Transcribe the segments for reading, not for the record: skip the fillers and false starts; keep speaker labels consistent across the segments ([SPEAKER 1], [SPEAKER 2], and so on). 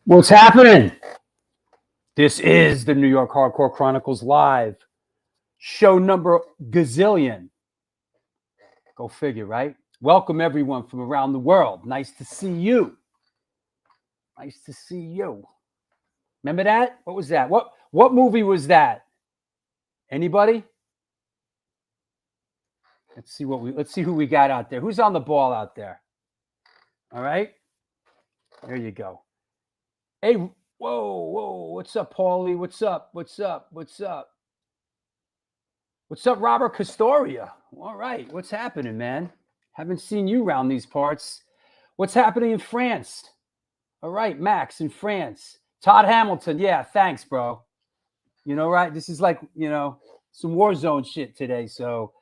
[SPEAKER 1] What's happening? This is the New York Hardcore Chronicles Live, show number gazillion. Go figure, right? Welcome everyone from around the world. Nice to see you. Nice to see you. Remember that? What was that? What movie was that? Anybody? Let's see who we got out there. Who's on the ball out there? All right. There you go. Hey, whoa. What's up, Paulie? What's up? What's up, Robert Castoria? All right. What's happening, man? Haven't seen you around these parts. What's happening in France? All right, Max in France. Todd Hamilton. Yeah, thanks, bro. You know, right? This is like, some Warzone shit today. So,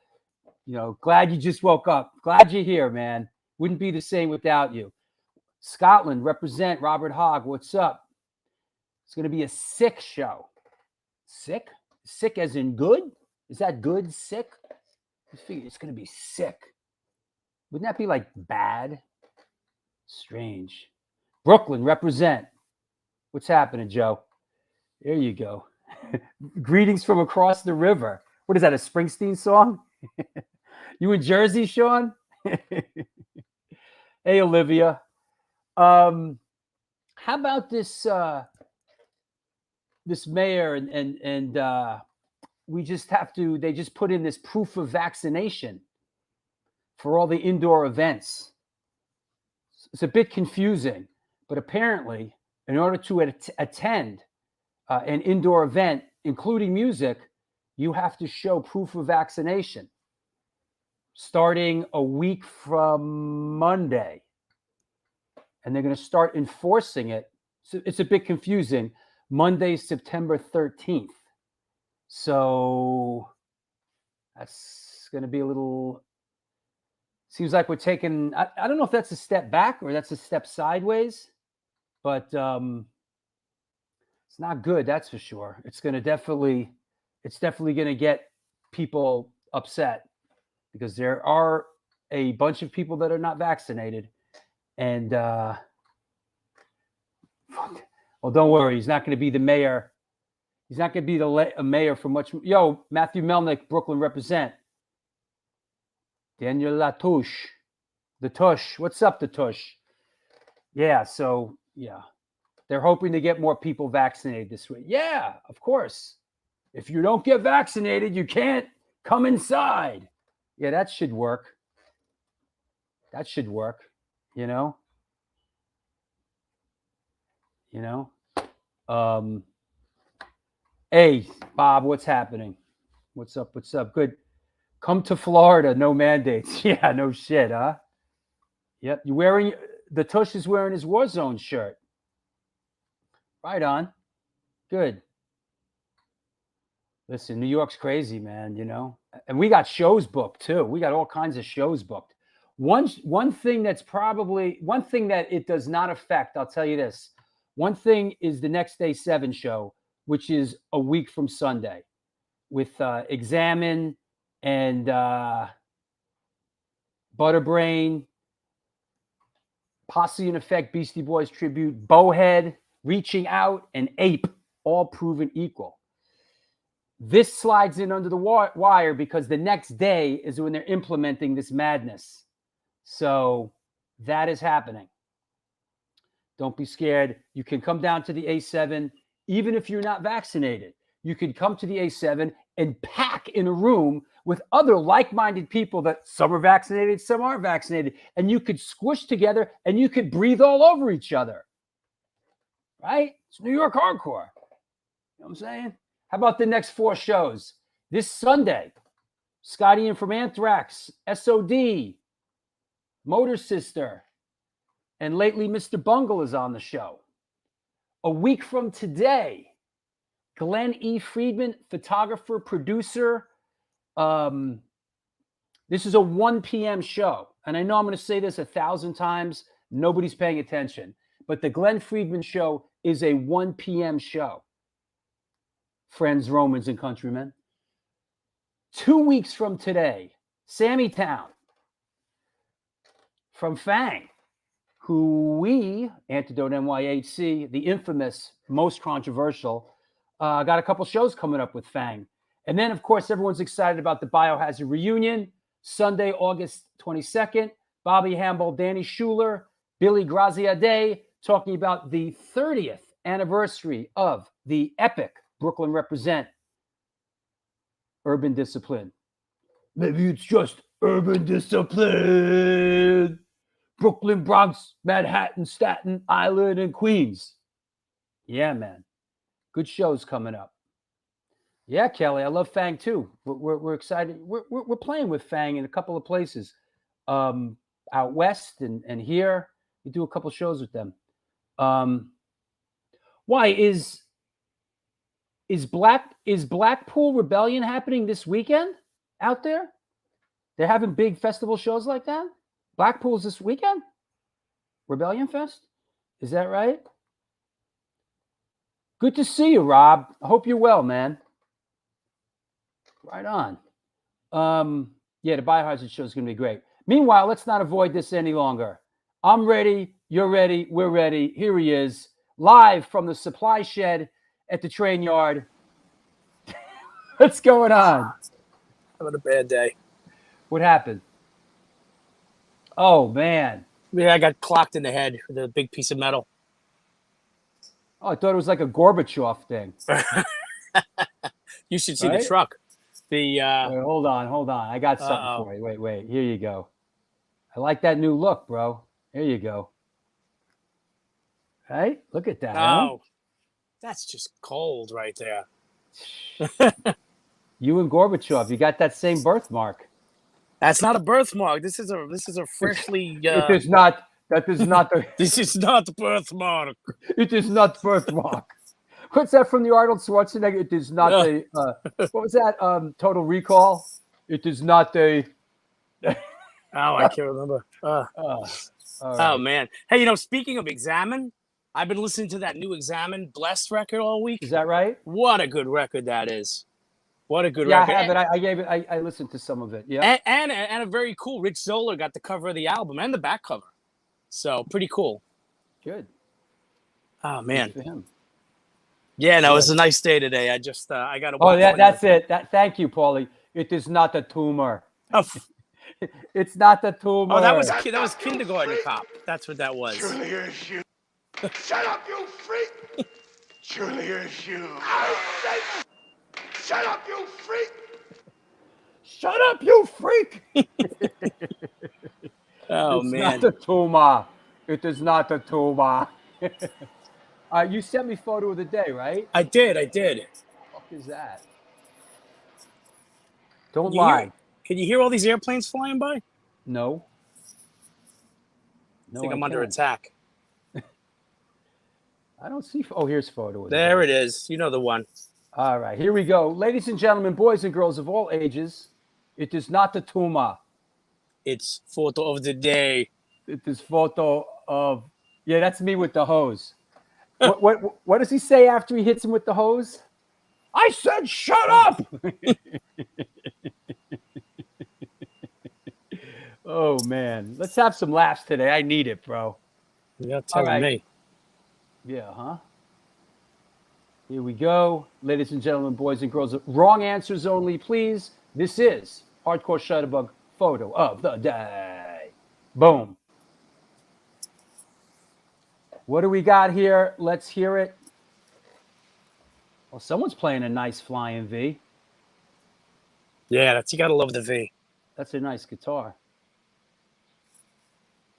[SPEAKER 1] glad you just woke up. Glad you're here, man. Wouldn't be the same without you. Scotland, represent. Robert Hogg. What's up? It's going to be a sick show. Sick? Sick as in good? Is that good? Sick? I figure it's going to be sick. Wouldn't that be like bad? Strange. Brooklyn, represent. What's happening, Joe? There you go. Greetings from across the river. What is that, a Springsteen song? You in Jersey, Sean? Hey, Olivia. How about this mayor and we just have to, they just put in this proof of vaccination for all the indoor events. It's a bit confusing, but apparently in order to attend an indoor event, including music, you have to show proof of vaccination starting a week from Monday. And they're going to start enforcing it. So it's a bit confusing. Monday, September 13th. So that's going to be a little, seems like we're taking, I don't know if that's a step back or that's a step sideways, but it's not good, that's for sure. It's definitely going to get people upset because there are a bunch of people that are not vaccinated. And, well, don't worry. He's not going to be the mayor. He's not going to be a mayor for much. Yo, Matthew Melnick, Brooklyn, represent. Daniel Latouche. The Tush. What's up, the Tush? Yeah, so, yeah. They're hoping to get more people vaccinated this week. Yeah, of course. If you don't get vaccinated, you can't come inside. Yeah, that should work. That should work. Hey, Bob, what's happening? What's up? Good. Come to Florida, no mandates. Yeah, no shit, huh? Yep. The Tush is wearing his Warzone shirt. Right on. Good. Listen, New York's crazy, man, and we got shows booked too. We got all kinds of shows booked. One thing that it does not affect, I'll tell you this. One thing is the Next Day 7 show, which is a week from Sunday, with Examine and Butterbrain, Posse in Effect, Beastie Boys tribute, Bowhead, Reaching Out, and Ape, all proven equal. This slides in under the wire because the next day is when they're implementing this madness. So that is happening. Don't be scared. You can come down to the A7, even if you're not vaccinated. You can come to the A7 and pack in a room with other like-minded people that some are vaccinated, some aren't vaccinated. And you could squish together and you could breathe all over each other. Right? It's New York hardcore. You know what I'm saying? How about the next 4 shows? This Sunday, Scotty in from Anthrax, SOD, Motor Sister, and lately Mr. Bungle is on the show. A week from today, Glenn E. Friedman, photographer, producer. This is a 1 p.m. show. And I know I'm going to say this 1,000 times. Nobody's paying attention. But the Glenn Friedman show is a 1 p.m. show. Friends, Romans, and countrymen. 2 weeks from today, Sammy Town from Fang, who we, Antidote NYHC, the infamous, most controversial, got a couple shows coming up with Fang. And then, of course, everyone's excited about the Biohazard reunion, Sunday, August 22nd. Bobby Hamble, Danny Schuler, Billy Graziadei talking about the 30th anniversary of the epic Brooklyn Represent Urban Discipline. Maybe it's just urban discipline. Brooklyn, Bronx, Manhattan, Staten Island, and Queens. Yeah, man. Good shows coming up. Yeah, Kelly, I love Fang too. We're excited. We're playing with Fang in a couple of places, out west and here. We do a couple shows with them. Why is Blackpool Rebellion happening this weekend out there? They're having big festival shows like that. Blackpool's this weekend. Rebellion Fest, is that right? Good to see you, Rob. I hope you're well, man. Right on. Yeah, the Biohazard show is going to be great. Meanwhile, let's not avoid this any longer. I'm ready. You're ready. We're ready. Here he is, live from the supply shed at the train yard. What's going on?
[SPEAKER 2] Having a bad day.
[SPEAKER 1] What happened? Oh, man.
[SPEAKER 2] Yeah, I got clocked in the head with a big piece of metal.
[SPEAKER 1] Oh, I thought it was like a Gorbachev thing.
[SPEAKER 2] You should see the truck.
[SPEAKER 1] Wait, hold on. I got something for you. Wait. Here you go. I like that new look, bro. Here you go. Right? Look at that.
[SPEAKER 2] Oh, that's just cold right there.
[SPEAKER 1] You and Gorbachev, you got that same birthmark.
[SPEAKER 2] That's not a birthmark. This is a freshly.
[SPEAKER 1] It is not. That is not the.
[SPEAKER 2] This is not the birthmark.
[SPEAKER 1] It is not birthmark. What's that from the Arnold Schwarzenegger? It is not the. What was that? Total Recall. It is not the.
[SPEAKER 2] Oh, I can't remember. Oh man! Hey, speaking of Examine, I've been listening to that new Examine Blessed record all week.
[SPEAKER 1] Is that right?
[SPEAKER 2] What a good record that is. What a good
[SPEAKER 1] record.
[SPEAKER 2] Yeah,
[SPEAKER 1] I have it. I gave it. I listened to some of it. Yeah.
[SPEAKER 2] And a very cool. Rich Zoller got the cover of the album and the back cover. So pretty cool.
[SPEAKER 1] Good.
[SPEAKER 2] Oh man.
[SPEAKER 1] Good for him.
[SPEAKER 2] Yeah, no, it was a nice day today. I just I got to.
[SPEAKER 1] Oh, that's it. Thank you, Paulie. It is not a tumor.
[SPEAKER 2] Oh.
[SPEAKER 1] It's not a tumor.
[SPEAKER 2] Oh, that was Kindergarten Cop. That's what that was.
[SPEAKER 3] Surely you're a shoe. Shut up, you freak! Surely you're a shoe. I said, shut up, you freak!
[SPEAKER 1] Shut up, you freak!
[SPEAKER 2] Oh,
[SPEAKER 1] it's
[SPEAKER 2] man.
[SPEAKER 1] It's not a tumor. It is not a tumor. You sent me photo of the day, right?
[SPEAKER 2] I did.
[SPEAKER 1] What the fuck is that? Don't
[SPEAKER 2] Can
[SPEAKER 1] lie.
[SPEAKER 2] Can you hear all these airplanes flying by?
[SPEAKER 1] No.
[SPEAKER 2] I think I'm under attack.
[SPEAKER 1] I don't see. Oh, here's photo of
[SPEAKER 2] There it is. You know the one.
[SPEAKER 1] All right, here we go. Ladies and gentlemen, boys and girls of all ages, it is not the tumor.
[SPEAKER 2] It's photo of the day.
[SPEAKER 1] It is photo of... Yeah, that's me with the hose. What does he say after he hits him with the hose? I said, shut up! Oh, man. Let's have some laughs today. I need it, bro.
[SPEAKER 2] You're telling me.
[SPEAKER 1] Yeah, huh? Here we go. Ladies and gentlemen, boys and girls. Wrong answers only, please. This is Hardcore Shutterbug photo of the day. Boom. What do we got here? Let's hear it. Well, someone's playing a nice flying V.
[SPEAKER 2] Yeah, you got to love the V.
[SPEAKER 1] That's a nice guitar.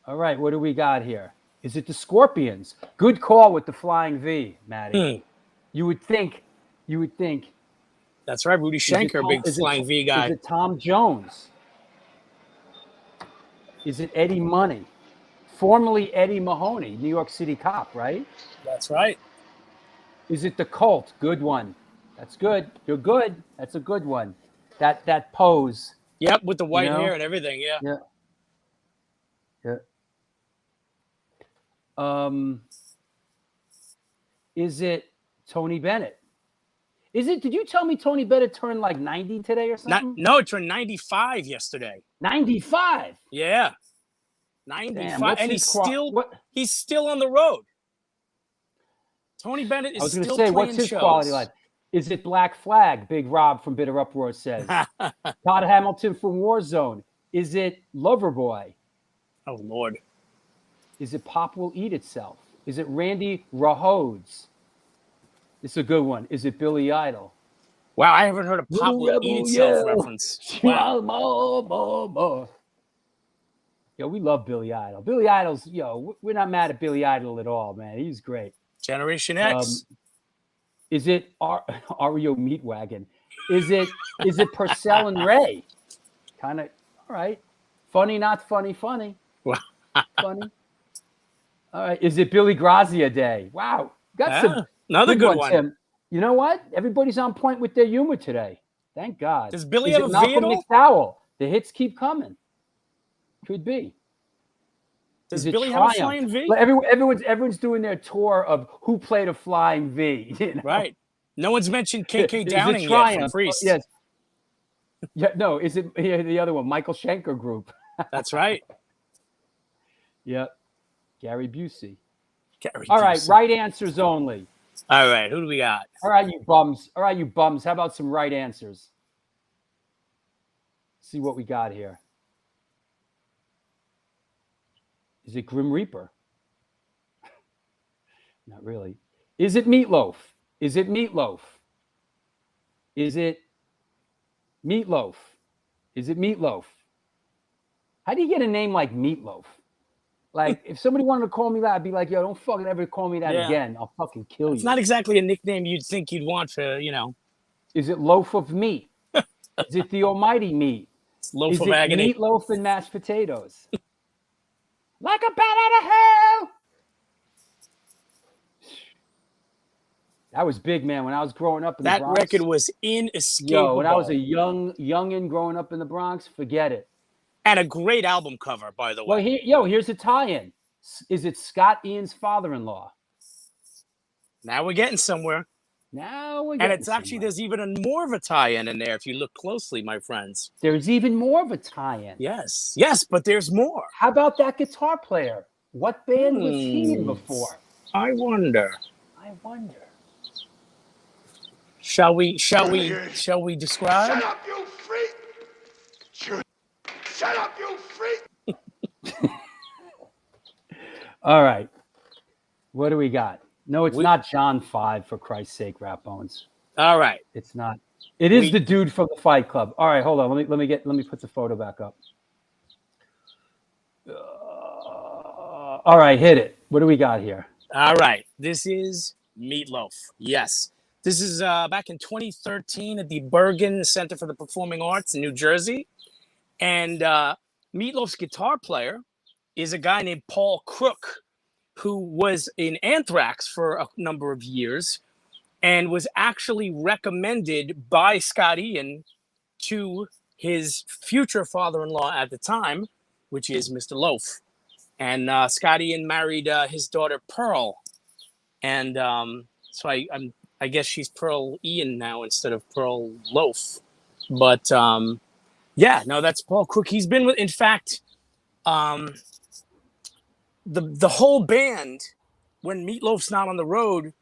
[SPEAKER 1] All right, what do we got here? Is it the Scorpions? Good call with the flying V, Maddie. You would think.
[SPEAKER 2] That's right, Rudy Schenker, big flying V guy.
[SPEAKER 1] Is it Tom Jones? Is it Eddie Money? Formerly Eddie Mahoney, New York City cop, right?
[SPEAKER 2] That's right.
[SPEAKER 1] Is it the Cult? Good one. That's good. You're good. That's a good one. That pose.
[SPEAKER 2] Yep, with the white hair and everything. Yeah.
[SPEAKER 1] Yeah. Is it Tony Bennett? Did you tell me Tony Bennett turned like 90 today or something?
[SPEAKER 2] No, it turned 95 yesterday.
[SPEAKER 1] 95?
[SPEAKER 2] Yeah. 95, and he's still on the road. Tony Bennett is still playing shows.
[SPEAKER 1] What's his quality like? Is it Black Flag? Big Rob from Bitter Uproar says. Todd Hamilton from Warzone. Is it Loverboy?
[SPEAKER 2] Oh, Lord.
[SPEAKER 1] Is it Pop Will Eat Itself? Is it Randy Rahodes? This is a good one. Is it Billy Idol?
[SPEAKER 2] Wow, I haven't heard a Pop Will Eat Itself reference. Wow.
[SPEAKER 1] More. Yo, we love Billy Idol. Billy Idol's, we're not mad at Billy Idol at all, man. He's great.
[SPEAKER 2] Generation X.
[SPEAKER 1] Is it Ario Meatwagon? Is it Purcell and Ray? Kind of, all right. Funny, not funny, funny. Funny. All right. Is it Billy Grazia Day? Wow. Got some
[SPEAKER 2] another good one.
[SPEAKER 1] Tim. You know what? Everybody's on point with their humor today. Thank God.
[SPEAKER 2] Does Billy have a
[SPEAKER 1] Malcolm
[SPEAKER 2] vehicle?
[SPEAKER 1] McDowell? The hits keep coming. Could be.
[SPEAKER 2] Does Billy have a flying V?
[SPEAKER 1] Everyone's doing their tour of who played a flying V. You know?
[SPEAKER 2] Right. No one's mentioned KK Downing yet from Priest.
[SPEAKER 1] Yes. Yeah. No. Is it the other one? Michael Schenker Group.
[SPEAKER 2] That's right.
[SPEAKER 1] Yep. Gary Busey. All right. Right answers only.
[SPEAKER 2] All right. Who do we got?
[SPEAKER 1] All right, you bums. How about some right answers? See what we got here. Is it Grim Reaper? Not really. Is it Meatloaf? Is it Meatloaf? Is it Meatloaf? Is it Meatloaf? How do you get a name like Meatloaf? Like, if somebody wanted to call me that, I'd be like, yo, don't fucking ever call me that again. I'll fucking kill you.
[SPEAKER 2] It's not exactly a nickname you'd think you'd want for,
[SPEAKER 1] Is it Loaf of Meat? Is it the Almighty Meat?
[SPEAKER 2] Loaf of Agony.
[SPEAKER 1] Meatloaf and mashed potatoes? Like a bat out of hell. That was big, man. When I was growing up in the Bronx.
[SPEAKER 2] That record was inescapable.
[SPEAKER 1] Yo, when I was a youngin' growing up in the Bronx, forget it.
[SPEAKER 2] And a great album cover, by the way.
[SPEAKER 1] Well, here's a tie-in. Is it Scott Ian's father-in-law?
[SPEAKER 2] Now we're getting somewhere. And it's actually, there's even more of a tie-in in there if you look closely, my friends.
[SPEAKER 1] There's even more of a tie-in.
[SPEAKER 2] Yes, but there's more.
[SPEAKER 1] How about that guitar player? What band was he in before?
[SPEAKER 2] I wonder. Shall we describe?
[SPEAKER 3] Shut up, you freak! Shut up, you freak!
[SPEAKER 1] All right. What do we got? No, it's not John 5, for Christ's sake, Rap Bones.
[SPEAKER 2] All right.
[SPEAKER 1] It's not. It is the dude from the Fight Club. All right, hold on. Let me put the photo back up. All right, hit it. What do we got here?
[SPEAKER 2] All right. This is Meatloaf. Yes. This is back in 2013 at the Bergen Center for the Performing Arts in New Jersey. And Meatloaf's guitar player is a guy named Paul Crook, who was in Anthrax for a number of years and was actually recommended by Scott Ian to his future father-in-law at the time, which is Mr. Loaf. And Scott Ian married his daughter Pearl. And so I guess she's Pearl Ian now instead of Pearl Loaf. But that's Paul Crook. He's been with, in fact, the whole band, when Meatloaf's not on the road,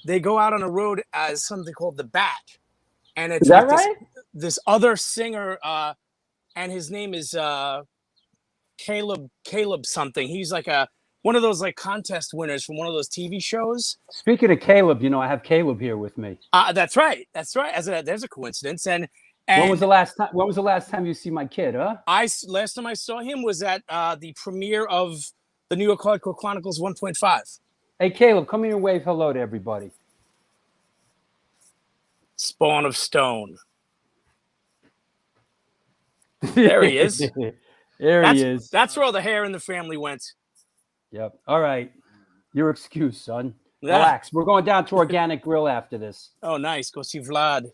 [SPEAKER 2] they go out on the road as something called the Bat. And it's
[SPEAKER 1] is that right?
[SPEAKER 2] This other singer, and his name is Caleb something. He's like one of those like contest winners from one of those TV shows. Speaking
[SPEAKER 1] of Caleb, I have Caleb here with me.
[SPEAKER 2] That's right. There's a coincidence. And
[SPEAKER 1] when was the last time you see my kid? Huh?
[SPEAKER 2] Last time I saw him was at the premiere of the New York Hardcore Chronicles 1.5.
[SPEAKER 1] Hey, Caleb, come here and wave hello to everybody.
[SPEAKER 2] Spawn of Stone. There he is.
[SPEAKER 1] He is.
[SPEAKER 2] That's where all the hair in the family went.
[SPEAKER 1] Yep. All right. Your excuse, son. Relax. We're going down to Organic Grill after this.
[SPEAKER 2] Oh, nice. Go see Vlad.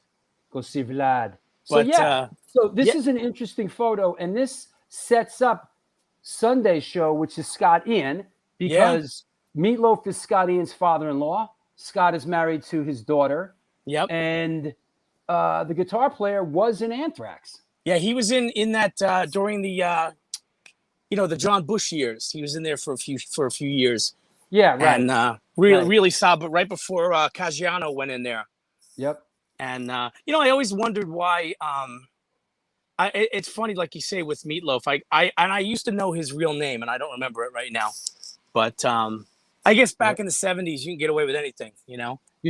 [SPEAKER 1] So, this is an interesting photo, and this sets up Sunday's show, which is Scott Ian, because Meatloaf is Scott Ian's father-in-law. Scott is married to his daughter.
[SPEAKER 2] Yep.
[SPEAKER 1] And the guitar player was in Anthrax.
[SPEAKER 2] Yeah, he was in that during the, the John Bush years. He was in there for a few years.
[SPEAKER 1] Yeah, right.
[SPEAKER 2] And really solid. But right before Caggiano went in there.
[SPEAKER 1] Yep.
[SPEAKER 2] And I always wondered why. It's funny, like you say, with Meatloaf. I used to know his real name, and I don't remember it right now. But I guess back in the 70s, you can get away with anything, You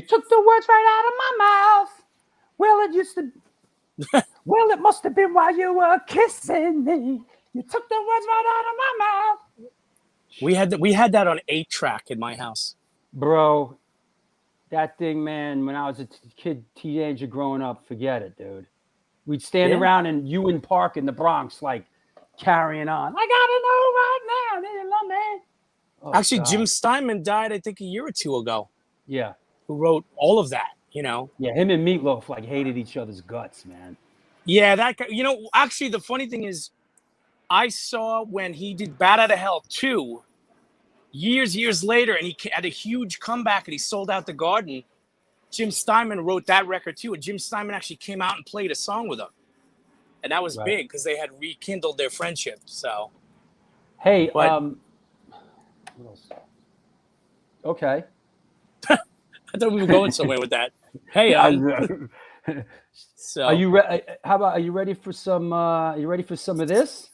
[SPEAKER 1] took the words right out of my mouth. Well, it used to. Well, it must have been while you were kissing me. You took the words right out of my mouth.
[SPEAKER 2] We had that on 8-track in my house.
[SPEAKER 1] Bro, that thing, man, when I was a teenager growing up, forget it, dude. We'd stand around in Ewan Park in the Bronx, like, carrying on. I gotta know right now, do you love me? Oh,
[SPEAKER 2] actually,
[SPEAKER 1] God.
[SPEAKER 2] Jim Steinman died, I think, a year or two ago.
[SPEAKER 1] Yeah.
[SPEAKER 2] Who wrote all of that,
[SPEAKER 1] Yeah, him and Meatloaf, like, hated each other's guts, man.
[SPEAKER 2] Yeah, that guy, actually, the funny thing is, I saw when he did Bat Out of Hell 2, years later, and he had a huge comeback and he sold out the Garden. Jim Steinman wrote that record too, and Jim Steinman actually came out and played a song with him, and that was big because they had rekindled their friendship. So,
[SPEAKER 1] hey, what else? Okay,
[SPEAKER 2] I thought we were going somewhere with that. Hey, so
[SPEAKER 1] are you ready? How about are you ready for some? You ready for some of this?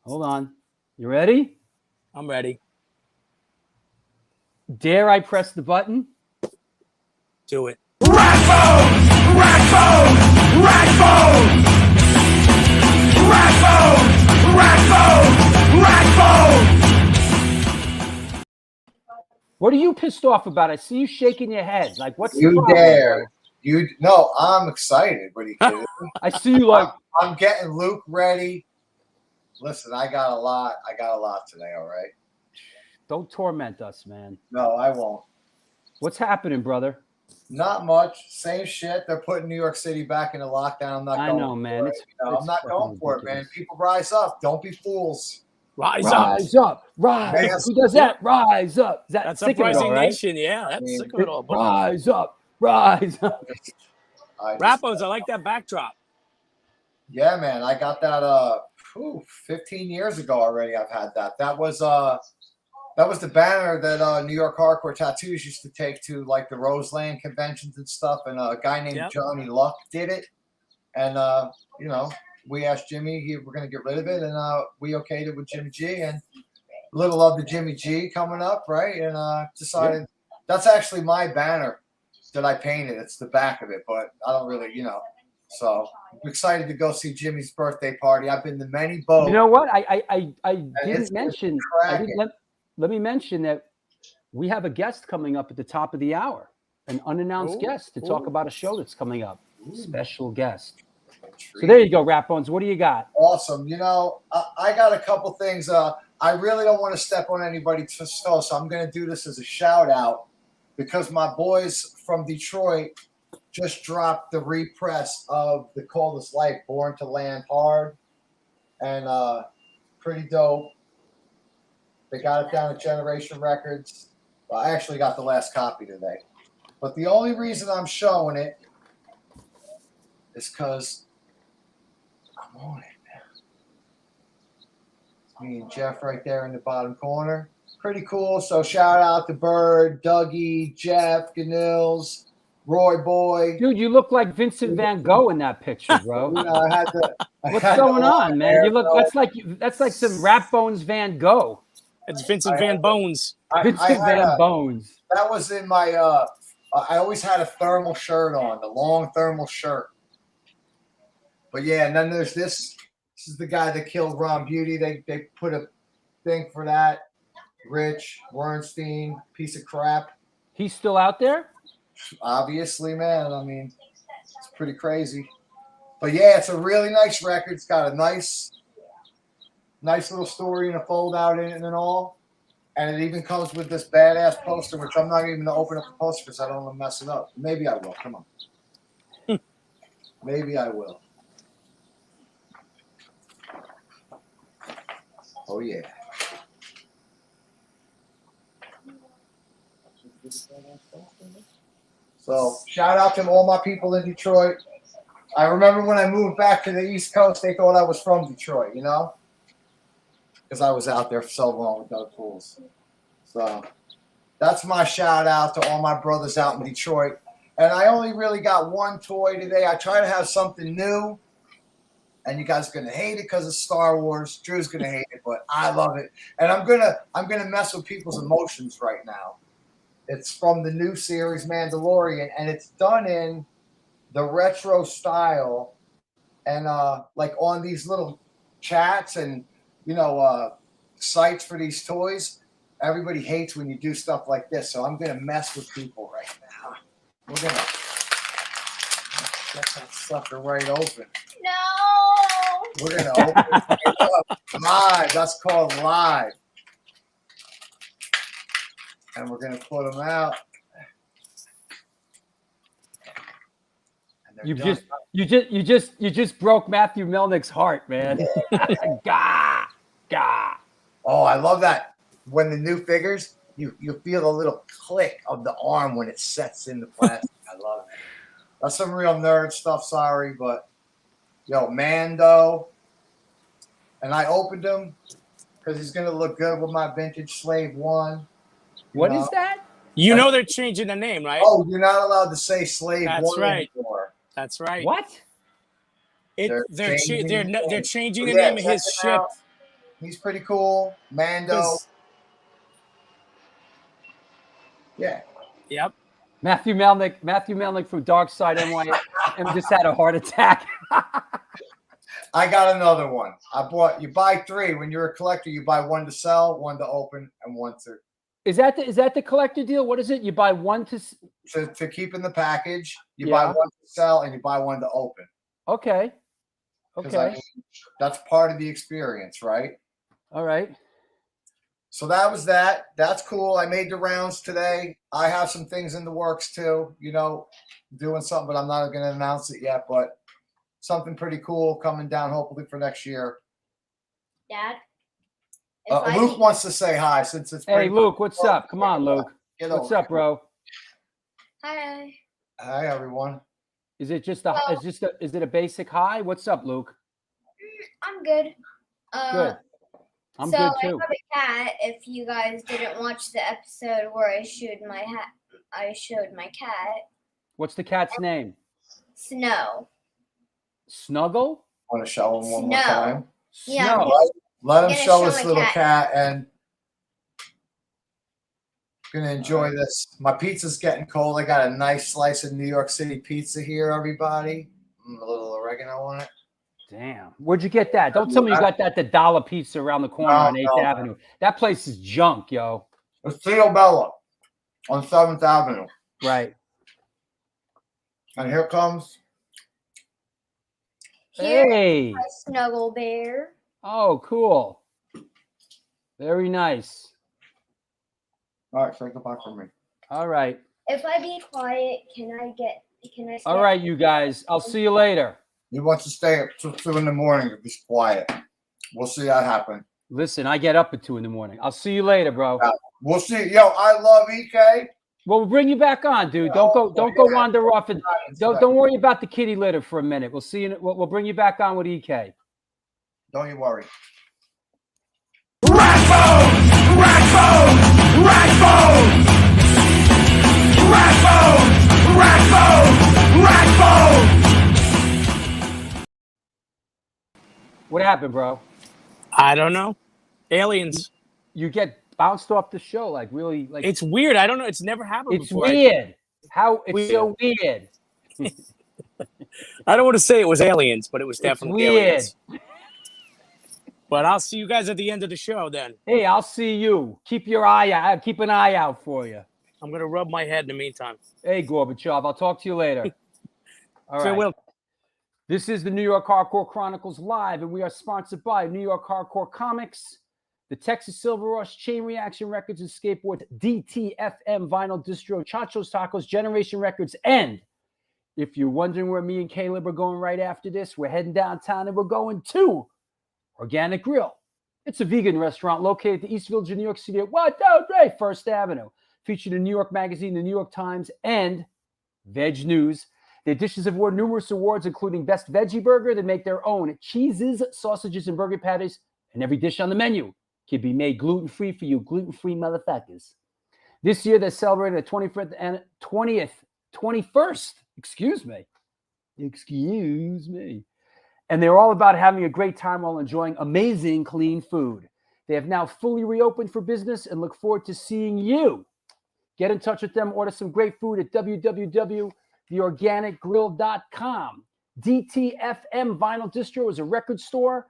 [SPEAKER 1] Hold on, you ready?
[SPEAKER 2] I'm ready.
[SPEAKER 1] Dare I press the button?
[SPEAKER 2] Do it.
[SPEAKER 3] Ragbone! Ragbone! Ragbone! Ragbone! Ragbone! Ragbone!
[SPEAKER 1] What are you pissed off about? I see you shaking your head. Like, what's
[SPEAKER 4] you
[SPEAKER 1] the problem,
[SPEAKER 4] dare?
[SPEAKER 1] bro?
[SPEAKER 4] No, I'm excited. What are you kidding?
[SPEAKER 1] I see you like
[SPEAKER 4] I'm getting Luke ready. Listen, I got a lot today. All right.
[SPEAKER 1] Don't torment us, man.
[SPEAKER 4] No, I won't.
[SPEAKER 1] What's happening, brother?
[SPEAKER 4] Not much. Same shit. They're putting New York City back into lockdown. I'm not going. I know,
[SPEAKER 1] man.
[SPEAKER 4] I'm not going for it, man. People rise up. Don't be fools.
[SPEAKER 2] Rise up.
[SPEAKER 1] Rise. Who does that? Rise up.
[SPEAKER 2] That's Uprising Nation. Yeah, that's sick of it all.
[SPEAKER 1] Rise up. Rise up.
[SPEAKER 2] Rappos, I like that backdrop.
[SPEAKER 4] Yeah, man. I got that 15 years ago already. I've had that. That was the banner that New York Hardcore Tattoos used to take to like the Roseland conventions and stuff. And a guy named Johnny Luck did it. And we asked Jimmy if we're going to get rid of it, and we okayed it with Jimmy G. And little of the Jimmy G coming up, right? And decided that's actually my banner that I painted. It's the back of it, but I don't really, So I'm excited to go see Jimmy's birthday party. I've been to many boats.
[SPEAKER 1] You know what? I didn't mention. Let me mention that we have a guest coming up at the top of the hour, an unannounced guest to talk about a show that's coming up. Special guest. So there you go, Rap Bones. What do you got?
[SPEAKER 4] Awesome. I got a couple things. I really don't want to step on anybody's toes, so I'm going to do this as a shout out because my boys from Detroit just dropped the repress of The Coldest Life, Born to Land Hard, and pretty dope. They got it down at Generation Records. Well, I actually got the last copy today. But the only reason I'm showing it is because I'm on it, man. It's me and Jeff right there in the bottom corner. Pretty cool. So shout out to Bird, Dougie, Jeff, Ganills, Roy Boy.
[SPEAKER 1] Dude, you look like Vincent Van Gogh in that picture, bro. What's going on, man? You look that's like some Rap Bones Van Gogh.
[SPEAKER 2] It's Vincent Van Bones.
[SPEAKER 1] Vincent Van Bones.
[SPEAKER 4] That was in my I always had a thermal shirt on, the long thermal shirt. But yeah, and then there's this. This is the guy that killed Ron Beauty. They put a thing for that. Rich Wernstein, piece of crap.
[SPEAKER 1] He's still out there?
[SPEAKER 4] Obviously, man. I mean, it's pretty crazy. But yeah, it's a really nice record. It's got a nice little story and a fold out in it and all. And it even comes with this badass poster, which I'm not even going to open up the poster because I don't want to mess it up. Maybe I will. Come on. Maybe I will. Oh, yeah. So shout out to all my people in Detroit. I remember when I moved back to the East Coast, they thought I was from Detroit, because I was out there for so long with Doug Fools. So that's my shout out to all my brothers out in Detroit. And I only really got one toy today. I try to have something new. And you guys are gonna hate it because it's Star Wars. Drew's gonna hate it, but I love it. And I'm gonna mess with people's emotions right now. It's from the new series Mandalorian, and it's done in the retro style. And like on these little chats and sites for these toys, everybody hates when you do stuff like this. So I'm gonna mess with people right now. We're gonna get that sucker right open.
[SPEAKER 5] No.
[SPEAKER 4] We're gonna open it up live. That's called live. And we're gonna put them out.
[SPEAKER 1] You just broke Matthew Melnick's heart, man. Gah, gah.
[SPEAKER 4] Oh, I love that. When the new figures, you feel a little click of the arm when it sets in the plastic. I love it. That's some real nerd stuff. Sorry, but Mando. And I opened him because he's gonna look good with my vintage Slave One.
[SPEAKER 1] What is that?
[SPEAKER 2] You know they're changing the name, right?
[SPEAKER 4] Oh, you're not allowed to say Slave
[SPEAKER 2] That's
[SPEAKER 4] One
[SPEAKER 2] right.
[SPEAKER 4] anymore.
[SPEAKER 2] That's right.
[SPEAKER 1] What?
[SPEAKER 2] They're changing the
[SPEAKER 4] Yeah,
[SPEAKER 2] name of
[SPEAKER 4] check
[SPEAKER 2] his
[SPEAKER 4] him
[SPEAKER 2] ship.
[SPEAKER 4] out. He's pretty cool. Mando.
[SPEAKER 2] 'Cause-
[SPEAKER 4] Yeah.
[SPEAKER 2] Yep.
[SPEAKER 1] Matthew Melnick from Dark Side NYHC just had a heart attack.
[SPEAKER 4] I got another one. You buy 3. When you're a collector, you buy 1 to sell, 1 to open, and 1 to
[SPEAKER 1] Is that the collector deal? What is it? You buy one
[SPEAKER 4] to keep in the package. You buy 1 to sell, and you buy 1 to open.
[SPEAKER 1] Okay.
[SPEAKER 4] 'Cause, I mean, that's part of the experience, right?
[SPEAKER 1] All right.
[SPEAKER 4] So that was that. That's cool. I made the rounds today. I have some things in the works too, doing something, but I'm not going to announce it yet. But something pretty cool coming down, hopefully for next year.
[SPEAKER 5] Dad.
[SPEAKER 4] Luke wants to say hi since it's.
[SPEAKER 1] Hey, Luke, what's up? Come on, Luke. What's up, bro?
[SPEAKER 5] Hi.
[SPEAKER 4] Hi, everyone.
[SPEAKER 1] Is it just is it a basic hi? What's up, Luke?
[SPEAKER 5] I'm good.
[SPEAKER 1] Good. I'm
[SPEAKER 5] so
[SPEAKER 1] good too.
[SPEAKER 5] I have a cat. If you guys didn't watch the episode where I showed my cat.
[SPEAKER 1] What's the cat's name?
[SPEAKER 5] Snow.
[SPEAKER 1] Snuggle?
[SPEAKER 4] Want to show him one more time?
[SPEAKER 5] Yeah.
[SPEAKER 1] Snow.
[SPEAKER 4] Let him show
[SPEAKER 5] show
[SPEAKER 4] his
[SPEAKER 5] my
[SPEAKER 4] little
[SPEAKER 5] cat.
[SPEAKER 4] cat and gonna enjoy this. My pizza's getting cold. I got a nice slice of New York City pizza here, everybody. A little oregano on it.
[SPEAKER 1] Damn. Where'd you get that? Don't tell me you got that at the Dollar Pizza around the corner on 8th Avenue. That place is junk, yo.
[SPEAKER 4] It's Theo Bella on 7th Avenue.
[SPEAKER 1] Right.
[SPEAKER 4] And here comes.
[SPEAKER 1] Hey.
[SPEAKER 5] My snuggle bear.
[SPEAKER 1] Oh, cool. Very nice.
[SPEAKER 4] All right, say goodbye for me.
[SPEAKER 1] All right.
[SPEAKER 5] If I be quiet, can I stay
[SPEAKER 1] All right, you guys. I'll see you later.
[SPEAKER 4] He wants to stay up till 2 in the morning if he's quiet. We'll see that happen.
[SPEAKER 1] Listen, I get up at 2 in the morning. I'll see you later, bro.
[SPEAKER 4] We'll see. Yo, I love EK.
[SPEAKER 1] Well, we'll bring you back on, dude. Don't go wander off and don't worry about the kitty litter for a minute. We'll see you. We'll bring you back on with EK.
[SPEAKER 4] Don't you worry.
[SPEAKER 1] What happened, bro?
[SPEAKER 2] I don't know. Aliens.
[SPEAKER 1] You get bounced off the show, like really, like
[SPEAKER 2] It's weird. I don't know. It's never happened
[SPEAKER 1] it's
[SPEAKER 2] before.
[SPEAKER 1] weird. It's so weird.
[SPEAKER 2] I don't want to say it was aliens, but it was definitely
[SPEAKER 1] weird.
[SPEAKER 2] aliens. But I'll see you guys at the end of the show then.
[SPEAKER 1] Hey, I'll see you. Keep your eye out. Keep an eye out for you.
[SPEAKER 2] I'm going to rub my head in the meantime.
[SPEAKER 1] Hey, Gorbachev. I'll talk to you later. All right.
[SPEAKER 2] Farewell.
[SPEAKER 1] This is the New York Hardcore Chronicles Live, and we are sponsored by New York Hardcore Comics, the Texas Silver Rush, Chain Reaction Records and Skateboards, DTFM Vinyl Distro, Chacho's Tacos, Generation Records, and if you're wondering where me and Caleb are going right after this, we're heading downtown and we're going to Organic Grill. It's a vegan restaurant located at the East Village of New York City at 123 First Avenue. Featured in New York Magazine, the New York Times, and Veg News. Their dishes have won numerous awards, including Best Veggie Burger. They make their own cheeses, sausages, and burger patties, and every dish on the menu can be made gluten-free for you gluten-free motherfuckers. This year, they're celebrating the 21st, excuse me. And they're all about having a great time while enjoying amazing clean food. They have now fully reopened for business and look forward to seeing you. Get in touch with them. Order some great food at www.theorganicgrill.com. DTFM Vinyl Distro is a record store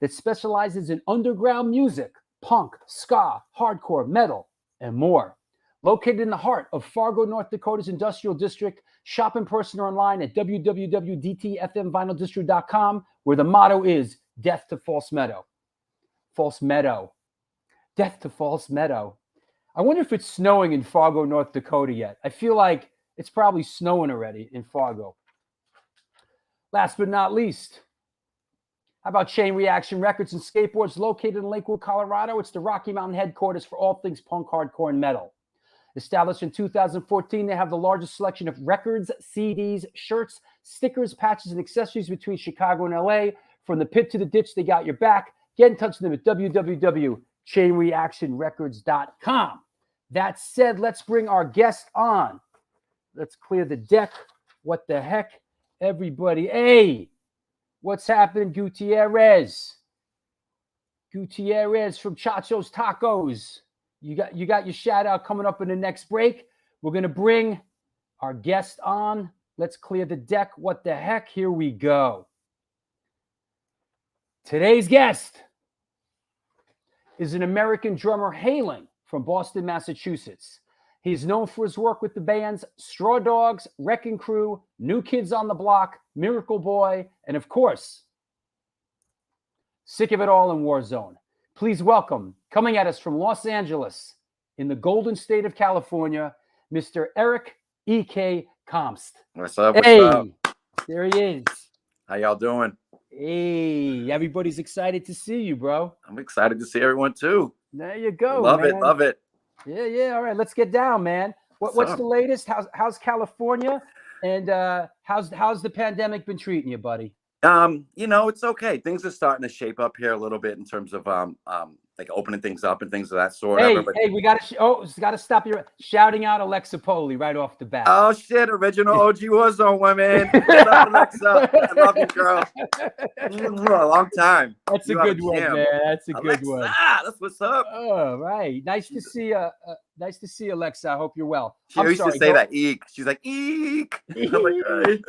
[SPEAKER 1] that specializes in underground music, punk, ska, hardcore, metal, and more. Located in the heart of Fargo, North Dakota's industrial district, shop in person or online at www.dtfmvinyldistro.com, where the motto is Death to False Meadow. False Meadow. Death to False Meadow. I wonder if it's snowing in Fargo, North Dakota yet. I feel like it's probably snowing already in Fargo. Last but not least, how about Chain Reaction Records and Skateboards located in Lakewood, Colorado? It's the Rocky Mountain headquarters for all things punk, hardcore, and metal. Established in 2014, they have the largest selection of records, CDs, shirts, stickers, patches, and accessories between Chicago and LA. From the pit to the ditch, they got your back. Get in touch with them at www.chainreactionrecords.com. That said, let's bring our guest on. Let's clear the deck. What the heck, everybody? Hey, what's happening, Gutierrez? Gutierrez from Chacho's Tacos. You got your shout out coming up in the next break. We're going to bring our guest on. Let's clear the deck. What the heck? Here we go. Today's guest is an American drummer hailing from Boston, Massachusetts. He's known for his work with the bands Straw Dogs, Wrecking Crew, New Kids on the Block, Miracle Boy, and of course, Sick of It All in Warzone. Please welcome, coming at us from Los Angeles in the golden state of California, Mr. Eric E.K. Komst.
[SPEAKER 6] What's up?
[SPEAKER 1] Hey,
[SPEAKER 6] What's up?
[SPEAKER 1] there he is.
[SPEAKER 6] How y'all doing?
[SPEAKER 1] Hey, everybody's excited to see you, bro.
[SPEAKER 6] I'm excited to see everyone too.
[SPEAKER 1] There you go.
[SPEAKER 6] Love it.
[SPEAKER 1] man.
[SPEAKER 6] Love it.
[SPEAKER 1] Yeah. All right, let's get down, man. What's the latest? How's California? And how's the pandemic been treating you, buddy?
[SPEAKER 6] It's okay. Things are starting to shape up here a little bit in terms of like opening things up and things of that sort.
[SPEAKER 1] Hey, we gotta stop you shouting out Alexa Poli right off the bat.
[SPEAKER 6] Oh shit, original OG Warzone women. What's up, Alexa? I love you, girl. A long time.
[SPEAKER 1] That's a good one, man. That's a good one.
[SPEAKER 6] That's what's up.
[SPEAKER 1] Oh, right. Nice to see Alexa. I hope you're well.
[SPEAKER 6] She used to say that eek. She's like eek. I'm like, hey.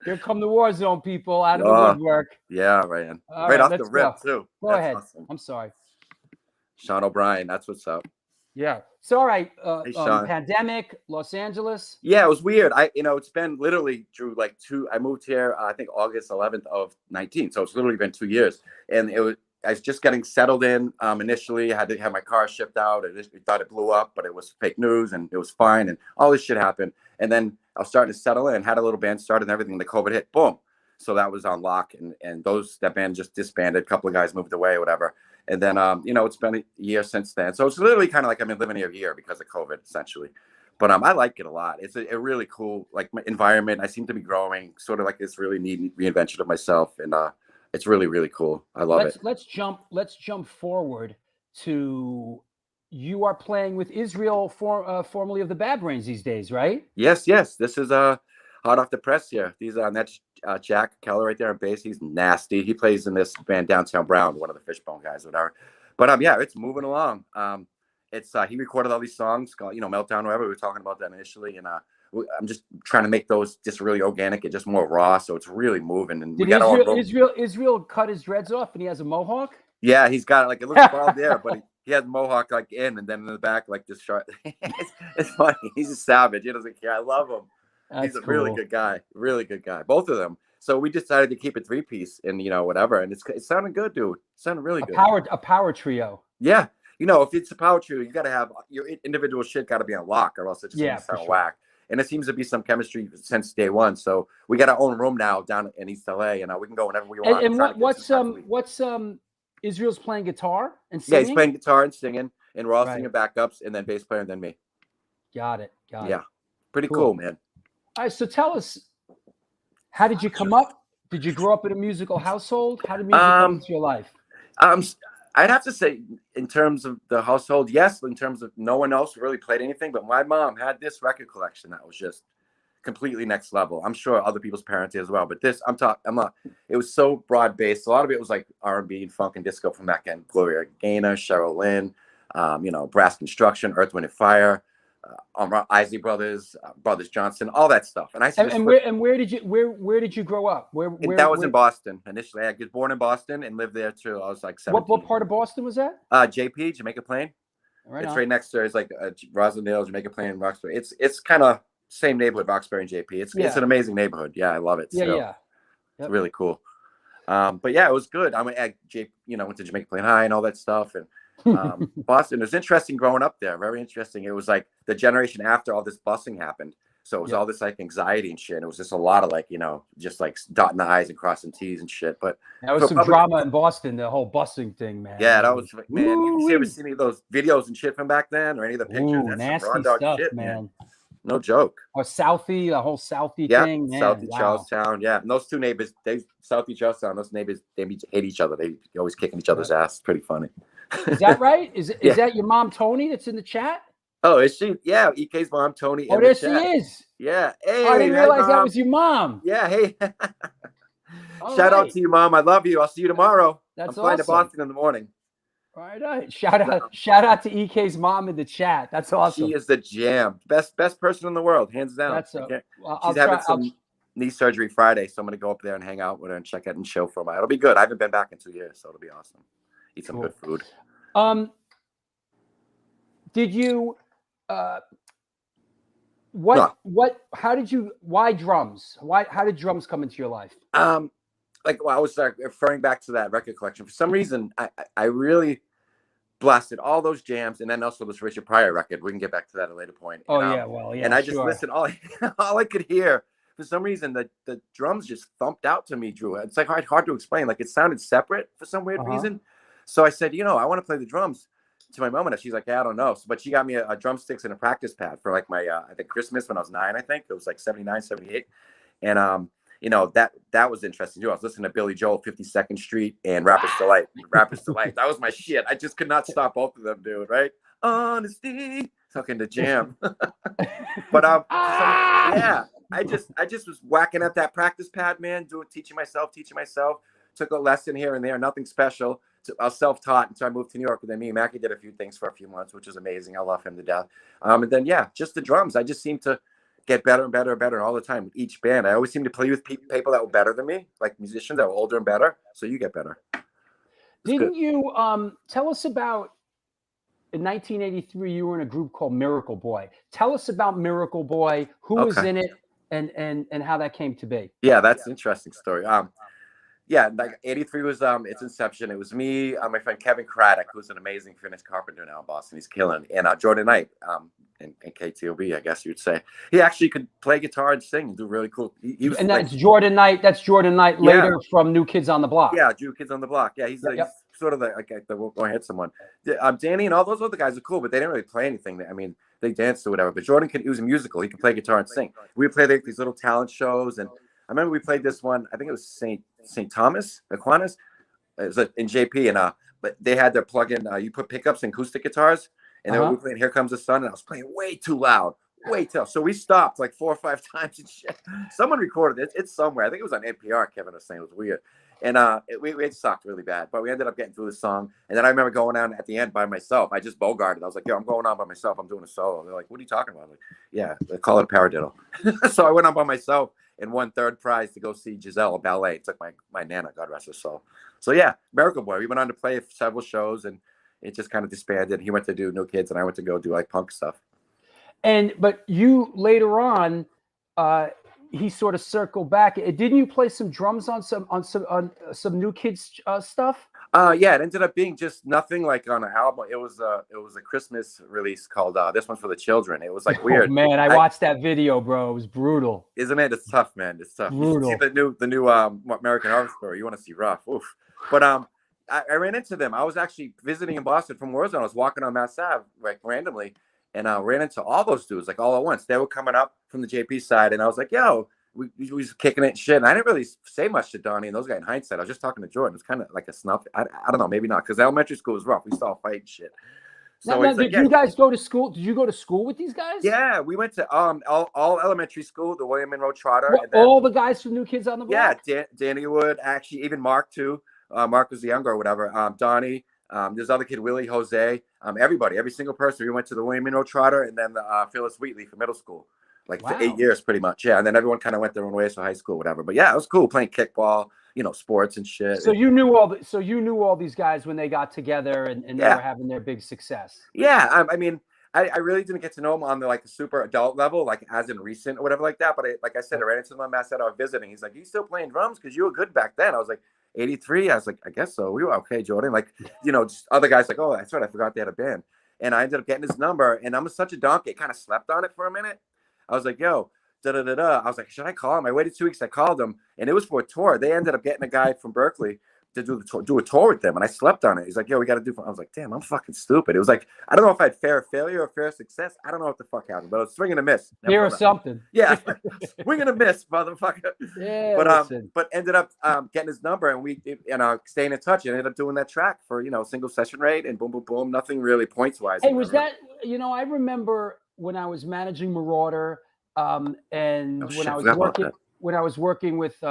[SPEAKER 1] Here come the Warzone people out of the woodwork.
[SPEAKER 6] Yeah, man.
[SPEAKER 1] All
[SPEAKER 6] right off
[SPEAKER 1] let's
[SPEAKER 6] the rip too.
[SPEAKER 1] Go
[SPEAKER 6] That's
[SPEAKER 1] ahead.
[SPEAKER 6] Awesome.
[SPEAKER 1] I'm sorry.
[SPEAKER 6] Sean O'Brien, that's what's up.
[SPEAKER 1] Yeah. So all right.
[SPEAKER 6] Hey, Sean.
[SPEAKER 1] Pandemic, Los Angeles.
[SPEAKER 6] Yeah, it was weird. It's been literally, Drew, like I moved here, I think August 11th of 19. So it's literally been 2 years. And I was just getting settled in. Initially, I had to have my car shipped out. We thought it blew up, but it was fake news and it was fine. And all this shit happened. And then I was starting to settle in, had a little band started and everything. The COVID hit, boom. So that was on lock. And that band just disbanded. A couple of guys moved away or whatever. And then, it's been a year since then. So it's literally kind of like I've been living here a year because of COVID, essentially. But I like it a lot. It's a really cool, like, my environment. I seem to be growing, sort of like this really neat reinvention of myself. And it's really, really cool. I love it.
[SPEAKER 1] Let's jump forward to you are playing with Israel, formerly of the Bad Brains these days, right?
[SPEAKER 6] Yes. This is hot off the press here. That's Jack Keller right there on bass. He's nasty. He plays in this band Downtown Brown, one of the Fishbone guys, whatever. But it's moving along. He recorded all these songs called, Meltdown, whatever. We were talking about that initially, and I'm just trying to make those just really organic and just more raw, so it's really moving. And
[SPEAKER 1] did Israel cut his dreads off and he has a mohawk?
[SPEAKER 6] Yeah, he's got it looks bald there, but he has mohawk in, and then in the back this short. It's funny. He's a savage. He doesn't care. I love him. He's a really good guy. Both of them. So we decided to keep it 3-piece and whatever. And it sounded good, dude. It sounded really good.
[SPEAKER 1] A power trio.
[SPEAKER 6] Yeah. If it's a power trio, you got to have your individual shit got to be on lock, or else it just sound whack. And it seems to be some chemistry since day one. So we got our own room now down in East LA, and we can go whenever we want.
[SPEAKER 1] And what's Israel's playing guitar and singing?
[SPEAKER 6] Yeah, he's playing guitar and singing, and we're all singing backups, and then bass player, and then me.
[SPEAKER 1] Got it.
[SPEAKER 6] Yeah, pretty cool, man.
[SPEAKER 1] All right, so tell us, how did you come up? Did you grow up in a musical household? How did music come into your life?
[SPEAKER 6] I'd have to say, in terms of the household, yes. In terms of no one else really played anything, but my mom had this record collection that was just completely next level. I'm sure other people's parents did as well, but this, it was so broad based. A lot of it was like R&B and funk and disco from back then. Gloria Gaynor, Cheryl Lynn, Brass Construction, Earth, Wind and Fire, Isley Brothers, Brothers Johnson, all that stuff. And I
[SPEAKER 1] where did you grow up?
[SPEAKER 6] That was in Boston initially. I was born in Boston and lived there till I was like 17.
[SPEAKER 1] What part of Boston was that?
[SPEAKER 6] JP, Jamaica Plain. It's right next there. It's like Rosendale, Jamaica Plain, Roxbury. It's kind of same neighborhood, Roxbury and JP. It's an amazing neighborhood. Yeah, I love it. Yep. It's really cool. But yeah, it was good. I went to Jamaica Plain High and all that stuff. And Boston, it was interesting growing up there. Very interesting. It was like the generation after all this busing happened. So it was all this like anxiety and shit. It was just a lot of like, just like dotting the I's and crossing T's and shit. But
[SPEAKER 1] that was some drama in Boston, the whole busing thing, man.
[SPEAKER 6] Yeah, that was, man. You ever see any of those videos and shit from back then, or any of the pictures?
[SPEAKER 1] That's nasty stuff, shit, man.
[SPEAKER 6] No joke.
[SPEAKER 1] Or Southie, the whole Southie thing. Man.
[SPEAKER 6] Southie, Charlestown. Yeah, and those two neighbors, Southie, Charlestown, those neighbors, they hate each other. They always kicking each other's ass. It's pretty funny.
[SPEAKER 1] Is that right? Is that your mom, Tony, that's in the chat?
[SPEAKER 6] Oh, is she? Yeah, EK's mom, Tony.
[SPEAKER 1] Oh, there she is.
[SPEAKER 6] Yeah. Hey,
[SPEAKER 1] I didn't realize that was your mom.
[SPEAKER 6] Yeah. Hey. Shout out to you, Mom. I love you. I'll see you tomorrow. I'm flying to Boston in the morning.
[SPEAKER 1] All right. Shout out to EK's mom in the chat. That's awesome.
[SPEAKER 6] She is the jam. Best person in the world, hands down. She's having some knee surgery Friday, so I'm gonna go up there and hang out with her and check out and chill for a while. It'll be good. I haven't been back in 2 years, so it'll be awesome. Eat some good food.
[SPEAKER 1] Did you how did you, why drums? How did drums come into your life?
[SPEAKER 6] I was referring back to that record collection. For some reason, I really blasted all those jams, and then also this Richard Pryor record. We can get back to that at a later point. And I just listened, all I could hear, for some reason, the drums just thumped out to me, Drew. It's like hard to explain. Like it sounded separate for some weird reason. So I said, I want to play the drums to my mom. And she's like, yeah, I don't know. But she got me a drumsticks and a practice pad for like my, I think Christmas when I was 9, I think. It was like 79, 78. And, that was interesting too. I was listening to Billy Joel, 52nd Street and Rapper's Delight. That was my shit. I just could not stop both of them, dude. Right? Honesty, talking to jam. But I just was whacking at that practice pad, man. Teaching myself. Took a lesson here and there. Nothing special. I was self-taught until I moved to New York. And then me and Mackie did a few things for a few months, which was amazing. I love him to death. And then just the drums. I just seem to get better and better and better all the time with each band. I always seem to play with people that were better than me, like musicians that were older and better. So you get better.
[SPEAKER 1] Didn't you tell us about, in 1983, you were in a group called Miracle Boy. Tell us about Miracle Boy, who was in it, and how that came to be.
[SPEAKER 6] Yeah, that's an interesting story. Like 83 was its inception. It was me, my friend Kevin Craddock, who's an amazing Finnish carpenter now in Boston. He's killing. And Jordan Knight, in KTOB, I guess you'd say. He actually could play guitar and sing and do really cool. He was,
[SPEAKER 1] and that's Jordan Knight. That's Jordan Knight later from New Kids on the Block.
[SPEAKER 6] Yeah, New Kids on the Block. Yeah, he's sort of the we'll go ahead someone. Danny and all those other guys are cool, but they didn't really play anything. I mean, they danced or whatever. But Jordan he was a musical. He could play guitar and sing. We played these little talent shows, and I remember we played this one. I think it was St. Thomas Aquinas. It was in JP, and but they had their plug-in. You put pickups and acoustic guitars, and then we were playing "Here Comes the Sun," and I was playing way too loud, way too. So we stopped like 4 or 5 times and shit. Someone recorded it. It's somewhere. I think it was on NPR. Kevin was saying it was weird, and we sucked really bad. But we ended up getting through the song, and then I remember going on at the end by myself. I just bogarted. I was like, "Yo, I'm going on by myself. I'm doing a solo." They're like, "What are you talking about?" I'm like, "Yeah, they call it a paradiddle." So I went on by myself and won 3rd prize to go see Giselle, a ballet. It took my Nana, God rest her soul. So yeah, Miracle Boy. We went on to play several shows, and it just kind of disbanded. He went to do New Kids, and I went to go do like punk stuff.
[SPEAKER 1] But you later on, he sort of circled back. Didn't you play some drums on some New Kids stuff?
[SPEAKER 6] Yeah, it ended up being just nothing like on an album. It was a Christmas release called "This One's for the Children." It was like weird.
[SPEAKER 1] Oh, man, I watched that video, bro. It was brutal.
[SPEAKER 6] Isn't it? It's tough, man. It's tough.
[SPEAKER 1] Brutal.
[SPEAKER 6] You see the new American Horror Story. You want to see rough? Oof. But I ran into them. I was actually visiting in Boston from Warzone. I was walking on Mass Ave like randomly, and I ran into all those dudes like all at once. They were coming up from the JP side, and I was like, "Yo, we was kicking it and shit. And I didn't really say much to Donnie and those guys in hindsight. I was just talking to Jordan. It was kind of like a snuff. I don't know, maybe not, because elementary school was rough. We saw fight and shit. So
[SPEAKER 1] Now, did you guys go to school? Did you go to school with these guys?
[SPEAKER 6] Yeah, we went to all elementary school, the William Monroe Trotter.
[SPEAKER 1] What,
[SPEAKER 6] and then,
[SPEAKER 1] all the guys from New Kids on the Block?
[SPEAKER 6] Yeah, Danny Wood, actually, even Mark too. Mark was the younger or whatever. Donnie, there's other kid, Willie, Jose, everybody, every single person. We went to the William Monroe Trotter and then the Phyllis Wheatley for middle school, like for 8 years pretty much. Yeah, and then everyone kind of went their own ways for high school, whatever. But yeah, it was cool playing kickball, sports and shit.
[SPEAKER 1] So you knew all these guys when they got together and they were having their big success.
[SPEAKER 6] Yeah, I mean, I really didn't get to know him on the super adult level, like as in recent or whatever like that. But like I said, I ran into him on Mass I was visiting. He's like, "You still playing drums? Because you were good back then." I was like, 83. I was like, "I guess so." We were okay, Jordan. Like, just other guys like, "Oh, that's right. I forgot they had a band." And I ended up getting his number. And I'm such a donkey. I kind of slept on it for a minute. I was like, "Yo, da da da da." I was like, "Should I call him?" I waited 2 weeks. I called him, and it was for a tour. They ended up getting a guy from Berkeley to do a tour with them, and I slept on it. He's like, "Yo, we got to do." I was like, "Damn, I'm fucking stupid." It was like, I don't know if I had fair failure or fair success. I don't know what the fuck happened, but it was swing and a miss.
[SPEAKER 1] Fair or something.
[SPEAKER 6] Yeah, swing and a miss, motherfucker.
[SPEAKER 1] Yeah,
[SPEAKER 6] but ended up getting his number, and we staying in touch, and ended up doing that track for single session rate and boom boom boom. Nothing really points wise.
[SPEAKER 1] Hey, was that I remember when I was managing Marauder, and when I was working with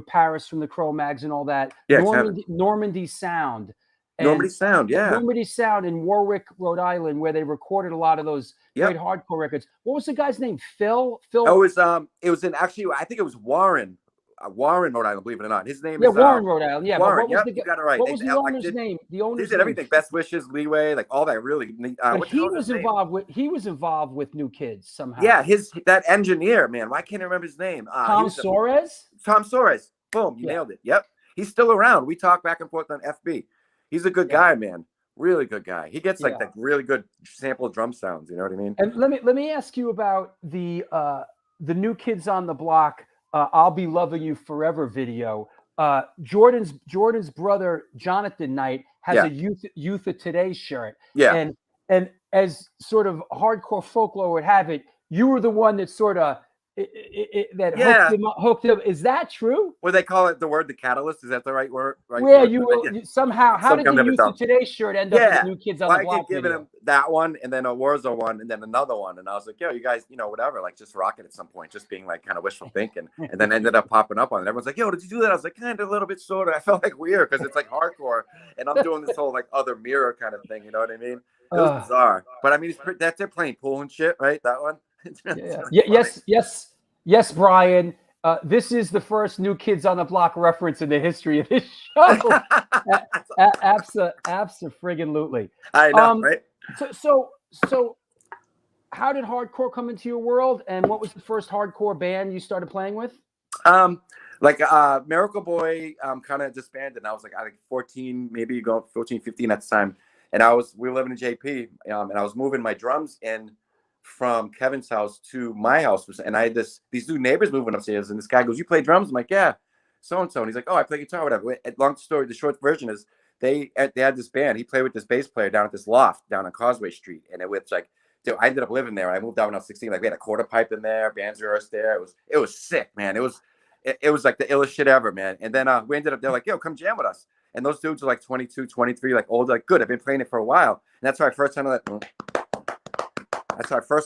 [SPEAKER 1] Paris from the Crow Mags and all that.
[SPEAKER 6] Yeah,
[SPEAKER 1] Normandy Sound.
[SPEAKER 6] Normandy Sound, yeah.
[SPEAKER 1] Normandy Sound in Warwick, Rhode Island, where they recorded a lot of those great hardcore records. What was the guy's name? Phil?
[SPEAKER 6] Oh, it was in actually, I think it was Warren, Rhode Island, believe it or not. His name is
[SPEAKER 1] Warren, Rhode Island. Yeah,
[SPEAKER 6] Warren,
[SPEAKER 1] what was
[SPEAKER 6] you got it right.
[SPEAKER 1] What was the owner's name? The owner's
[SPEAKER 6] They did everything. Best wishes, leeway, like all that really.
[SPEAKER 1] But he was involved with New Kids somehow.
[SPEAKER 6] Yeah, that engineer, man. Why can't I remember his name?
[SPEAKER 1] Tom Soares?
[SPEAKER 6] Tom Soares. Boom, you nailed it. Yep. He's still around. We talk back and forth on FB. He's a good guy, man. Really good guy. He gets like really good sample drum sounds. You know what I mean?
[SPEAKER 1] And let me ask you about the New Kids on the Block. I'll Be Loving You Forever video. Jordan's brother Jonathan Knight has a Youth of Today shirt.
[SPEAKER 6] Yeah.
[SPEAKER 1] And as sort of hardcore folklore would have it, you were the one that sort of hooked him. Is that true?
[SPEAKER 6] Well, they call it the catalyst. Is that the right word? Right.
[SPEAKER 1] Yeah, you somehow. How did the Youth of Today shirt end up with the New Kids on the Block?
[SPEAKER 6] I kept giving him that one, and then a Warzone one, and then another one, and I was like, "Yo, you guys, whatever, like just rock it at some point, just being like kind of wishful thinking," and then ended up popping up on it. Everyone's like, "Yo, did you do that?" I was like, "Kind of, a little bit, sort of." I felt like weird because it's like hardcore, and I'm doing this whole like other mirror kind of thing. You know what I mean? It was bizarre, but I mean, they're playing pool and shit, right? That one.
[SPEAKER 1] Yes, Brian. This is the first New Kids on the Block reference in the history of this show. Abso-friggin-lutely.
[SPEAKER 6] I know, right?
[SPEAKER 1] So, how did hardcore come into your world, and what was the first hardcore band you started playing with?
[SPEAKER 6] Miracle Boy kind of disbanded, and I was like, I think 14, maybe 14, 15 at the time, and we were living in JP, and I was moving my drums in from Kevin's house to my house, and I had these new neighbors moving upstairs, and this guy goes, "You play drums?" I'm like, "Yeah, so and so," and he's like, "Oh, I play guitar, whatever." Long story, the short version is they had this band. He played with this bass player down at this loft down on Causeway Street, and it was like, dude, I ended up living there. I moved out when I was 16. Like we had a quarter pipe in there, bands rehearsed there. It was sick, man. It was like the illest shit ever, man. And then they're like, "Yo, come jam with us." And those dudes are like 22, 23, like old, like good. I've been playing it for a while, and that's how I first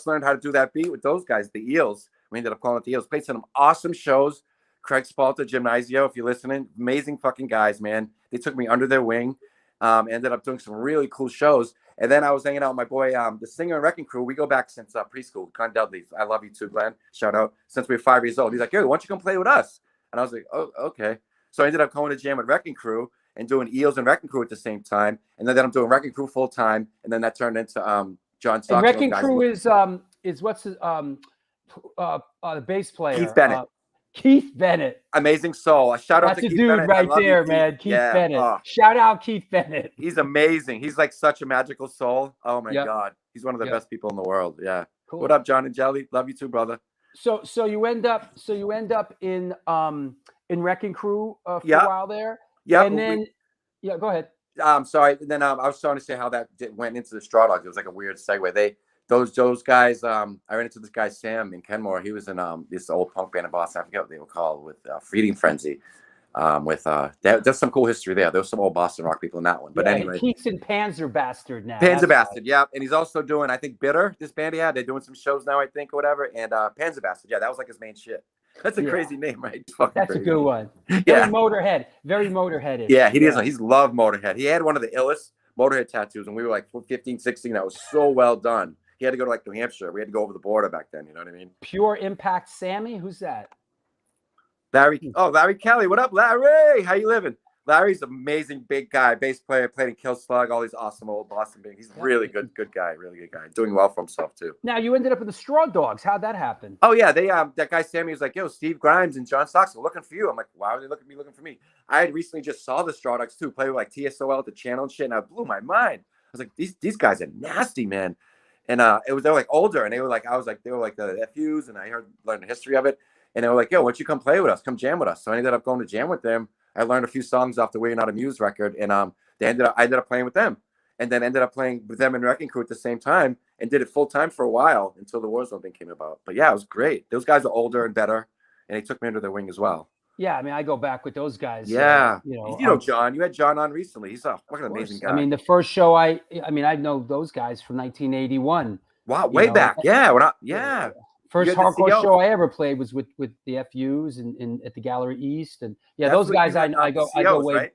[SPEAKER 6] learned how to do that beat with those guys, the Eels. We ended up calling it the Eels. Played some awesome shows. Craig Spalter, Gymnasio, if you're listening, amazing fucking guys, man. They took me under their wing. Ended up doing some really cool shows. And then I was hanging out with my boy, the singer and Wrecking Crew. We go back since preschool. Glenn Dudley. I love you too, Glenn. Shout out. Since we were 5 years old. He's like, "Yo, why don't you come play with us?" And I was like, "Oh, okay." So I ended up going to jam with Wrecking Crew and doing Eels and Wrecking Crew at the same time. And then I'm doing Wrecking Crew full time. And then that turned into John Stockton.
[SPEAKER 1] Wrecking Crew is what's his the bass player?
[SPEAKER 6] Keith Bennett.
[SPEAKER 1] Keith Bennett.
[SPEAKER 6] Amazing soul. A shout out to Keith Bennett.
[SPEAKER 1] That's a dude right there, man. Keith Bennett. Shout out Keith Bennett.
[SPEAKER 6] He's amazing. He's like such a magical soul. Oh my God. He's one of the best people in the world. Yeah. Cool. What up, John and Jelly? Love you too, brother.
[SPEAKER 1] So you end up in Wrecking Crew for a while there. Yeah. And then go ahead.
[SPEAKER 6] Sorry. And then I was starting to say how that went into the Straw Dogs. It was like a weird segue. those guys. I ran into this guy Sam in Kenmore. He was in this old punk band in Boston. I forget what they were called, with Feeding Frenzy. There's some cool history there. There's some old Boston rock people in that one. But anyway,
[SPEAKER 1] Keats and Panzer Bastard now.
[SPEAKER 6] Panzer
[SPEAKER 1] That's
[SPEAKER 6] Bastard, yeah, and he's also doing, I think, Bitter. This band he had, they're doing some shows now, I think, or whatever. And Panzer Bastard, yeah, that was like his main shit. That's a crazy name, right?
[SPEAKER 1] That's
[SPEAKER 6] crazy.
[SPEAKER 1] a good one.
[SPEAKER 6] Yeah,
[SPEAKER 1] Very Motorheaded.
[SPEAKER 6] yeah, he is. He's loved Motorhead. He had one of the illest Motorhead tattoos when we were like 15, 16. That was so well done. He had to go to like New Hampshire. We had to go over the border back then. You know what I mean?
[SPEAKER 1] Pure Impact Sammy. Who's that?
[SPEAKER 6] Larry Kelly. What up, Larry? How you living? Larry's an amazing big guy, bass player, played in Kill Slug, all these awesome old Boston bands. He's really good guy, really good guy. Doing well for himself too.
[SPEAKER 1] Now you ended up in the Straw Dogs. How'd that happen?
[SPEAKER 6] Oh yeah, they that guy Sammy was like, yo, Steve Grimes and John Stocks are looking for you. I'm like, why are they looking for me? I had recently just saw the Straw Dogs too, play with like TSOL at the channel and shit, and I blew my mind. I was like, these guys are nasty, man. And they're like older, and they were like the FUs, and I learned the history of it. And they were like, yo, why don't you come play with us? Come jam with us. So I ended up going to jam with them. I learned a few songs off the Waiting Out a Muse record, and I ended up playing with them, and then ended up playing with them and Wrecking Crew at the same time, and did it full time for a while until the Warzone thing came about. But yeah, it was great. Those guys are older and better, and they took me under their wing as well.
[SPEAKER 1] Yeah, I mean, I go back with those guys.
[SPEAKER 6] Yeah,
[SPEAKER 1] you
[SPEAKER 6] know John. You had John on recently. He's a fucking amazing guy.
[SPEAKER 1] I mean, the first show I know those guys from 1981.
[SPEAKER 6] Wow, way back. Yeah,
[SPEAKER 1] First hardcore show I ever played was with the FUs and at the Gallery East, and those guys I go way. Right?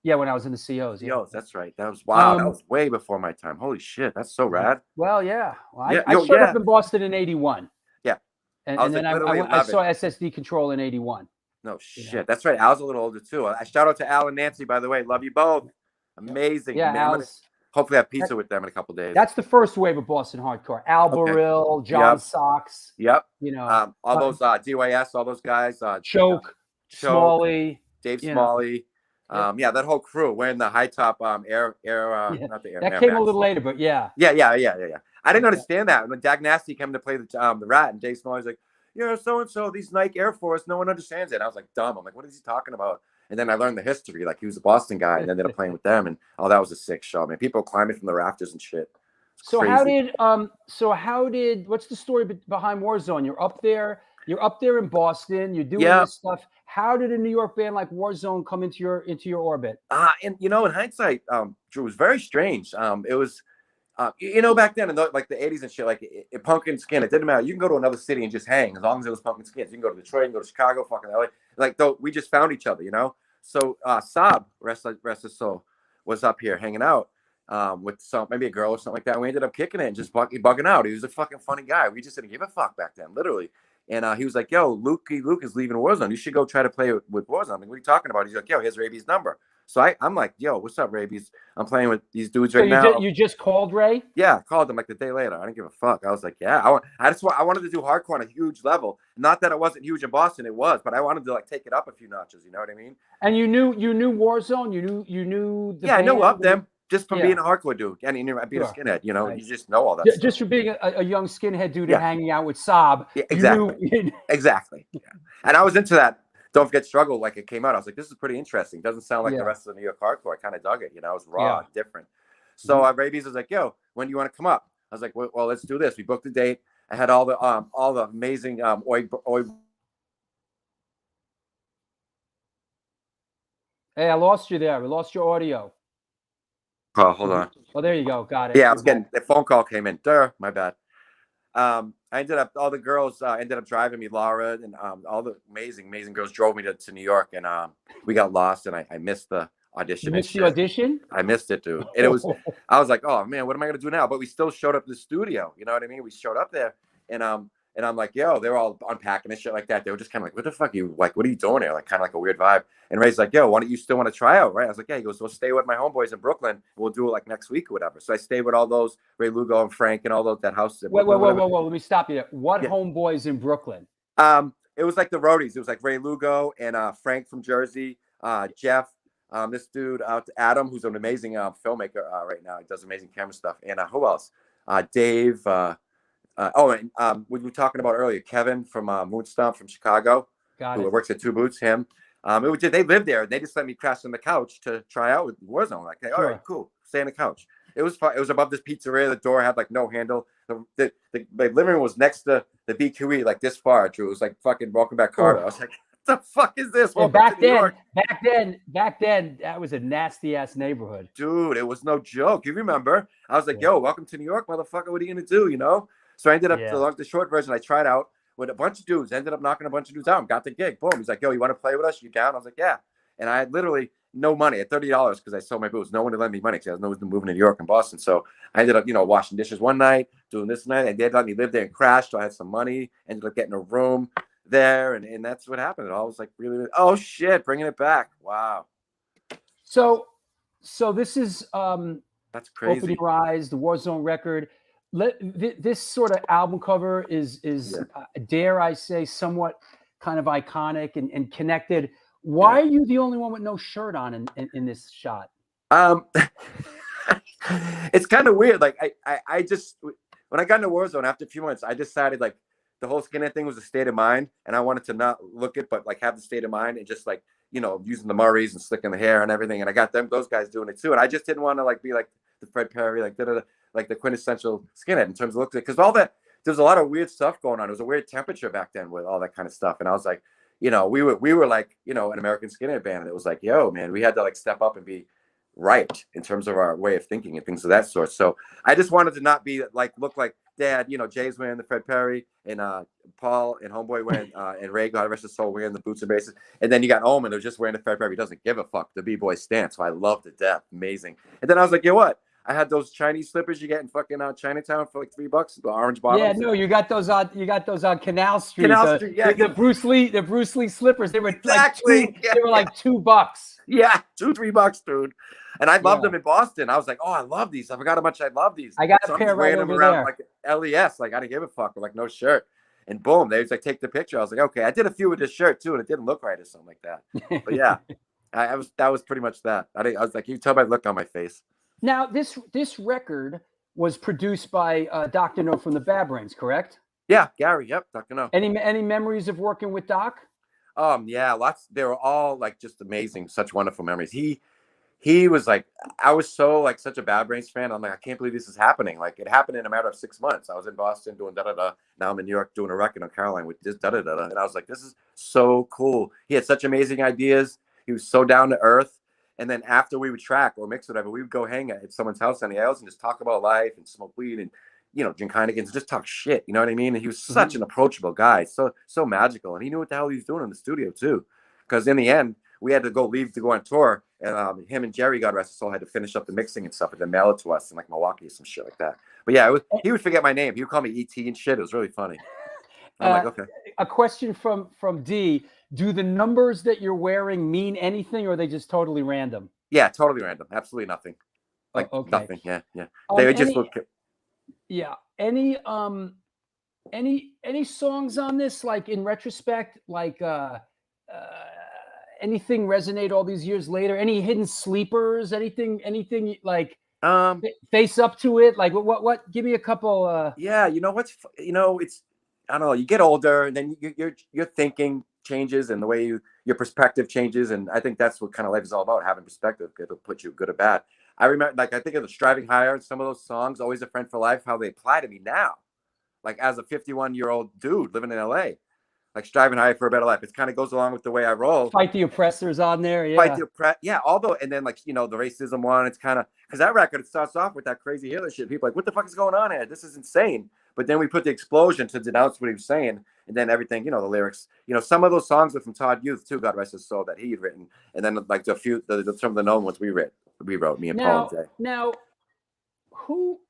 [SPEAKER 1] Yeah, when I was in the COs.
[SPEAKER 6] COs, that's right. That was wow. That was way before my time. Holy shit, that's so rad.
[SPEAKER 1] Well, yeah. Well, I showed up in Boston in '81. Yeah, and then I saw SSD Control in '81.
[SPEAKER 6] No shit, that's right. Al's a little older too. I shout out to Al and Nancy, by the way. Love you both. Amazing.
[SPEAKER 1] Yeah, Al's.
[SPEAKER 6] Hopefully have pizza with them in a couple days.
[SPEAKER 1] That's the first wave of Boston hardcore. Al Burrill, John Socks.
[SPEAKER 6] Yep.
[SPEAKER 1] You know,
[SPEAKER 6] all those DYS, all those guys.
[SPEAKER 1] Choke, Smalley,
[SPEAKER 6] Dave Smalley. That whole crew wearing the high top not the air.
[SPEAKER 1] That came a little later, but yeah.
[SPEAKER 6] I didn't understand that when Dag Nasty came to play the Rat, and Dave Smalley's like, so and so these Nike Air Force, no one understands it. And I was like, dumb. I'm like, what is he talking about? And then I learned the history. Like, he was a Boston guy and ended up playing with them. And that was a sick show. I mean, people climbing from the rafters and shit.
[SPEAKER 1] So how did what's the story behind Warzone? You're up there in Boston, you're doing this stuff. How did a New York band like Warzone come into your orbit?
[SPEAKER 6] And in hindsight, Drew, was very strange. It was back then in the 80s and shit, like punk and skin, it didn't matter. You can go to another city and just hang as long as it was punk and skins. You can go to Detroit, you can go to Chicago, fucking LA. Like, though, we just found each other, So Saab, rest his soul, was up here hanging out with maybe a girl or something like that. And we ended up kicking it and just bugging out. He was a fucking funny guy. We just didn't give a fuck back then, literally. And he was like, yo, Luke is leaving Warzone. You should go try to play with Warzone. I'm like, what are you talking about? He's like, yo, here's Raby's number. So I'm like, yo, what's up, Raby's? I'm playing with these dudes right now.
[SPEAKER 1] You just called Ray?
[SPEAKER 6] Yeah, I called him like the day later. I didn't give a fuck. I was like, yeah, I wanted to do hardcore on a huge level. Not that it wasn't huge in Boston, it was, but I wanted to take it up a few notches. You know what I mean?
[SPEAKER 1] And you knew Warzone. You knew the band?
[SPEAKER 6] I know of them just from being a hardcore dude. And being a skinhead, right. You just know all that.
[SPEAKER 1] Just from being a young skinhead dude and hanging out with Saab.
[SPEAKER 6] Yeah, exactly. Exactly. Yeah. And I was into that. Don't Forget Struggle, like it came out. I was like, this is pretty interesting. Doesn't sound like the rest of the New York hardcore. I kind of dug it. It was raw, different. So Rabies was like, yo, when do you want to come up? I was like, well, let's do this. We booked the date. I had all the amazing
[SPEAKER 1] Hey, I lost you there. We lost your audio.
[SPEAKER 6] Oh, hold on.
[SPEAKER 1] Oh, there you go. Got it.
[SPEAKER 6] Yeah, I was getting the phone call came in. My bad. All the girls ended up driving me, Laura, and all the amazing girls drove me to New York, and we got lost, and I missed the audition.
[SPEAKER 1] You missed the audition?
[SPEAKER 6] I missed it, dude. And I was like, oh man, what am I gonna do now? But we still showed up to the studio. You know what I mean? We showed up there, and I'm like, yo, they were all unpacking and shit like that. They were just kind of like, what the fuck what are you doing here? Like, kind of like a weird vibe. And Ray's like, yo, why don't you still want to try out, right? I was like, yeah. He goes, well, stay with my homeboys in Brooklyn. We'll do it like next week or whatever. So I stayed with all those, Ray Lugo and Frank and all those, that house.
[SPEAKER 1] Wait. Let me stop you there. What homeboys in Brooklyn?
[SPEAKER 6] It was like the roadies. It was like Ray Lugo and Frank from Jersey, Jeff, this dude, Adam, who's an amazing filmmaker right now. He does amazing camera stuff. And who else? Dave, we were talking about earlier, Kevin from Moonstomp from Chicago, who works at Two Boots, him. They lived there, and they just let me crash on the couch to try out with Warzone. Like, hey, all right, cool, stay on the couch. It was fun. It was above this pizzeria. The door had like no handle. my living room was next to the BQE, like this far, Drew. It was like fucking Welcome Back Carter. I was like, what the fuck is this?
[SPEAKER 1] And
[SPEAKER 6] Welcome to New York.
[SPEAKER 1] back then, that was a nasty ass neighborhood.
[SPEAKER 6] Dude, it was no joke. You remember? I was like, yo, welcome to New York, motherfucker. What are you gonna do? You know? So I ended up the short version. I tried out with a bunch of dudes. Ended up knocking a bunch of dudes out. Got the gig. Boom. He's like, yo, you want to play with us? You down? I was like, yeah. And I had literally no money. I had $30 because I sold my booze. No one to lend me money because I was moving to New York and Boston. So I ended up, washing dishes one night, doing this night, and they'd let me live there and crash. So I had some money. Ended up getting a room there, and that's what happened. It all was like really, oh shit, bringing it back. Wow.
[SPEAKER 1] So this is
[SPEAKER 6] that's crazy.
[SPEAKER 1] Open Your Eyes, the Warzone record. This sort of album cover is dare I say, somewhat kind of iconic and connected. Why are you the only one with no shirt on in this shot?
[SPEAKER 6] It's kind of weird. Like I just, when I got into Warzone after a few months, I decided like the whole skinhead thing was a state of mind, and I wanted to not look it, but like have the state of mind and just like, using the Murrays and slicking the hair and everything. And I got those guys doing it too. And I just didn't want to like be like the Fred Perry, like the quintessential skinhead in terms of looks, because all that, there was a lot of weird stuff going on. It was a weird temperature back then with all that kind of stuff. And I was like, we were like, an American skinhead band. And it was like, yo, man, we had to like step up and be right in terms of our way of thinking and things of that sort. So I just wanted to not be like, look like Dad, Jay's wearing the Fred Perry, and Paul and Homeboy wearing, and Ray, God rest his soul, wearing the boots and bases. And then you got Omen, who's just wearing the Fred Perry. He doesn't give a fuck, the B-boy stance. So I loved it to death. Amazing. And then I was like, you know what? I had those Chinese slippers you get in fucking Chinatown for like $3, the orange bottoms.
[SPEAKER 1] Yeah, no, you got those on Canal Street.
[SPEAKER 6] Canal Street, yeah.
[SPEAKER 1] The Bruce Lee slippers. They were
[SPEAKER 6] exactly.
[SPEAKER 1] like $2.
[SPEAKER 6] Yeah, $2-3, dude. And I loved them in Boston. I was like, oh, I love these. I forgot how much I love these.
[SPEAKER 1] I got a pair right over there.
[SPEAKER 6] Like LES, like I didn't give a fuck, with like no shirt. And boom, they was like, take the picture. I was like, okay. I did a few with this shirt too, and it didn't look right or something like that. But yeah, that was pretty much that. I was like, you can tell by the look on my face.
[SPEAKER 1] Now, this record was produced by Dr. No from the Bad Brains, correct?
[SPEAKER 6] Yeah, Gary. Yep, Dr. No.
[SPEAKER 1] Any memories of working with Doc?
[SPEAKER 6] Yeah, lots. They were all like just amazing, such wonderful memories. He was like, I was so like such a Bad Brains fan. I'm like, I can't believe this is happening. Like it happened in a matter of 6 months. I was in Boston doing da-da-da. Now I'm in New York doing a record on Caroline with this da-da-da. And I was like, this is so cool. He had such amazing ideas. He was so down to earth. And then after we would track or mix whatever, we would go hang at someone's house on the Isles and just talk about life and smoke weed and, drink Heinekens and just talk shit. You know what I mean? And he was such an approachable guy. So magical. And he knew what the hell he was doing in the studio too. Because in the end, we had to leave to go on tour. And him and Jerry, God rest his soul, had to finish up the mixing and stuff and then mail it to us in like Milwaukee or some shit like that. But yeah, he would forget my name. He would call me E.T. and shit. It was really funny. I'm like, okay.
[SPEAKER 1] A question from D. Do the numbers that you're wearing mean anything, or are they just totally random?
[SPEAKER 6] Yeah, totally random. Absolutely nothing. Like nothing. Yeah. They would just look.
[SPEAKER 1] Yeah. Any songs on this, like in retrospect, like anything resonate all these years later? Any hidden sleepers? Anything like face up to it? Like what? Give me a couple.
[SPEAKER 6] Yeah, it's, I don't know. You get older, and then your thinking changes, and the way your perspective changes, and I think that's what kind of life is all about, having perspective. It'll put you good or bad. I remember, like, I think of the Striving Higher and some of those songs, Always a Friend for Life, how they apply to me now, like as a 51-year-old dude living in LA, like Striving Higher for a Better Life. It kind of goes along with the way I roll.
[SPEAKER 1] Fight the Oppressors on there, yeah.
[SPEAKER 6] Fight the yeah. Although, and then like the racism one, it's kind of, because that record, it starts off with that crazy Hitler shit. People are like, what the fuck is going on here? This is insane. But then we put the explosion to denounce what he was saying, and then everything, the lyrics. Some of those songs are from Todd Youth too, God rest his soul, that he had written, and then like some of the known ones we wrote, me and Paul and Jay.
[SPEAKER 1] Now, who?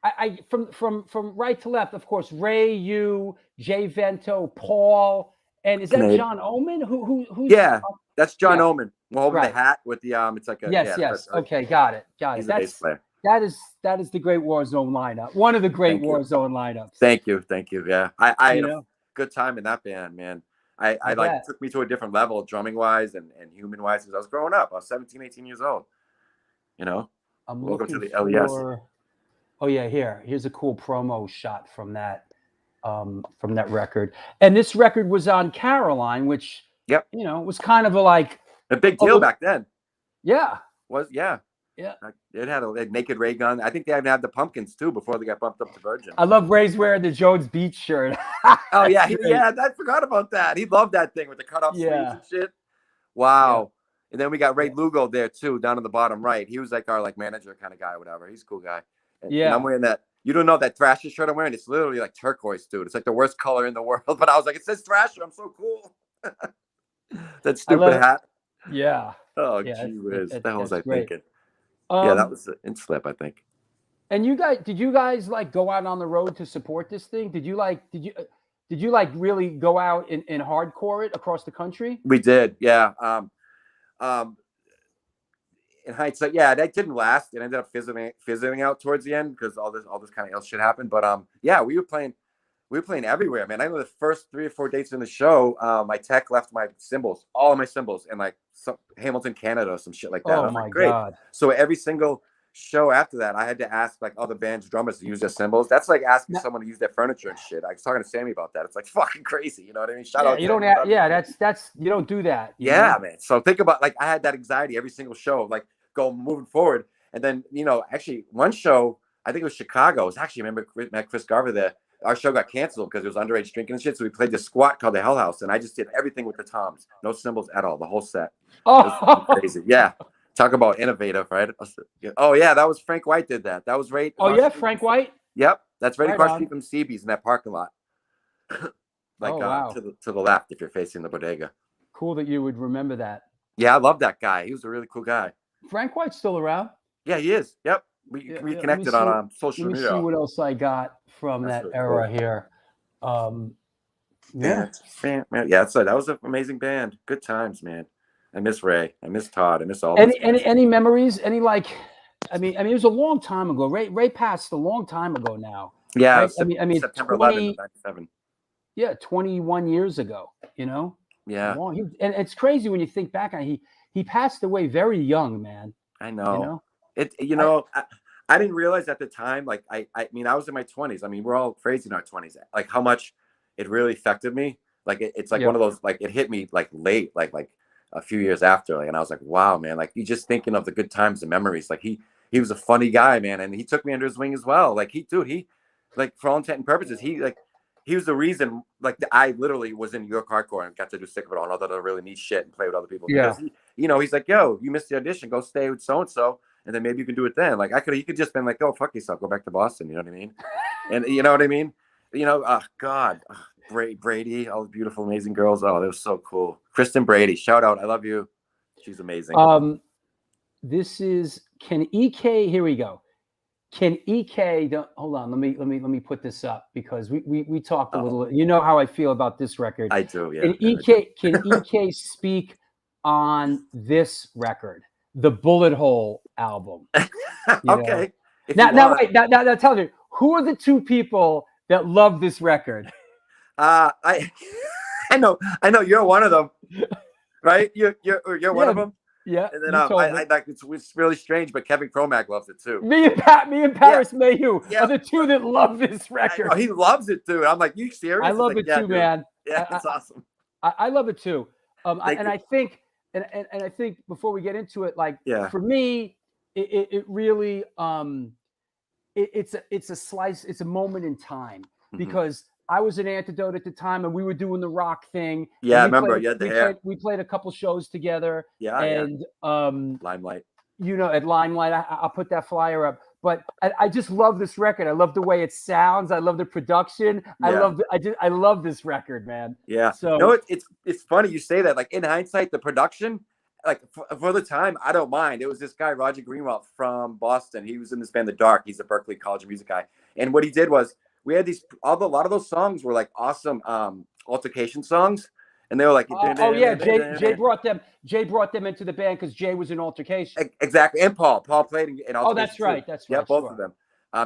[SPEAKER 1] I from right to left, of course, Ray, you, Jay Vento, Paul, and is that John Oman? Who's?
[SPEAKER 6] Yeah, that's John Oman. We're holding the hat with the it's like a
[SPEAKER 1] yes. Okay, got it.
[SPEAKER 6] He's a bass player.
[SPEAKER 1] That is the great Warzone lineup. One of the great Warzone lineups.
[SPEAKER 6] Thank you. Yeah, I had a good time in that band, man. I like, it took me to a different level, drumming wise and human wise, because I was growing up. I was 17, 18 years old.
[SPEAKER 1] I'm
[SPEAKER 6] welcome to the
[SPEAKER 1] looking
[SPEAKER 6] LES.
[SPEAKER 1] Oh yeah, here's a cool promo shot from that record. And this record was on Caroline, which was kind of a big deal
[SPEAKER 6] back then.
[SPEAKER 1] Yeah. Yeah.
[SPEAKER 6] It had a naked ray gun. I think they even had the pumpkins too before they got bumped up to Virgin.
[SPEAKER 1] I love Ray's wearing the Jones Beach shirt.
[SPEAKER 6] Oh yeah,
[SPEAKER 1] That's great.
[SPEAKER 6] yeah. I forgot about that. He loved that thing with the cut off sleeves
[SPEAKER 1] Yeah.
[SPEAKER 6] and shit. Wow. And then we got Ray Lugo there too, down in the bottom right. He was like our manager kind of guy, or whatever. He's a cool guy. And I'm wearing that. You don't know that Thrasher shirt I'm wearing? It's literally like turquoise, dude. It's like the worst color in the world. But I was like, it says Thrasher. I'm so cool. That stupid hat.
[SPEAKER 1] Yeah.
[SPEAKER 6] Oh,
[SPEAKER 1] Yeah,
[SPEAKER 6] gee whiz. What the hell was I
[SPEAKER 1] great.
[SPEAKER 6] thinking? Yeah, that was in Slip, I think.
[SPEAKER 1] And did you guys like go out on the road to support this thing? Did you like really go out and hardcore it across the country?
[SPEAKER 6] We did, yeah. In hindsight, yeah, that didn't last. It ended up fizzling out towards the end because all this kind of else shit happened. But yeah, we were playing everywhere, man. I know the first 3 or 4 dates in the show, my tech left my cymbals, all of my cymbals, in like some Hamilton, Canada, some shit like that.
[SPEAKER 1] Oh
[SPEAKER 6] I'm
[SPEAKER 1] my
[SPEAKER 6] like, great.
[SPEAKER 1] God.
[SPEAKER 6] So every single show after that, I had to ask like other bands' drummers to use their cymbals. That's like asking someone to use their furniture and shit. I was talking to Sammy about that. It's like fucking crazy. You know what I mean? Shout out.
[SPEAKER 1] You don't have, that's you don't do that.
[SPEAKER 6] Yeah, man. So think about like I had that anxiety every single show, like moving forward. And then, actually one show, I think it was Chicago. It was actually, I remember met Chris Garver there. Our show got canceled because it was underage drinking and shit. So we played this squat called the Hell House, and I just did everything with the toms, no cymbals at all, the whole set.
[SPEAKER 1] Oh,
[SPEAKER 6] crazy. Yeah. Talk about innovative, right? Oh yeah, that was Frank White did that. That was right.
[SPEAKER 1] Oh yeah, Frank White.
[SPEAKER 6] Yep, that's right across
[SPEAKER 1] on.
[SPEAKER 6] street from CB's in that parking lot. Like
[SPEAKER 1] wow.
[SPEAKER 6] to the left if you're facing the bodega.
[SPEAKER 1] Cool that you would remember that.
[SPEAKER 6] Yeah, I love that guy. He was a really cool guy.
[SPEAKER 1] Frank White's still around.
[SPEAKER 6] Yeah, he is. Yep. We connected on social media.
[SPEAKER 1] Let me see what else I got from that era here. Yeah.
[SPEAKER 6] Yeah, so that was an amazing band. Good times, man. I miss Ray. I miss Todd. I miss all.
[SPEAKER 1] Any memories? Any like? I mean, it was a long time ago. Ray passed a long time ago now.
[SPEAKER 6] Yeah.
[SPEAKER 1] Right? I mean,
[SPEAKER 6] September 11th, 97.
[SPEAKER 1] Yeah, 21 years ago.
[SPEAKER 6] Yeah.
[SPEAKER 1] And it's crazy when you think back on it. He passed away very young, man.
[SPEAKER 6] I know. I didn't realize at the time. Like I mean, I was in my 20s. I mean, we're all crazy in our 20s. Like how much it really affected me. Like it's like one of those. Like it hit me like late. Like a few years after, and I was like, wow, man, like you just thinking of the good times and memories. Like he was a funny guy, man, and he took me under his wing as well. Like he like for all intent and purposes, he was the reason like I literally was in New York hardcore and got to do Sick of It All and all that other really neat shit and play with other people.
[SPEAKER 1] Yeah.
[SPEAKER 6] Because he's like, yo, you missed the audition, go stay with so and so, and then maybe you can do it then. Like he could just been like, oh, fuck yourself, go back to Boston. You know what I mean? And you know what I mean? God. Brady, all the beautiful, amazing girls. Oh, that was so cool. Kristen Brady, shout out. I love you. She's amazing.
[SPEAKER 1] This is Can EK. Here we go. Can EK? Hold on. Let me put this up because we talked a little. You know how I feel about this record.
[SPEAKER 6] I do. Yeah.
[SPEAKER 1] Can EK speak on this record, the Bullet Hole album?
[SPEAKER 6] Okay.
[SPEAKER 1] Now tell me, who are the two people that love this record?
[SPEAKER 6] I know you're one of them, right? You're one of them.
[SPEAKER 1] Yeah.
[SPEAKER 6] And then I like it's really strange, but Kevin Cromack loves it too.
[SPEAKER 1] Me and Paris Mayhew are the two that love this record.
[SPEAKER 6] He loves it too. I'm like, you serious?
[SPEAKER 1] I love it too, dude. Man.
[SPEAKER 6] Yeah, it's awesome.
[SPEAKER 1] I love it too. I think before we get into it, like for me, it really it's a slice. It's a moment in time because I was an Antidote at the time, and we were doing the rock thing.
[SPEAKER 6] Yeah, I remember. You had the hair.
[SPEAKER 1] We played a couple shows together.
[SPEAKER 6] Yeah,
[SPEAKER 1] and
[SPEAKER 6] Limelight.
[SPEAKER 1] At Limelight, I'll put that flyer up. But I just love this record. I love the way it sounds. I love the production.
[SPEAKER 6] Yeah.
[SPEAKER 1] I love this record, man.
[SPEAKER 6] Yeah.
[SPEAKER 1] So
[SPEAKER 6] it's funny you say that. Like in hindsight, the production, like for the time, I don't mind. It was this guy Roger Greenwald from Boston. He was in this band, The Dark. He's a Berklee College of Music guy. And what he did was we had a lot of those songs were like awesome altercation songs, and they were like,
[SPEAKER 1] Jay brought them into the band because Jay was in altercation.
[SPEAKER 6] Exactly, and Paul played in altercation.
[SPEAKER 1] Oh, that's right. That's right.
[SPEAKER 6] Yeah, both of them.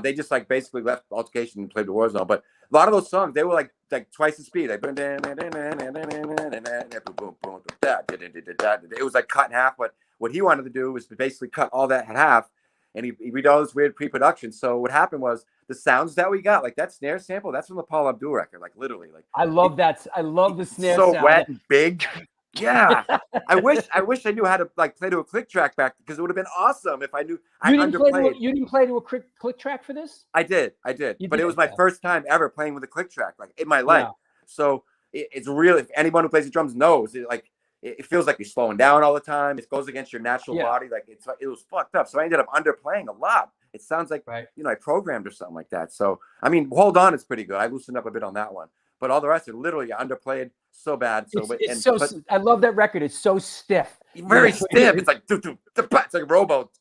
[SPEAKER 6] They just like basically left altercation and played the Warzone. But a lot of those songs, they were like twice the speed. Like, it was like cut in half. But what he wanted to do was basically cut all that in half. And he did all this weird pre-production. So what happened was the sounds that we got, like that snare sample, that's from the Paul Abdul record, like literally. Like
[SPEAKER 1] I love that. I love the snare
[SPEAKER 6] so
[SPEAKER 1] sound.
[SPEAKER 6] wet and big. Yeah, I wish I knew how to like play to a click track back because it would have been awesome if I knew. I
[SPEAKER 1] You didn't play to
[SPEAKER 6] underplayed.
[SPEAKER 1] you didn't play to a click track for this?
[SPEAKER 6] I did,
[SPEAKER 1] You
[SPEAKER 6] but it
[SPEAKER 1] did,
[SPEAKER 6] was my
[SPEAKER 1] yeah.
[SPEAKER 6] first time ever playing with a click track like in my life.
[SPEAKER 1] Yeah.
[SPEAKER 6] So it's really, if anyone who plays the drums knows it feels like you're slowing down all the time. It goes against your natural
[SPEAKER 1] Yeah.
[SPEAKER 6] body. Like it was fucked up. So I ended up underplaying a lot. It sounds like
[SPEAKER 1] Right.
[SPEAKER 6] I programmed or something like that. So I mean, Hold On is pretty good. I loosened up a bit on that one, but all the rest are literally underplayed so bad. So
[SPEAKER 1] I love that record. It's so stiff.
[SPEAKER 6] very stiff. It's like it's like Robo.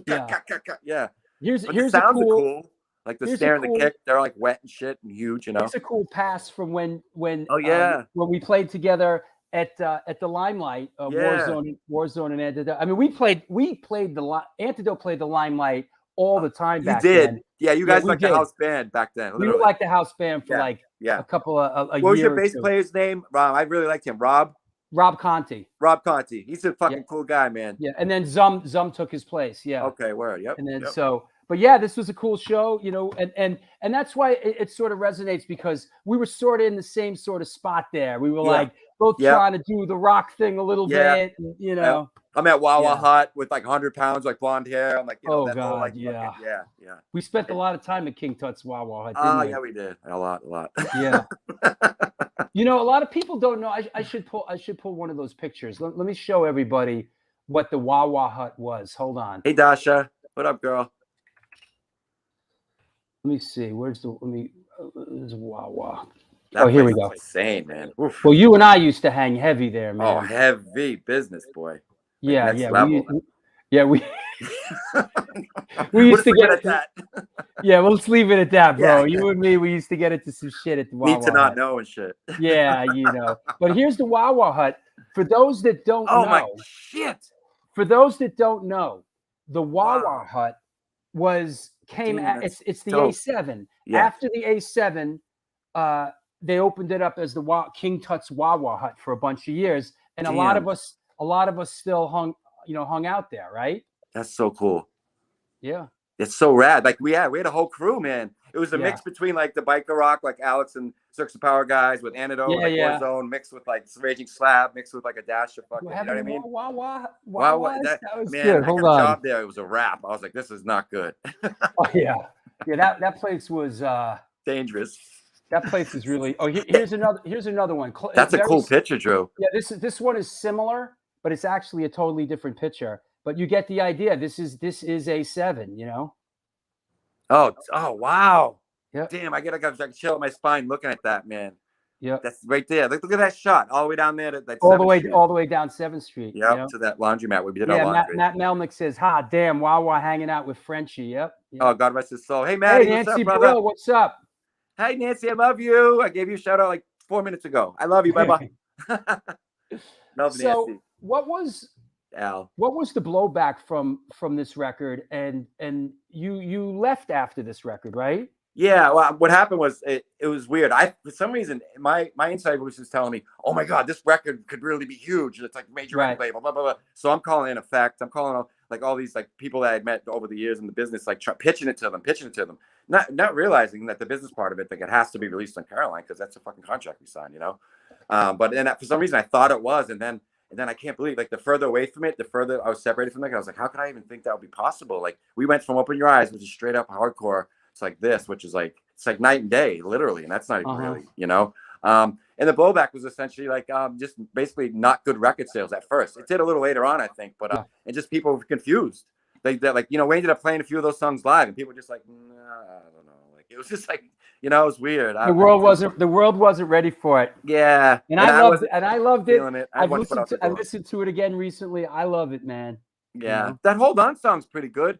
[SPEAKER 6] Yeah.
[SPEAKER 1] Here's
[SPEAKER 6] But
[SPEAKER 1] here's
[SPEAKER 6] the
[SPEAKER 1] a
[SPEAKER 6] sounds are
[SPEAKER 1] cool,
[SPEAKER 6] cool. Like the
[SPEAKER 1] here's a
[SPEAKER 6] snare and the
[SPEAKER 1] cool-
[SPEAKER 6] kick, they're like wet and shit and huge, you know.
[SPEAKER 1] It's a cool pass from when
[SPEAKER 6] Oh, yeah.
[SPEAKER 1] when we played together at the Limelight,
[SPEAKER 6] Yeah.
[SPEAKER 1] Warzone and Antidote. I mean, we played Antidote played the Limelight all the time
[SPEAKER 6] You
[SPEAKER 1] back
[SPEAKER 6] did.
[SPEAKER 1] then.
[SPEAKER 6] Yeah, you
[SPEAKER 1] Yeah,
[SPEAKER 6] guys
[SPEAKER 1] we
[SPEAKER 6] like the
[SPEAKER 1] did.
[SPEAKER 6] house band back then.
[SPEAKER 1] We were
[SPEAKER 6] Literally.
[SPEAKER 1] like the house band for
[SPEAKER 6] Yeah,
[SPEAKER 1] like
[SPEAKER 6] yeah.
[SPEAKER 1] a couple of a
[SPEAKER 6] What was
[SPEAKER 1] year
[SPEAKER 6] your
[SPEAKER 1] or
[SPEAKER 6] bass
[SPEAKER 1] two.
[SPEAKER 6] player's name? I really liked him. Rob
[SPEAKER 1] Conti.
[SPEAKER 6] Conti. He's a fucking cool guy, man.
[SPEAKER 1] Yeah, and then Zum took his place. Yeah.
[SPEAKER 6] Okay, word. Yep.
[SPEAKER 1] And then
[SPEAKER 6] yep.
[SPEAKER 1] but yeah, this was a cool show, and that's why it sort of resonates because we were sort of in the same sort of spot there. We were like both trying to do the rock thing a little bit, and, you know.
[SPEAKER 6] I'm at Wawa Hut with like 100 pounds, like blonde hair. I'm like,
[SPEAKER 1] Oh
[SPEAKER 6] that
[SPEAKER 1] God,
[SPEAKER 6] whole, like,
[SPEAKER 1] yeah.
[SPEAKER 6] fucking, yeah.
[SPEAKER 1] We spent a lot of time at King Tut's Wawa Hut.
[SPEAKER 6] Oh,
[SPEAKER 1] Didn't we?
[SPEAKER 6] yeah, we did a lot.
[SPEAKER 1] Yeah. You know, a lot of people don't know. I should pull one of those pictures. Let me show everybody what the Wawa Hut was. Hold on.
[SPEAKER 6] Hey, Dasha, what up, girl?
[SPEAKER 1] Let me see. There's Wawa.
[SPEAKER 6] That
[SPEAKER 1] here we
[SPEAKER 6] place
[SPEAKER 1] go.
[SPEAKER 6] is insane, man. Oof.
[SPEAKER 1] Well, you and I used to hang heavy there, man.
[SPEAKER 6] Oh, heavy business, boy. Like,
[SPEAKER 1] yeah,
[SPEAKER 6] next
[SPEAKER 1] yeah,
[SPEAKER 6] level.
[SPEAKER 1] we used to get
[SPEAKER 6] at that.
[SPEAKER 1] Yeah, well, let's leave it at that, bro.
[SPEAKER 6] Yeah.
[SPEAKER 1] You and me, we used to get into some shit at the Wawa
[SPEAKER 6] Need to not
[SPEAKER 1] Hut.
[SPEAKER 6] know and shit.
[SPEAKER 1] Yeah, you know. But here's the Wawa Hut. For those that don't know.
[SPEAKER 6] Oh my shit.
[SPEAKER 1] For those that don't know, the Wawa Hut it's the
[SPEAKER 6] dope.
[SPEAKER 1] A7.
[SPEAKER 6] Yeah.
[SPEAKER 1] After the A7, they opened it up as the King Tut's Wawa Hut for a bunch of years, and a lot of us still hung out there, right?
[SPEAKER 6] That's so cool.
[SPEAKER 1] Yeah.
[SPEAKER 6] It's so rad. Like we had a whole crew, man. It was a mix between like the biker rock, like Alex and Circus of Power guys, with Antidote, Warzone, mixed with like Raging Slab, mixed with like a dash of fucking. You know what I mean?
[SPEAKER 1] Wow, that was
[SPEAKER 6] man,
[SPEAKER 1] good.
[SPEAKER 6] I
[SPEAKER 1] Hold
[SPEAKER 6] got
[SPEAKER 1] on.
[SPEAKER 6] a job there. It was a wrap. I was like, this is not good.
[SPEAKER 1] Oh, yeah. That place was
[SPEAKER 6] dangerous.
[SPEAKER 1] That place is really. Oh, here's another one.
[SPEAKER 6] That's a cool picture, Drew.
[SPEAKER 1] Yeah, this one is similar, but it's actually a totally different picture. But you get the idea. This is A7, you know.
[SPEAKER 6] Oh wow.
[SPEAKER 1] Yeah.
[SPEAKER 6] Damn, I get like a chill at my spine looking at that, man.
[SPEAKER 1] Yeah.
[SPEAKER 6] That's right there. Look at that shot all the way down there.
[SPEAKER 1] All the way down 7th Street.
[SPEAKER 6] Yep,
[SPEAKER 1] you know?
[SPEAKER 6] to that laundromat where we did our laundry.
[SPEAKER 1] Matt Melnick says, "Ha, damn, Wawa hanging out with Frenchie." Yep.
[SPEAKER 6] Oh, God rest his soul. Hey, Maddie,
[SPEAKER 1] Hey,
[SPEAKER 6] what's
[SPEAKER 1] Nancy
[SPEAKER 6] up, brother?
[SPEAKER 1] Burrell, what's up?
[SPEAKER 6] Hey, Nancy, I love you. I gave you a shout out like 4 minutes ago. I love you. Bye-bye. Love
[SPEAKER 1] So,
[SPEAKER 6] Nancy.
[SPEAKER 1] what was the blowback from this record? And you left after this record, right?
[SPEAKER 6] Yeah, well, what happened was it was weird. For some reason, my inside voice was telling me, "Oh my God, this record could really be huge. It's like major record label, blah blah blah." So I'm calling in effect. I'm calling like all these like people that I'd met over the years in the business, like pitching it to them, not realizing that the business part of it, like it has to be released on Caroline because that's a fucking contract we signed, you know. But then for some reason I thought it was, and then I can't believe, like, the further away from it, the further I was separated from it. I was like, how could I even think that would be possible? Like, we went from Open Your Eyes, which is straight up hardcore. It's like this, which is like, it's like night and day, literally. And that's not even really, you know? And the blowback was essentially like just basically not good record sales at first. It did a little later on, I think, but and just people were confused. They're like, you know, we ended up playing a few of those songs live, and people were just like, nah, I don't know. Like, it was just like, you know, it was weird. The
[SPEAKER 1] world wasn't ready for it.
[SPEAKER 6] Yeah.
[SPEAKER 1] And I loved it.
[SPEAKER 6] I
[SPEAKER 1] listened to it again recently. I love it, man.
[SPEAKER 6] Yeah. You know? That Hold On song's pretty good.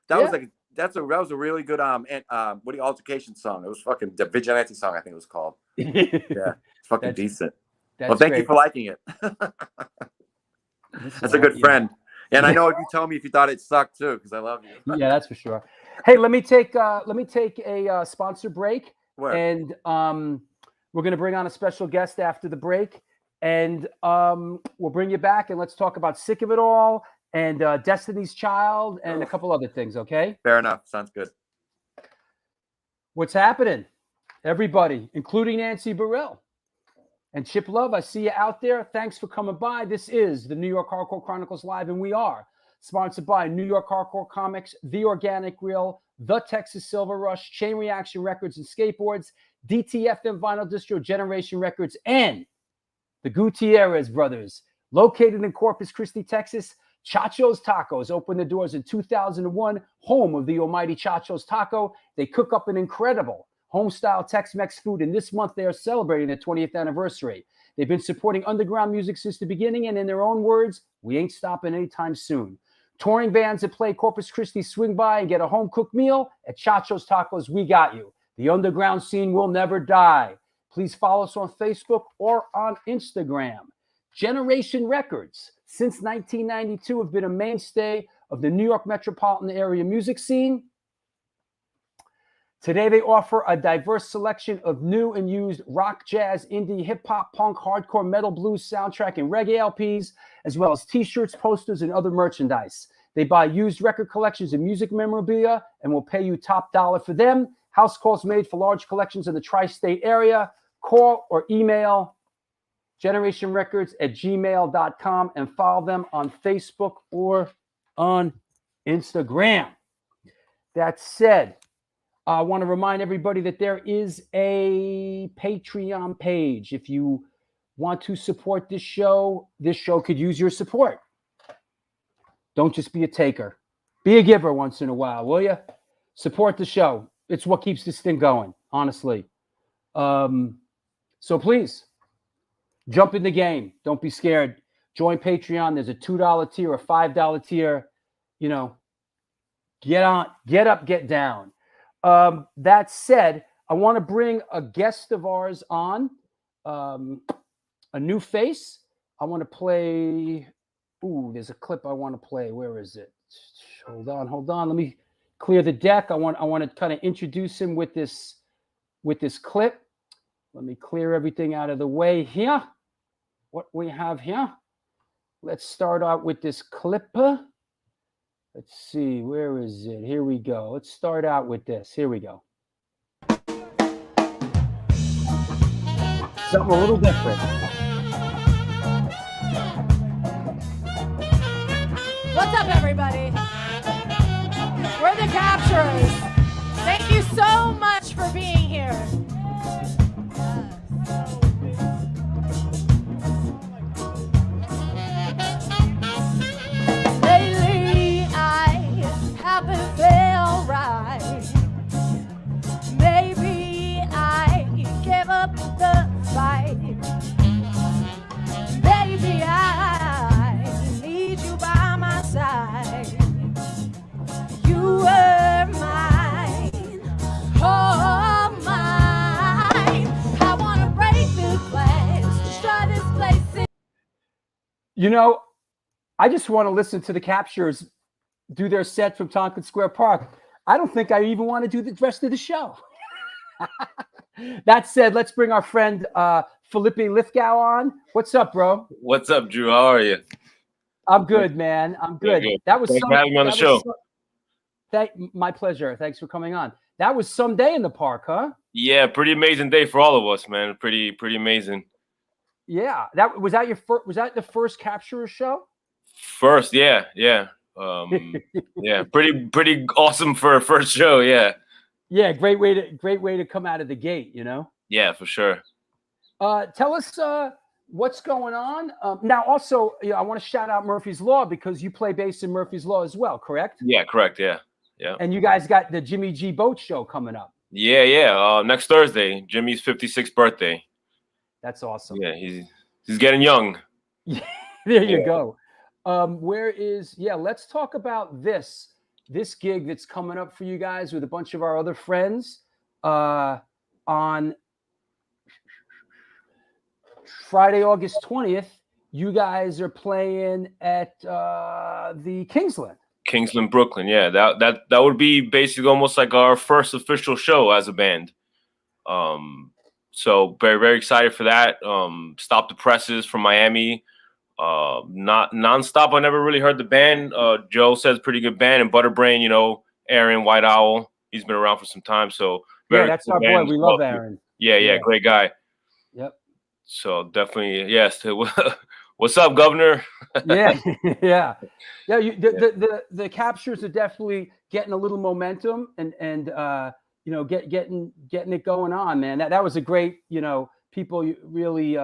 [SPEAKER 6] That was like, that was a really good altercation song. It was fucking the Vigilante song, I think it was called. Yeah. It's fucking decent. Well, thank you for liking it. That's a good friend. And I know if you tell me if you thought it sucked too, because I love you.
[SPEAKER 1] Yeah, that's for sure. Hey, let me take a sponsor break, and we're gonna bring on a special guest after the break, and we'll bring you back, and let's talk about Sick of It All and Destiny's Child and a couple other things. Okay?
[SPEAKER 6] Fair enough. Sounds good.
[SPEAKER 1] What's happening, everybody, including Nancy Burrell? And Chip Love, I see you out there. Thanks for coming by. This is the New York Hardcore Chronicles Live, and we are sponsored by New York Hardcore Comics, The Organic Reel, The Texas Silver Rush, Chain Reaction Records and Skateboards, DTFM Vinyl Distro, Generation Records, and the Gutierrez Brothers. Located in Corpus Christi, Texas, Chacho's Tacos opened the doors in 2001, home of the almighty Chacho's Taco. They cook up an incredible home-style Tex-Mex food, and this month they are celebrating their 20th anniversary. They've been supporting underground music since the beginning, and in their own words, we ain't stopping anytime soon. Touring bands that play Corpus Christi swing by and get a home-cooked meal at Chacho's Tacos. We got you. The underground scene will never die. Please follow us on Facebook or on Instagram. Generation Records, since 1992, have been a mainstay of the New York metropolitan area music scene. Today, they offer a diverse selection of new and used rock, jazz, indie, hip-hop, punk, hardcore, metal, blues, soundtrack, and reggae LPs, as well as T-shirts, posters, and other merchandise. They buy used record collections and music memorabilia and will pay you top dollar for them. House calls made for large collections in the tri-state area. Call or email generationrecords@gmail.com and follow them on Facebook or on Instagram. That said, I want to remind everybody that there is a Patreon page. If you want to support this show could use your support. Don't just be a taker. Be a giver once in a while, will you? Support the show. It's what keeps this thing going, honestly. So please, jump in the game. Don't be scared. Join Patreon. There's a $2 tier, a $5 tier. You know, get up, get down. That said, I want to bring a guest of ours on, a new face. I want to play. Ooh, there's a clip I want to play. Where is it? Hold on. Let me clear the deck. I want to kind of introduce him with this clip. Let me clear everything out of the way here. What we have here. Let's start out with this clip. Let's see, where is it? Here we go. Let's start out with this. Here we go. Something a little different.
[SPEAKER 7] What's up, everybody? We're the Capturers. Thank you so much for being here. Lately, I haven't felt right. Maybe I gave up the fight. Baby, I need you by my side. You were mine, all mine. I want to break the glass, destroy this place.
[SPEAKER 1] You know, I just want to listen to the Capturers do their set from Tompkins Square Park. I don't think I even want to do the rest of the show. That said, let's bring our friend Felipe Lithgow on. What's up, bro?
[SPEAKER 8] What's up, Drew? How are you?
[SPEAKER 1] I'm good, man. I'm good.
[SPEAKER 8] Good.
[SPEAKER 1] That was
[SPEAKER 8] Thanks for having me on the show.
[SPEAKER 1] My pleasure. Thanks for coming on. That was some day in the park, huh?
[SPEAKER 8] Yeah, pretty amazing day for all of us, man. Pretty amazing.
[SPEAKER 1] Yeah. Was that the first Capturer show?
[SPEAKER 8] First, yeah. Yeah, pretty awesome for a first show, yeah.
[SPEAKER 1] Yeah, great way to come out of the gate, you know?
[SPEAKER 8] Yeah, for sure.
[SPEAKER 1] Tell us what's going on. Now, also, I want to shout out Murphy's Law because you play bass in Murphy's Law as well, correct?
[SPEAKER 8] Yeah, correct, yeah.
[SPEAKER 1] And you guys got the Jimmy G Boat Show coming up.
[SPEAKER 8] Yeah. Next Thursday, Jimmy's 56th birthday.
[SPEAKER 1] That's awesome.
[SPEAKER 8] Yeah, he's getting young.
[SPEAKER 1] There you go. Let's talk about this gig that's coming up for you guys with a bunch of our other friends on Friday, August 20th. You guys are playing at the Kingsland,
[SPEAKER 8] Brooklyn. Yeah, that would be basically almost like our first official show as a band. So very, very excited for that. Stop the Presses from Miami. Not nonstop. I never really heard the band. Joe says pretty good band, and Butterbrain, Aaron White Owl. He's been around for some time. So
[SPEAKER 1] that's our boy. We love Aaron.
[SPEAKER 8] Yeah, great guy.
[SPEAKER 1] Yep.
[SPEAKER 8] So definitely, yes. What's up, Governor?
[SPEAKER 1] Yeah, yeah, yeah. The captures are definitely getting a little momentum and getting it going on, man. That was a great, people really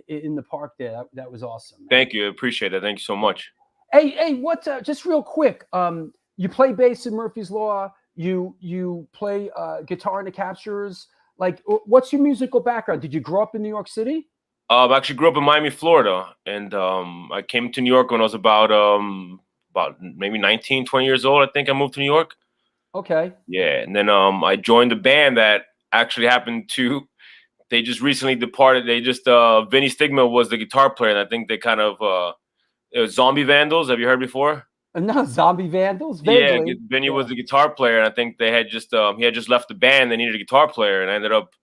[SPEAKER 1] in the park there. That was awesome, man.
[SPEAKER 8] Thank you. Appreciate it. Thank you so much.
[SPEAKER 1] Hey, what? Just real quick. You play bass in Murphy's Law. You play guitar in the captures. Like, what's your musical background? Did you grow up in New York City?
[SPEAKER 8] I actually grew up in Miami, Florida, and I came to New York when I was about maybe 19, 20 years old. I think I moved to New York.
[SPEAKER 1] Okay.
[SPEAKER 8] Yeah, and then I joined a band that actually happened to. They just recently departed. They just Vinny Stigma was the guitar player, and I think they kind of it was Zombie Vandals. Have you heard before?
[SPEAKER 1] No, Zombie Vandals. Vaguely.
[SPEAKER 8] Yeah, Vinny was the guitar player, and I think they had just he had just left the band. They needed a guitar player, and I ended up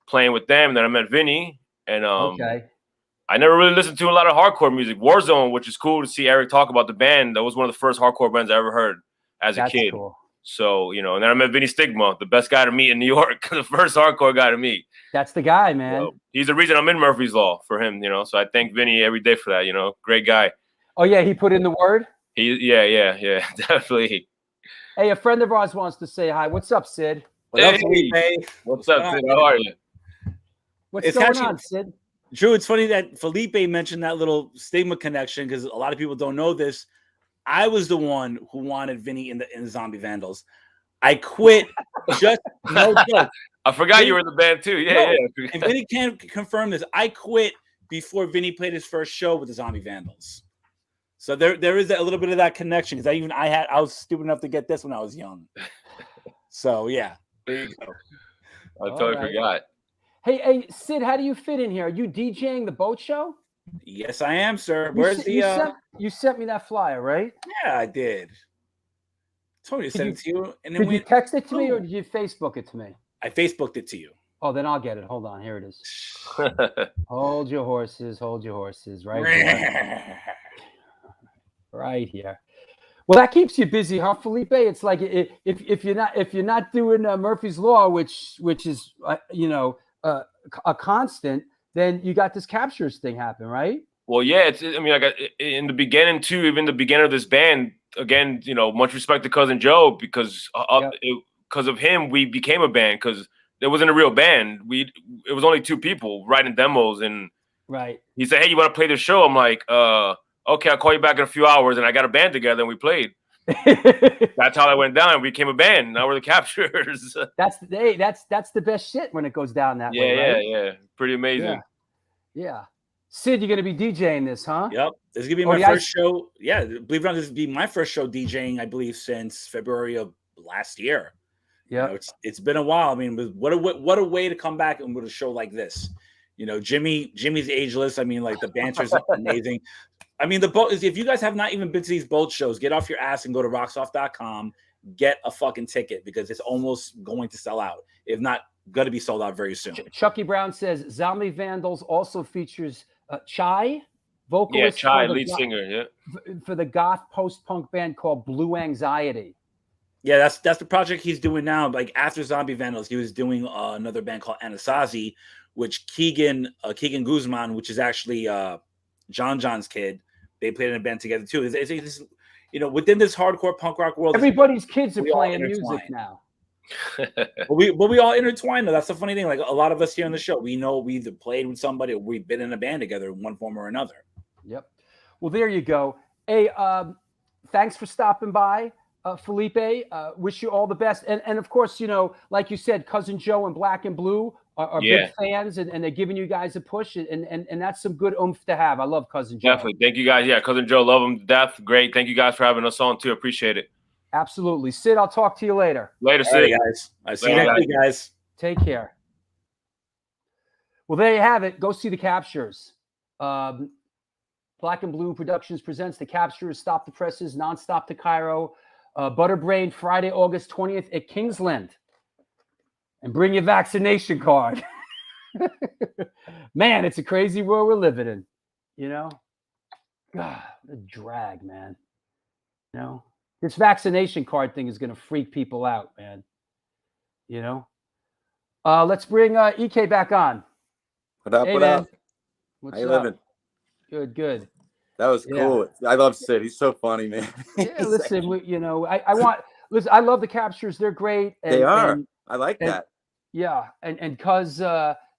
[SPEAKER 8] playing with them. And then I met Vinny, and
[SPEAKER 1] Okay.
[SPEAKER 8] I never really listened to a lot of hardcore music. Warzone, which is cool to see Eric talk about the band. That was one of the first hardcore bands I ever heard as a kid.
[SPEAKER 1] Cool.
[SPEAKER 8] So, and then I met Vinny Stigma, the best guy to meet in New York, the first hardcore guy to meet.
[SPEAKER 1] That's the guy, man.
[SPEAKER 8] So, he's the reason I'm in Murphy's Law for him, So I thank Vinny every day for that, great guy.
[SPEAKER 1] Oh, yeah, he put in the word?
[SPEAKER 8] Yeah, definitely.
[SPEAKER 1] Hey, a friend of ours wants to say hi. What's up, Sid?
[SPEAKER 9] What up, Felipe?
[SPEAKER 8] What's up, Sid? How are you?
[SPEAKER 1] What's going on, Sid?
[SPEAKER 9] Drew, it's funny that Felipe mentioned that little Stigma connection because a lot of people don't know this. I was the one who wanted Vinny in the Zombie Vandals. I quit just no joke.
[SPEAKER 8] I forgot you were in the band too. Yeah.
[SPEAKER 9] And Vinny can confirm this. I quit before Vinny played his first show with the Zombie Vandals. So there is a little bit of that connection because I was stupid enough to get this when I was young. So yeah, there you go.
[SPEAKER 8] I totally forgot.
[SPEAKER 1] Hey, Sid, how do you fit in here? Are you DJing the boat show?
[SPEAKER 9] Yes, I am, sir.
[SPEAKER 1] You sent me that flyer, right?
[SPEAKER 9] Yeah, I did. I told you to send it to you. And then
[SPEAKER 1] did you text it to me or did you Facebook it to me?
[SPEAKER 9] I Facebooked it to you.
[SPEAKER 1] Oh, then I'll get it. Hold on. Here it is. Hold your horses. Right here. Right here. Well, that keeps you busy, huh, Felipe? It's like if you're not doing Murphy's Law, which is a constant, then you got this captures thing happen, right?
[SPEAKER 8] Well, yeah. In the beginning too, even the beginning of this band, again, much respect to Cousin Joe because of him, we became a band because there wasn't a real band. It was only two people writing demos, and he said, "Hey, you want to play this show?" I'm like, okay, I'll call you back in a few hours, and I got a band together, and we played. That's how that went down. We became a band. Now we're the Captures.
[SPEAKER 1] That's the best shit when it goes down that way. Right?
[SPEAKER 8] Yeah. Pretty amazing.
[SPEAKER 1] Yeah. Sid, you're gonna be DJing this, huh?
[SPEAKER 9] Yep. This is gonna be my first show. Yeah, believe it or not, this will be my first show DJing, I believe, since February of last year. Yeah, it's been a while. I mean, what a way to come back and with a show like this. Jimmy's ageless. I mean, like the banter's amazing. I mean, the boat is, if you guys have not even been to these boat shows, get off your ass and go to rocksoft.com, get a fucking ticket because it's almost going to sell out. If not, going to be sold out very soon.
[SPEAKER 1] Chucky Brown says Zombie Vandals also features Chai, vocalist.
[SPEAKER 8] Yeah, Chai, lead singer. Yeah,
[SPEAKER 1] for the goth post-punk band called Blue Anxiety.
[SPEAKER 9] Yeah, that's the project he's doing now. Like after Zombie Vandals, he was doing another band called Anasazi, which Keegan Guzman, which is actually John's kid. They played in a band together too. It's within this hardcore punk rock world,
[SPEAKER 1] everybody's kids are playing music now.
[SPEAKER 9] but we all intertwined though. That's the funny thing. Like a lot of us here on the show, we know we either played with somebody or we've been in a band together in one form or another.
[SPEAKER 1] Yep. Well, there you go. Hey, thanks for stopping by, Felipe. Wish you all the best. And of course, like you said, Cousin Joe and Black and Blue are big fans, and they're giving you guys a push, and that's some good oomph to have. I love Cousin Joe.
[SPEAKER 8] Definitely. Thank you guys. Yeah, Cousin Joe, love him to death. Great. Thank you guys for having us on too. Appreciate it.
[SPEAKER 1] Absolutely. Sid, I'll talk to you later.
[SPEAKER 8] Later, Sid.
[SPEAKER 9] Hey, guys. I see you next week, guys.
[SPEAKER 1] Take care. Well, there you have it. Go see the Captures. Black and Blue Productions presents the Captures, Stop the Presses, Nonstop to Cairo, Butterbrain, Friday, August 20th at Kingsland. And bring your vaccination card. Man, it's a crazy world we're living in. God, the drag, man. This vaccination card thing is going to freak people out, man. Let's bring EK back on.
[SPEAKER 6] What up?
[SPEAKER 1] Hey,
[SPEAKER 6] what
[SPEAKER 1] man.
[SPEAKER 6] up?
[SPEAKER 1] What's
[SPEAKER 6] How you
[SPEAKER 1] up?
[SPEAKER 6] living?
[SPEAKER 1] Good.
[SPEAKER 6] That was
[SPEAKER 1] Yeah.
[SPEAKER 6] cool. I love Sid. He's so funny, man.
[SPEAKER 1] Yeah,
[SPEAKER 6] He's
[SPEAKER 1] listen,
[SPEAKER 6] like-
[SPEAKER 1] I want listen. I love the captures. They're great. And,
[SPEAKER 6] they are.
[SPEAKER 1] And,
[SPEAKER 6] I like
[SPEAKER 1] and-
[SPEAKER 6] that.
[SPEAKER 1] Yeah, and Cuz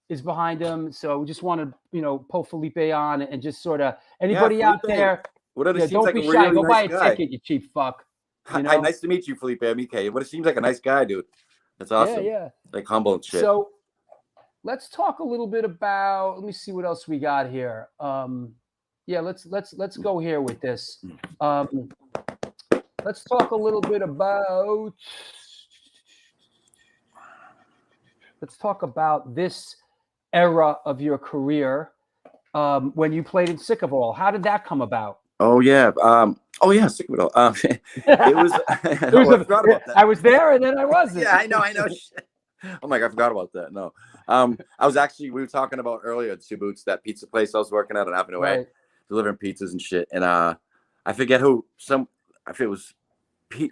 [SPEAKER 1] is behind him, so we just want to pull Felipe on and just sort of anybody out
[SPEAKER 6] Felipe,
[SPEAKER 1] there.
[SPEAKER 6] What it
[SPEAKER 1] Yeah,
[SPEAKER 6] seems
[SPEAKER 1] don't
[SPEAKER 6] like
[SPEAKER 1] be
[SPEAKER 6] a
[SPEAKER 1] shy.
[SPEAKER 6] really
[SPEAKER 1] Go buy
[SPEAKER 6] nice
[SPEAKER 1] a
[SPEAKER 6] guy.
[SPEAKER 1] ticket, you cheap fuck.
[SPEAKER 6] Hi, nice to meet you, Felipe Mike. What it seems like a nice guy, dude. That's awesome.
[SPEAKER 1] Yeah.
[SPEAKER 6] Like humble and shit.
[SPEAKER 1] So let's talk a little bit about. Let me see what else we got here. Yeah, let's go here with this. Let's talk a little bit about. Let's talk about this era of your career when you played in Sick of All. How did that come about?
[SPEAKER 6] Oh yeah. Sick of it all. It was. I forgot about that.
[SPEAKER 1] I was there and then I wasn't.
[SPEAKER 6] Yeah, I know. Shit. Oh my god, I forgot about that. No. I was actually, we were talking about earlier at Two Boots, that pizza place I was working at on Avenue A, delivering pizzas and shit. And I forget who. I think it was.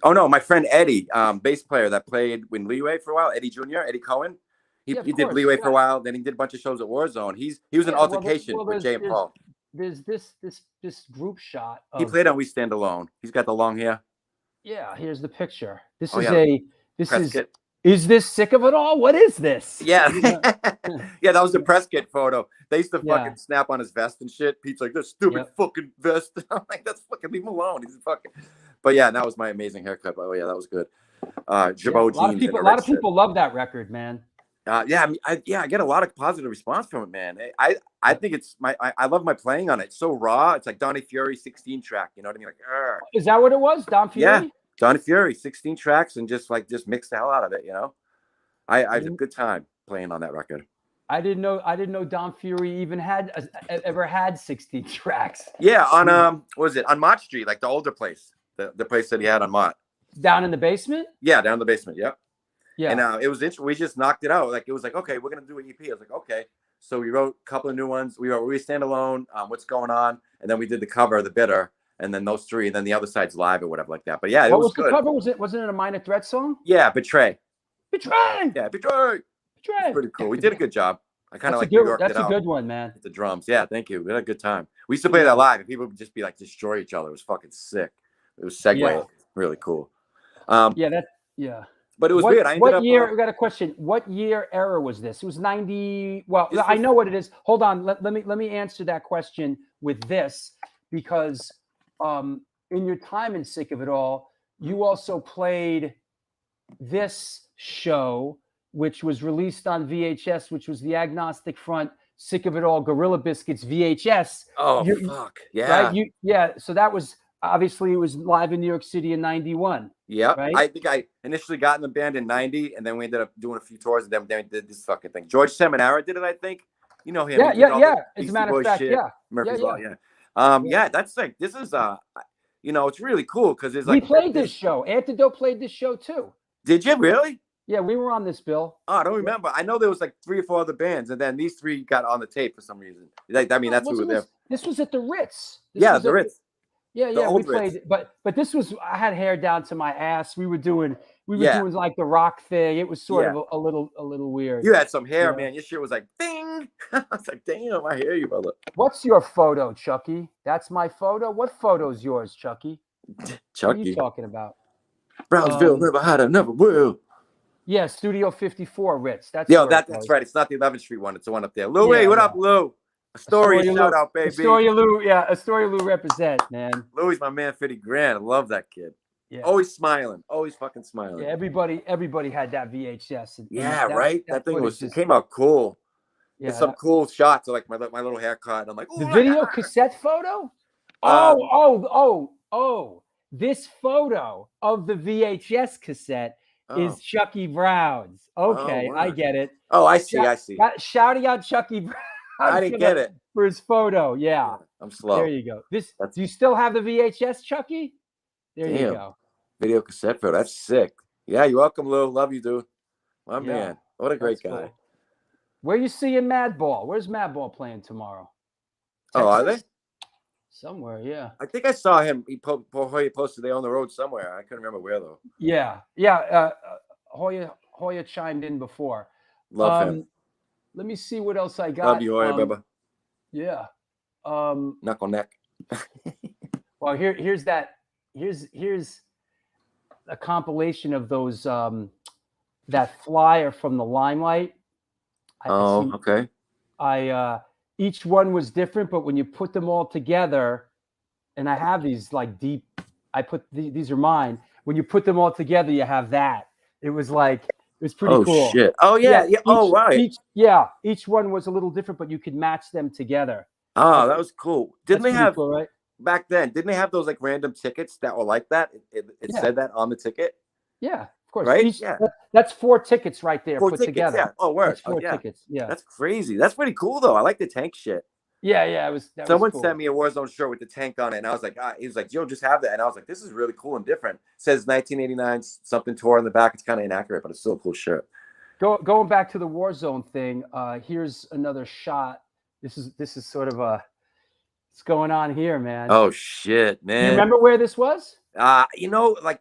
[SPEAKER 6] Oh no, my friend Eddie, bass player that played with Leeway for a while. Eddie Jr. Eddie Cohen. He did Leeway for a while. Then he did a bunch of shows at Warzone. He was an altercation with Jay and Paul.
[SPEAKER 1] There's this group shot.
[SPEAKER 6] He played on We Stand Alone. He's got the long hair.
[SPEAKER 1] Yeah, here's the picture. This
[SPEAKER 6] Prescott.
[SPEAKER 1] Is this Sick of It All? What is this?
[SPEAKER 6] Yeah. Yeah, that was the press kit photo. They used to fucking snap on his vest and shit. Pete's like, this stupid fucking vest. I'm like, that's fucking, leave him alone. He's fucking. But yeah, that was my amazing haircut. Oh yeah, that was good. Jabot jeans.
[SPEAKER 1] A lot of people love that record, man.
[SPEAKER 6] I get a lot of positive response from it, man. I think it's I love my playing on it. It's so raw. It's like Donnie Fury 16 track. You know what I mean? Like,
[SPEAKER 1] is that what it was? Don Fury?
[SPEAKER 6] Yeah, Donnie Fury 16 tracks and just mix the hell out of it. You know, I had a good time playing on that record.
[SPEAKER 1] I didn't know Don Fury even ever had 16 tracks.
[SPEAKER 6] Yeah, on what was it, on Mott Street, like the older place, the place that he had on Mott.
[SPEAKER 1] Down in the basement?
[SPEAKER 6] Yeah, down in the basement. Yep.
[SPEAKER 1] Yeah.
[SPEAKER 6] And it was interesting. We just knocked it out. Like it was like, okay, we're gonna do an EP. I was like, okay. So we wrote a couple of new ones. We wrote We Stand Alone, What's Going On, and then we did the cover, The Bitter, and then those three, and then the other side's Live or whatever like that. But yeah,
[SPEAKER 1] what
[SPEAKER 6] was
[SPEAKER 1] was
[SPEAKER 6] good.
[SPEAKER 1] The cover? Wasn't it a Minor Threat song?
[SPEAKER 6] Yeah, Betray.
[SPEAKER 1] Yeah,
[SPEAKER 6] Betray.
[SPEAKER 1] Betray.
[SPEAKER 6] Pretty cool. We did a good job. I kind of like
[SPEAKER 1] that's a good one, man.
[SPEAKER 6] The drums. Yeah, thank you. We had a good time. We used to play that live, and people would just be like destroy each other. It was fucking sick. It was segue. Really cool. But it was weird.
[SPEAKER 1] What year? We got a question. What year era was this? It was 90. Well, I know what it is. Hold on. Let me answer that question with this, because in your time in Sick of It All, you also played this show, which was released on VHS, which was the Agnostic Front Sick of It All Gorilla Biscuits VHS.
[SPEAKER 6] Oh, fuck. Yeah.
[SPEAKER 1] Right? So that was, obviously, it was live in New York City in 91.
[SPEAKER 6] Yep.
[SPEAKER 1] Right?
[SPEAKER 6] I think I initially got in the band in 90, and then we ended up doing a few tours, and then we did this fucking thing. George Seminara did it, I think. You know him.
[SPEAKER 1] Yeah. As a matter of fact, yeah.
[SPEAKER 6] Murphy's Law, yeah. That's like, this is, it's really cool, because it's like.
[SPEAKER 1] We played this show. Antidote played this show, too.
[SPEAKER 6] Did you really?
[SPEAKER 1] Yeah, we were on this, Bill.
[SPEAKER 6] Oh, I don't remember. I know there was like 3 or 4 other bands, and then these 3 got on the tape for some reason. That's who were there.
[SPEAKER 1] This was at the Ritz.
[SPEAKER 6] The Ritz.
[SPEAKER 1] Yeah, we played, but this was, I had hair down to my ass. We were doing like the rock thing. It was sort of a little weird.
[SPEAKER 6] You had some hair, man. Your shit was like ding. I was like, damn, I hear you, brother.
[SPEAKER 1] What's your photo, Chucky? That's my photo. What photo's yours, Chucky?
[SPEAKER 6] Chucky.
[SPEAKER 1] What are you talking about?
[SPEAKER 6] Brownsville never had a never will.
[SPEAKER 1] Yeah, Studio 54 Ritz. That's
[SPEAKER 6] right. It's not the 11th Street one. It's the one up there. Louie, what up, Lou? Astoria, shout out, baby.
[SPEAKER 1] Astoria Lou represent, man.
[SPEAKER 6] Louie's my man, 50 grand. I love that kid. Yeah. Always smiling. Always fucking smiling.
[SPEAKER 1] Yeah, everybody had that VHS.
[SPEAKER 6] Right? That thing came out cool. Yeah, it's some cool shots of like my little haircut. I'm like,
[SPEAKER 1] the video cassette photo? This photo of the VHS cassette is Chucky Brown's. Okay, I get it.
[SPEAKER 6] Oh, I see.
[SPEAKER 1] Shouting out Chucky Brown.
[SPEAKER 6] I didn't get it.
[SPEAKER 1] For his photo, yeah.
[SPEAKER 6] I'm slow.
[SPEAKER 1] There you go. Do you still have the VHS, Chucky? There you go.
[SPEAKER 6] Video cassette photo. That's sick. Yeah, you're welcome, Lou. Love you, dude. My man. What a great guy. Cool.
[SPEAKER 1] Where you seeing Madball? Where's Madball playing tomorrow?
[SPEAKER 6] Texas? Oh, are they?
[SPEAKER 1] Somewhere, yeah.
[SPEAKER 6] I think I saw him. He posted they on the road somewhere. I couldn't remember where though.
[SPEAKER 1] Yeah. Hoya chimed in before.
[SPEAKER 6] Love him.
[SPEAKER 1] Let me see what else I got.
[SPEAKER 6] Love you, Hoya, Bubba.
[SPEAKER 1] Yeah.
[SPEAKER 6] Neck on neck.
[SPEAKER 1] Well, here's a compilation of those that flyer from the Limelight.
[SPEAKER 6] Okay.
[SPEAKER 1] Each one was different, but when you put them all together, and I have these like deep. These are mine. When you put them all together, you have that. It was pretty cool.
[SPEAKER 6] Shit. Oh yeah.
[SPEAKER 1] Each one was a little different, but you could match them together.
[SPEAKER 6] Oh, that was cool. Didn't they have
[SPEAKER 1] cool, right?
[SPEAKER 6] back then? Didn't they have those like random tickets that were like that? It said that on the ticket.
[SPEAKER 1] Yeah, of course.
[SPEAKER 6] Right?
[SPEAKER 1] That's 4 tickets right there
[SPEAKER 6] 4
[SPEAKER 1] put
[SPEAKER 6] tickets,
[SPEAKER 1] together.
[SPEAKER 6] Yeah. Oh, word.
[SPEAKER 1] That's 4 tickets. Yeah.
[SPEAKER 6] That's crazy. That's pretty cool though. I like the tank shit.
[SPEAKER 1] Yeah.
[SPEAKER 6] Someone sent me a Warzone shirt with the tank on it, and I was like, he was like, "Yo, just have that." And I was like, "This is really cool and different." It says 1989 something tour on the back. It's kind of inaccurate, but it's still a cool shirt.
[SPEAKER 1] Going back to the Warzone thing, here's another shot. This is sort of what's going on here, man.
[SPEAKER 6] Oh shit, man!
[SPEAKER 1] You remember where this was?
[SPEAKER 6] Like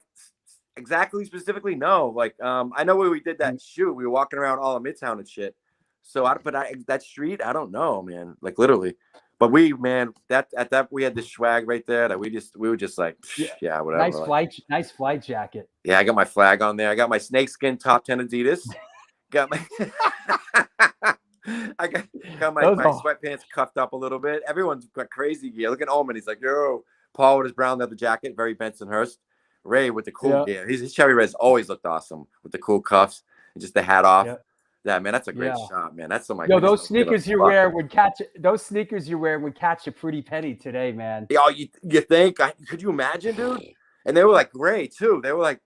[SPEAKER 6] exactly specifically, no. Like, I know where we did that shoot. We were walking around all of Midtown and shit. So that street, I don't know, man. Like literally, but we had this swag right there that we were just like, whatever.
[SPEAKER 1] Nice flight jacket.
[SPEAKER 6] Yeah, I got my flag on there. I got my snakeskin top 10 Adidas. Got my I got my sweatpants cuffed up a little bit. Everyone's got crazy gear. Look at Omen. He's like, yo, Paul with his brown leather jacket, very Bensonhurst. Ray with the cool gear. His cherry red's always looked awesome with the cool cuffs and just the hat off. Yeah. Yeah, man, that's a great shot, man. That's some
[SPEAKER 1] those sneakers you wear would catch a pretty penny today, man.
[SPEAKER 6] Yo, you think? Could you imagine, dude? And they were like gray too. They were like,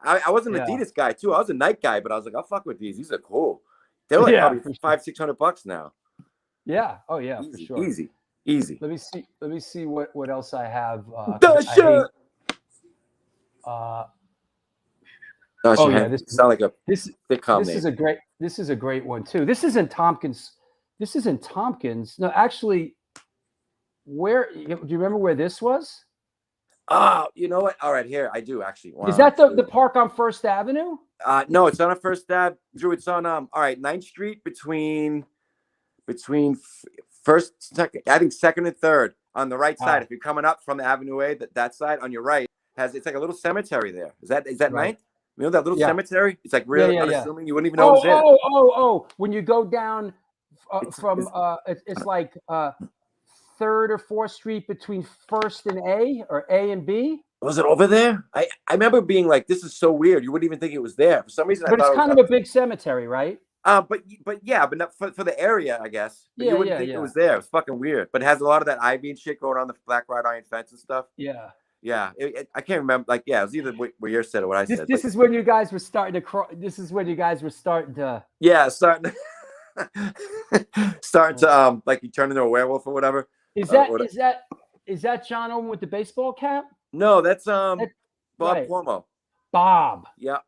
[SPEAKER 6] I wasn't an Adidas guy too. I was a Nike guy, but I was like, I'll fuck with these. These are cool. They were like probably $500-600 now.
[SPEAKER 1] Yeah. Oh yeah,
[SPEAKER 6] easy,
[SPEAKER 1] for sure.
[SPEAKER 6] Easy.
[SPEAKER 1] Let me see what else I have.
[SPEAKER 6] This sound like
[SPEAKER 1] this is a great one too. This isn't Tompkins. No, actually, where do you remember where this was?
[SPEAKER 6] You know what? All right, here I do actually. Wow.
[SPEAKER 1] Is that the park on First Avenue?
[SPEAKER 6] No, it's on First Ave. Drew, it's on 9th Street between first, second, I think second and third on the right side. If you're coming up from the Avenue A, that side on your right it's like a little cemetery there. Is that right? 9th? You know that little cemetery? It's like really unassuming. You wouldn't even know it was there.
[SPEAKER 1] Oh! When you go down it's like 3rd or 4th Street between First and A or A and B.
[SPEAKER 6] Was it over there? I remember being like, this is so weird. You wouldn't even think it was there. For some reason,
[SPEAKER 1] but it's kind of a big cemetery, right?
[SPEAKER 6] But not for the area, I guess. But you wouldn't think it was there. It was fucking weird. But it has a lot of that ivy and shit going on, the black wrought iron fence and stuff.
[SPEAKER 1] Yeah.
[SPEAKER 6] Yeah, I can't remember. Like, it was either what you said or what I said.
[SPEAKER 1] This is when you guys were starting to. This is when you guys were starting to.
[SPEAKER 6] Yeah, starting to like you turn into a werewolf or whatever.
[SPEAKER 1] Is that John Owen with the baseball cap?
[SPEAKER 6] No, that's Bob Cuomo.
[SPEAKER 1] Bob.
[SPEAKER 6] Yeah,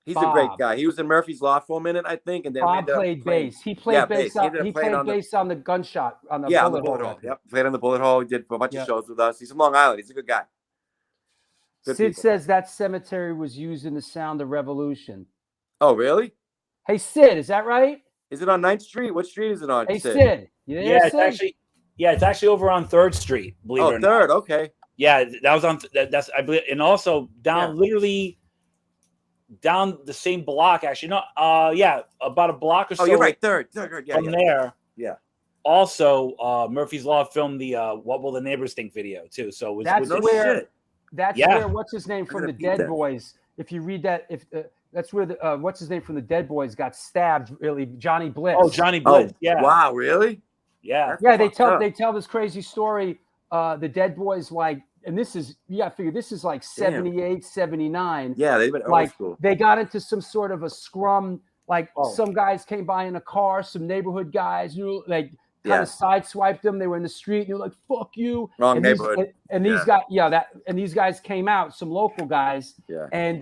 [SPEAKER 6] he's a great guy. He was in Murphy's Law for a minute, I think, and then
[SPEAKER 1] Bob played bass. He played bass. He played bass on the gunshot on the bullet hole.
[SPEAKER 6] Yep, played on the bullet hole. He did a bunch of shows with us. He's from Long Island. He's a good guy.
[SPEAKER 1] Sid says that cemetery was used in the Sound of Revolution.
[SPEAKER 6] Oh, really?
[SPEAKER 1] Hey, Sid, is that right?
[SPEAKER 6] Is it on 9th Street? What street is it on?
[SPEAKER 1] Hey, Sid.
[SPEAKER 9] It's actually over on 3rd Street. Believe it or not.
[SPEAKER 6] 3rd, okay.
[SPEAKER 9] Yeah, that was on. That's I believe, and also down literally down the same block. Actually, no. About a block or so.
[SPEAKER 6] Oh, you're right. 3rd. Yeah.
[SPEAKER 9] From there.
[SPEAKER 6] Yeah.
[SPEAKER 9] Also, Murphy's Law filmed the "What Will the Neighbors Think" video too. So
[SPEAKER 1] that's where what's his name from the Dead Boys. If you read that, that's where the what's his name from the Dead Boys got stabbed. Really, Johnny Blitz.
[SPEAKER 9] Oh, Johnny Blitz. Yeah.
[SPEAKER 6] Wow. Really?
[SPEAKER 9] Yeah.
[SPEAKER 1] Yeah. They tell this crazy story. The Dead Boys, like, and this is, you got to figure, this is like 78, 79.
[SPEAKER 6] Yeah, they've been
[SPEAKER 1] like,
[SPEAKER 6] old school.
[SPEAKER 1] They got into some sort of a scrum. Like, some guys came by in a car, some neighborhood guys, like, kind of sideswiped them. They were in the street, and you're like, "Fuck you!"
[SPEAKER 6] Wrong neighborhood.
[SPEAKER 1] These guys came out, some local guys, and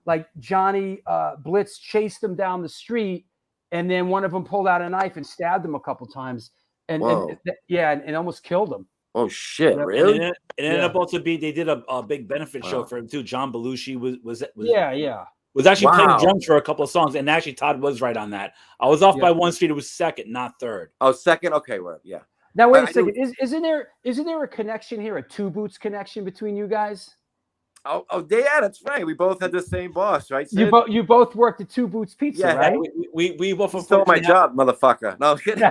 [SPEAKER 1] like Johnny Blitz chased them down the street, and then one of them pulled out a knife and stabbed him a couple times, and almost killed him.
[SPEAKER 6] Oh shit! Really?
[SPEAKER 9] And it ended up also they did a big benefit show for him too. John Belushi was actually playing drums for a couple of songs, and actually Todd was right on that. I was off by 1 street. It was 2nd, not 3rd.
[SPEAKER 6] Oh, 2nd. Okay, well, yeah.
[SPEAKER 1] Now wait a
[SPEAKER 6] I
[SPEAKER 1] second. Isn't there a connection here, a Two Boots connection between you guys?
[SPEAKER 6] Oh, yeah, that's right. We both had the same boss, right?
[SPEAKER 1] You
[SPEAKER 6] Sid?
[SPEAKER 1] you both worked at Two Boots Pizza,
[SPEAKER 6] Yeah,
[SPEAKER 1] right?
[SPEAKER 9] We both
[SPEAKER 6] You stole my
[SPEAKER 9] unfortunately
[SPEAKER 6] job, motherfucker. No, I'm kidding.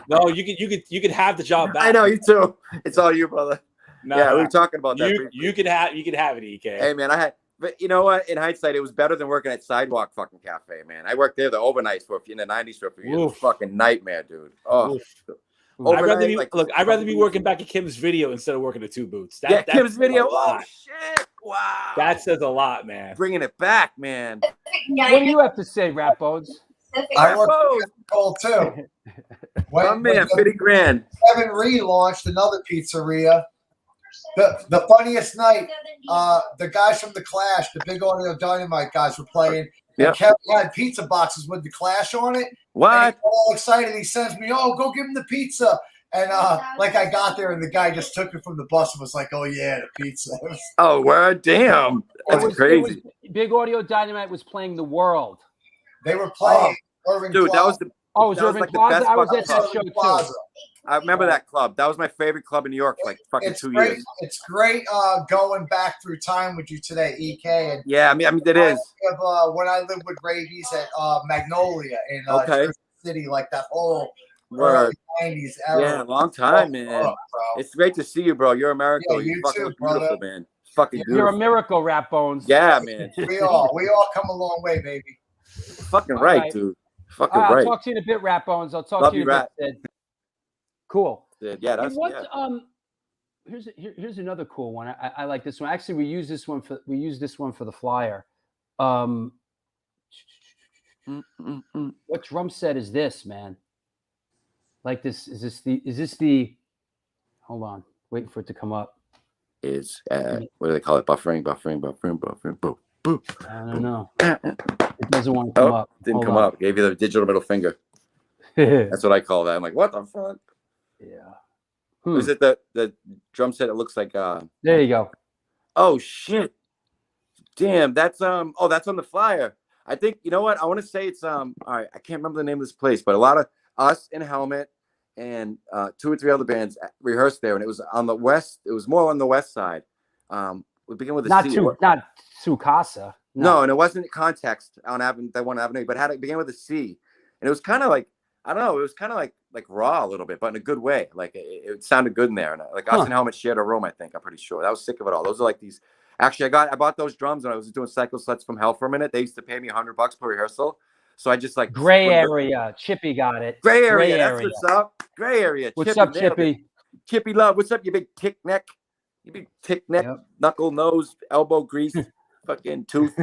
[SPEAKER 9] No, you could have the job back.
[SPEAKER 6] I know you too. It's all you, brother.
[SPEAKER 9] No,
[SPEAKER 6] yeah, we were talking about that.
[SPEAKER 9] You could have it, EK.
[SPEAKER 6] Hey man, but you know what? In hindsight, it was better than working at Sidewalk fucking Cafe, man. I worked there the overnights in the '90s for a few years. It was fucking nightmare, dude. Oh,
[SPEAKER 9] I'd rather be working back at Kim's Video instead of working at Two Boots.
[SPEAKER 6] Kim's Video. Oh shit! Wow,
[SPEAKER 9] that says a lot, man.
[SPEAKER 6] Bringing it back, man.
[SPEAKER 1] What do you have to say, Rap Bones?
[SPEAKER 4] I worked at Cole too.
[SPEAKER 6] When 50 grand.
[SPEAKER 4] Kevin relaunched another pizzeria. The funniest night, the guys from the Clash, the Big Audio Dynamite guys were playing.
[SPEAKER 6] Yeah.
[SPEAKER 4] And Kevin had pizza boxes with the Clash on it.
[SPEAKER 6] What?
[SPEAKER 4] And all excited. He sends me, "Oh, go give him the pizza." And like I got there, and the guy just took it from the bus and was like, "Oh yeah, the pizza."
[SPEAKER 6] Oh, word, damn, that's crazy.
[SPEAKER 1] Big Audio Dynamite was playing The World.
[SPEAKER 4] They were playing Irving
[SPEAKER 6] dude,
[SPEAKER 4] Plaza.
[SPEAKER 6] that was the.
[SPEAKER 1] Oh, it was Irving Plaza. I was at that show
[SPEAKER 4] Plaza.
[SPEAKER 1] too.
[SPEAKER 6] I remember that club. That was my favorite club in New York for like fucking 2
[SPEAKER 4] great.
[SPEAKER 6] years.
[SPEAKER 4] It's great going back through time with you today, EK. And
[SPEAKER 6] yeah, I mean it is.
[SPEAKER 4] When I lived with Ravies at Magnolia in Jersey City, like that whole early 90s era.
[SPEAKER 6] Yeah, long time, man. It's great to see you, bro. You're American.
[SPEAKER 4] Yeah, you
[SPEAKER 6] fucking
[SPEAKER 4] too,
[SPEAKER 6] beautiful,
[SPEAKER 4] brother.
[SPEAKER 6] man. Fucking beautiful.
[SPEAKER 1] You're a miracle, Rap Bones.
[SPEAKER 6] Yeah, man.
[SPEAKER 4] we all come a long way, baby.
[SPEAKER 6] Fucking right, dude. Fucking
[SPEAKER 1] I'll
[SPEAKER 6] right.
[SPEAKER 1] talk to you in a bit, Rap Bones. I'll talk
[SPEAKER 6] Love
[SPEAKER 1] to you
[SPEAKER 6] you,
[SPEAKER 1] in a
[SPEAKER 6] Rat.
[SPEAKER 1] bit, Sid. Cool.
[SPEAKER 6] Yeah, that's
[SPEAKER 1] Here's another cool one. I like this one. Actually, we use this one for the flyer. What drum set is this, man? Like this? Is this the? Hold on, waiting for it to come up.
[SPEAKER 6] Is what do they call it? Buffering. Boom.
[SPEAKER 1] I don't know. It doesn't want to come up.
[SPEAKER 6] Didn't come up. Gave you the digital middle finger. That's what I call that. I'm like, what the fuck?
[SPEAKER 1] Yeah.
[SPEAKER 6] Is it the drum set? It looks like.
[SPEAKER 1] There you go.
[SPEAKER 6] Oh shit! Damn, that's that's on the flyer. I think you know what I want to say. It's all right. I can't remember the name of this place, but a lot of us in Helmet and 2 or 3 other bands rehearsed there, and it was on the west. It was more on the west side. We begin with a C.
[SPEAKER 1] Not Tsukasa.
[SPEAKER 6] No, and it wasn't Context on that one avenue, but it began with a C, and it was kind of like I don't know. It was kind of like raw a little bit, but in a good way. Like it sounded good in there. And like us and Helmet shared a room. I think I'm pretty sure. I was sick of it all. Those are like these. Actually, I bought those drums when I was doing Cycle Sluts from Hell for a minute. They used to pay me $100 per rehearsal. So I just like
[SPEAKER 1] Gray area. Chippy got it.
[SPEAKER 6] Gray area. That's what's up. Gray area.
[SPEAKER 1] What's up, Chippy?
[SPEAKER 6] Chippy love. What's up, you big tick neck? You big tick neck, knuckle nose, elbow grease, fucking tooth.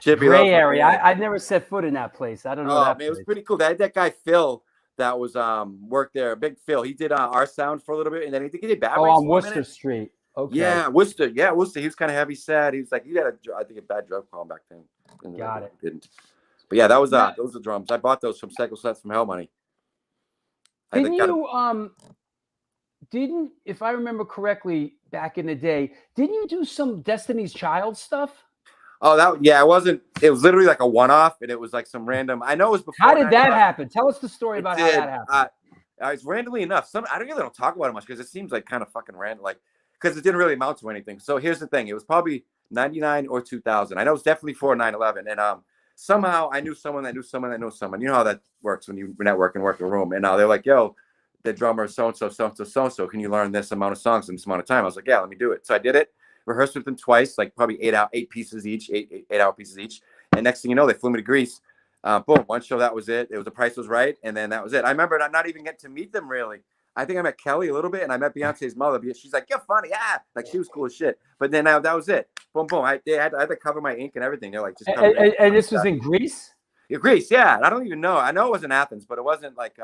[SPEAKER 6] Chippy
[SPEAKER 1] Gray
[SPEAKER 6] love.
[SPEAKER 1] area. I never set foot in that place. I don't know.
[SPEAKER 6] Oh man, it was pretty cool. They had that guy Phil that was worked there. Big Phil. He did our sound for a little bit, and then he did Bad Brains
[SPEAKER 1] on Worcester Street. Okay.
[SPEAKER 6] Yeah, Worcester. Yeah, Worcester. He was kind of heavy set. He was like, he had a bad drum call back then.
[SPEAKER 1] Got it.
[SPEAKER 6] Didn't. But yeah, that was those are drums. I bought those from Cycle Sets from Hell Money.
[SPEAKER 1] Didn't if I remember correctly back in the day, didn't you do some Destiny's Child stuff?
[SPEAKER 6] Oh, it wasn't. It was literally like a one-off, and it was like some random. I know it was before.
[SPEAKER 1] How did that happen? Tell us the story about how that happened.
[SPEAKER 6] It's randomly enough. I don't talk about it much because it seems like kind of fucking random. Like because it didn't really amount to anything. So here's the thing: it was probably 99 or 2000. I know it's definitely for 9/11, and somehow I knew someone that knew someone that knows someone. You know how that works when you network and work in a room. And they're like, "Yo, the drummer so and so. Can you learn this amount of songs in this amount of time?" I was like, "Yeah, let me do it." So I did it. Rehearsed with them twice, like probably 8 pieces each, 8-hour pieces each. And next thing you know, they flew me to Greece. Boom, one show, that was it. The price was right, and then that was it. I remember not even getting to meet them really. I think I met Kelly a little bit, and I met Beyonce's mother. She's like, "You're funny, yeah." Like she was cool as shit. But then that was it. Boom, boom. I had to cover my ink and everything. They're like, just cover it.
[SPEAKER 1] And this was in Greece?
[SPEAKER 6] Yeah, Greece, yeah. I don't even know. I know it was in Athens, but it wasn't like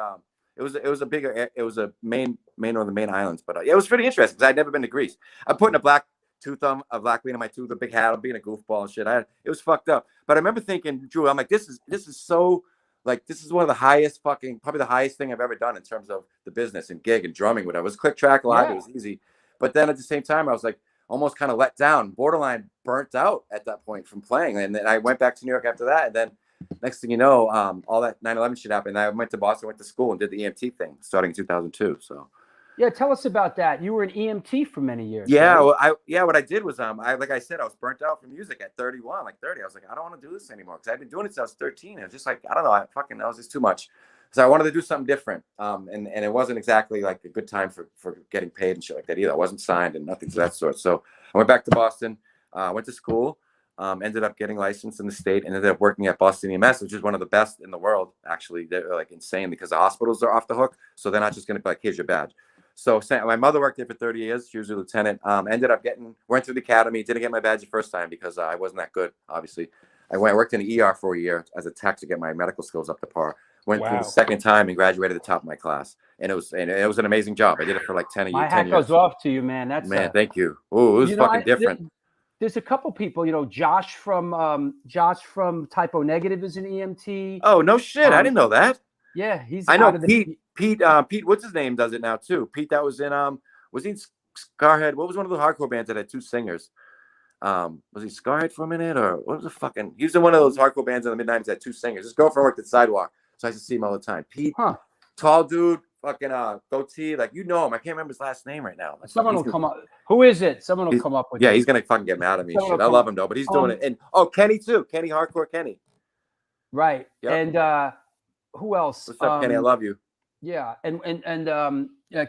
[SPEAKER 6] it was a bigger. It was a main or the main islands. But it was pretty interesting because I'd never been to Greece. I'm putting a black bean in my tooth, a big hat, I'm being a goofball and shit. It was fucked up. But I remember thinking, Drew, I'm like, this is so like this is one of the highest probably the highest thing I've ever done in terms of the business and gig and drumming, whatever. It was click track live, yeah. It was easy. But then at the same time, I was like almost kind of let down, borderline burnt out at that point from playing. And then I went back to New York after that, and then next thing you know, all that 9/11 shit happened. I went to Boston, went to school, and did the EMT thing starting in 2002. So.
[SPEAKER 1] Yeah, tell us about that. You were an EMT for many years.
[SPEAKER 6] Yeah,
[SPEAKER 1] right?
[SPEAKER 6] well, what I did was like I said, I was burnt out from music at 31, like 30. I was like, I don't want to do this anymore because I've been doing it since I was 13. And it was just like, I don't know, that was just too much. So I wanted to do something different. And it wasn't exactly like a good time for getting paid and shit like that either. I wasn't signed and nothing to that sort. So I went back to Boston, went to school, ended up getting licensed in the state, and ended up working at Boston EMS, which is one of the best in the world. Actually, they're like insane because the hospitals are off the hook. So they're not just going to be like, here's your badge. So my mother worked there for 30 years. She was a lieutenant. Ended up went through the academy. Didn't get my badge the first time because I wasn't that good, obviously. I worked in an ER for a year as a tech to get my medical skills up to par. Went through the second time and graduated at the top of my class. And it was an amazing job. I did it for like 10
[SPEAKER 1] My
[SPEAKER 6] years.
[SPEAKER 1] hat goes off to you, man.
[SPEAKER 6] Thank you. Oh, it was fucking different.
[SPEAKER 1] There's a couple people, Josh from Typo Negative is an EMT.
[SPEAKER 6] Oh, no shit. I didn't know that.
[SPEAKER 1] Yeah, he's.
[SPEAKER 6] I know Pete, what's his name does it now too. Pete, that was in was he in Scarhead? What was one of the hardcore bands that had two singers? Was he Scarhead for a minute, or what was the fucking? He was in one of those hardcore bands in the mid-90s that had two singers. His girlfriend worked at Sidewalk, so I used to see him all the time. Pete, tall dude, fucking goatee, like him. I can't remember his last name right now. Like,
[SPEAKER 1] someone will come up. Who is it? Someone will come up with.
[SPEAKER 6] Yeah, he's gonna fucking get mad at me. Shit. I love him though, but he's doing it. And Kenny too. Kenny, hardcore Kenny.
[SPEAKER 1] Right. Yep. And who else?
[SPEAKER 6] What's up, Kenny? I love you.
[SPEAKER 1] Yeah, and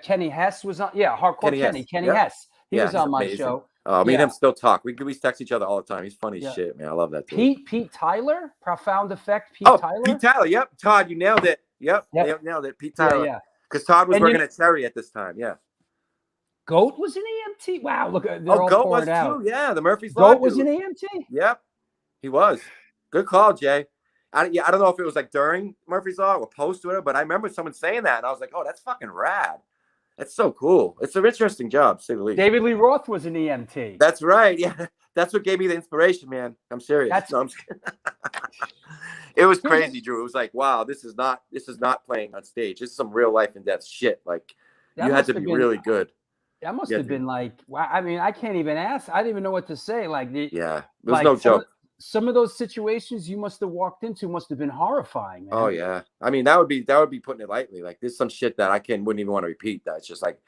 [SPEAKER 1] Kenny Hess was on. Yeah, hardcore Kenny Hess. He was on my show.
[SPEAKER 6] Oh, me and him still talk. We text each other all the time. He's funny as shit, man. I love that dude.
[SPEAKER 1] Pete Tyler, Profound Effect.
[SPEAKER 6] Tyler. Pete Tyler. Yep. Todd, you nailed it. Yep. Nailed it. Pete Tyler. Yeah. Because Todd was working at Terry at this time. Yeah.
[SPEAKER 1] Goat was an EMT. Wow. Look, they're all
[SPEAKER 6] Goat was
[SPEAKER 1] out.
[SPEAKER 6] too. Yeah, the Murphy's Law.
[SPEAKER 1] Goat was an EMT.
[SPEAKER 6] Yep. He was. Good call, Jay. I don't know if it was like during Murphy's Law or post to it, but I remember someone saying that, and I was like, "Oh, that's fucking rad. That's so cool. It's an interesting job, to say the least."
[SPEAKER 1] David Lee Roth was an EMT.
[SPEAKER 6] That's right. Yeah, that's what gave me the inspiration, man. I'm serious. It was crazy, Drew. It was like, wow, this is not playing on stage. This is some real life and death shit. Like, you had to be really good.
[SPEAKER 1] That must have been like, wow. I mean, I can't even ask. I didn't even know what to say. Like,
[SPEAKER 6] it was no joke.
[SPEAKER 1] Some of those situations you must have walked into must have been horrifying, man.
[SPEAKER 6] Oh yeah, I mean that would be putting it lightly. Like there's some shit that I wouldn't even want to repeat. That's just like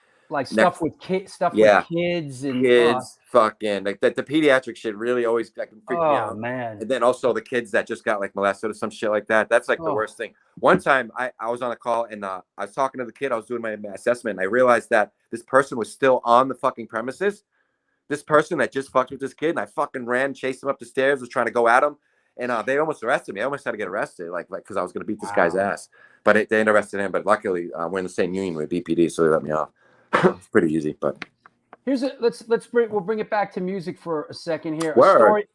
[SPEAKER 1] stuff with kids, with kids and
[SPEAKER 6] fucking like the pediatric shit really always freak me out.
[SPEAKER 1] Oh man!
[SPEAKER 6] And then also the kids that just got like molested or some shit like that. That's like the worst thing. One time I was on a call and I was talking to the kid. I was doing my assessment and I realized that this person was still on the fucking premises. This person that just fucked with this kid, and I fucking chased him up the stairs, was trying to go at him, and they almost arrested me. I almost had to get arrested, like because I was gonna beat this guy's ass. But they didn't arrested him. But luckily, we're in the same union with BPD, so they let me off. It's pretty easy. But
[SPEAKER 1] we'll bring it back to music for a second here.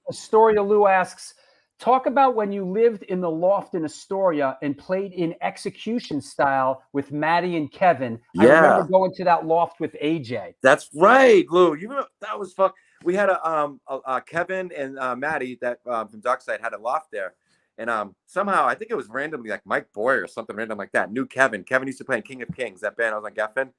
[SPEAKER 1] Astoria Lou asks, talk about when you lived in the loft in Astoria and played in Execution Style with Maddie and Kevin. I remember going to that loft with AJ.
[SPEAKER 6] That's right, Lou. You know that was fuck. We had a Kevin and Maddie that from Darkside had a loft there, and somehow I think it was randomly like Mike Boyer or something random like that. Knew Kevin. Kevin used to play in King of Kings, that band I was on Geffen.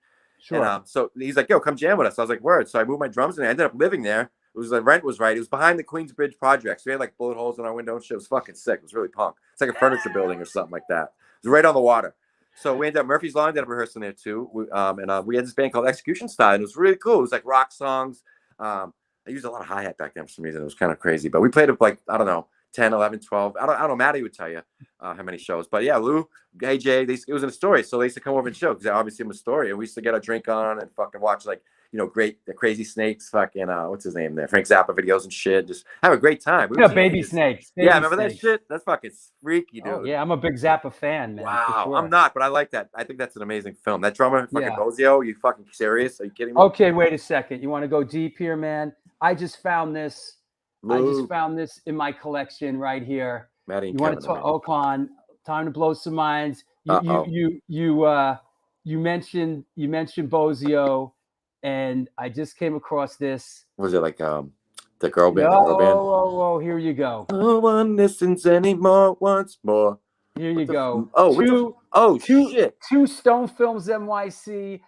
[SPEAKER 6] Sure. And so he's like, "Yo, come jam with us." I was like, "Word." So I moved my drums and I ended up living there. It was the rent was right. It was behind the Queensbridge project. So we had like bullet holes in our window and shit. It was fucking sick. It was really punk. It's like a furniture building or something like that. It was right on the water. So we ended up Murphy's Law ended up rehearsing there too. We had this band called Execution Style. And it was really cool. It was like rock songs. I used a lot of hi-hat back then for some reason. It was kind of crazy. But we played up like, I don't know, 10, 11, 12. I don't know. Maddie would tell you how many shows. But yeah, Lou, AJ, it was in Astoria. So they used to come over and show because obviously I'm Astoria. We used to get a drink on and fucking watch like, the Crazy Snakes, fucking what's his name there, Frank Zappa videos and shit. Just have a great time.
[SPEAKER 1] Baby Snakes.
[SPEAKER 6] Remember that shit? That's fucking freaky, dude.
[SPEAKER 1] Oh, yeah, I'm a big Zappa fan, man.
[SPEAKER 6] Wow, sure. I'm not, but I like that. I think that's an amazing film. That drummer, fucking Bozio. You fucking serious? Are you kidding me?
[SPEAKER 1] Okay, wait a second. You want to go deep here, man? I just found this. I just found this in my collection right here.
[SPEAKER 6] Maddie and
[SPEAKER 1] you want to talk? Okan, time to blow some minds. You mentioned Bozio. And I just came across this.
[SPEAKER 6] Was it like the girl band?
[SPEAKER 1] Oh, here you go.
[SPEAKER 6] No one listens anymore. Once more.
[SPEAKER 1] Here you go.
[SPEAKER 6] Shit.
[SPEAKER 1] Two Stone Films NYC,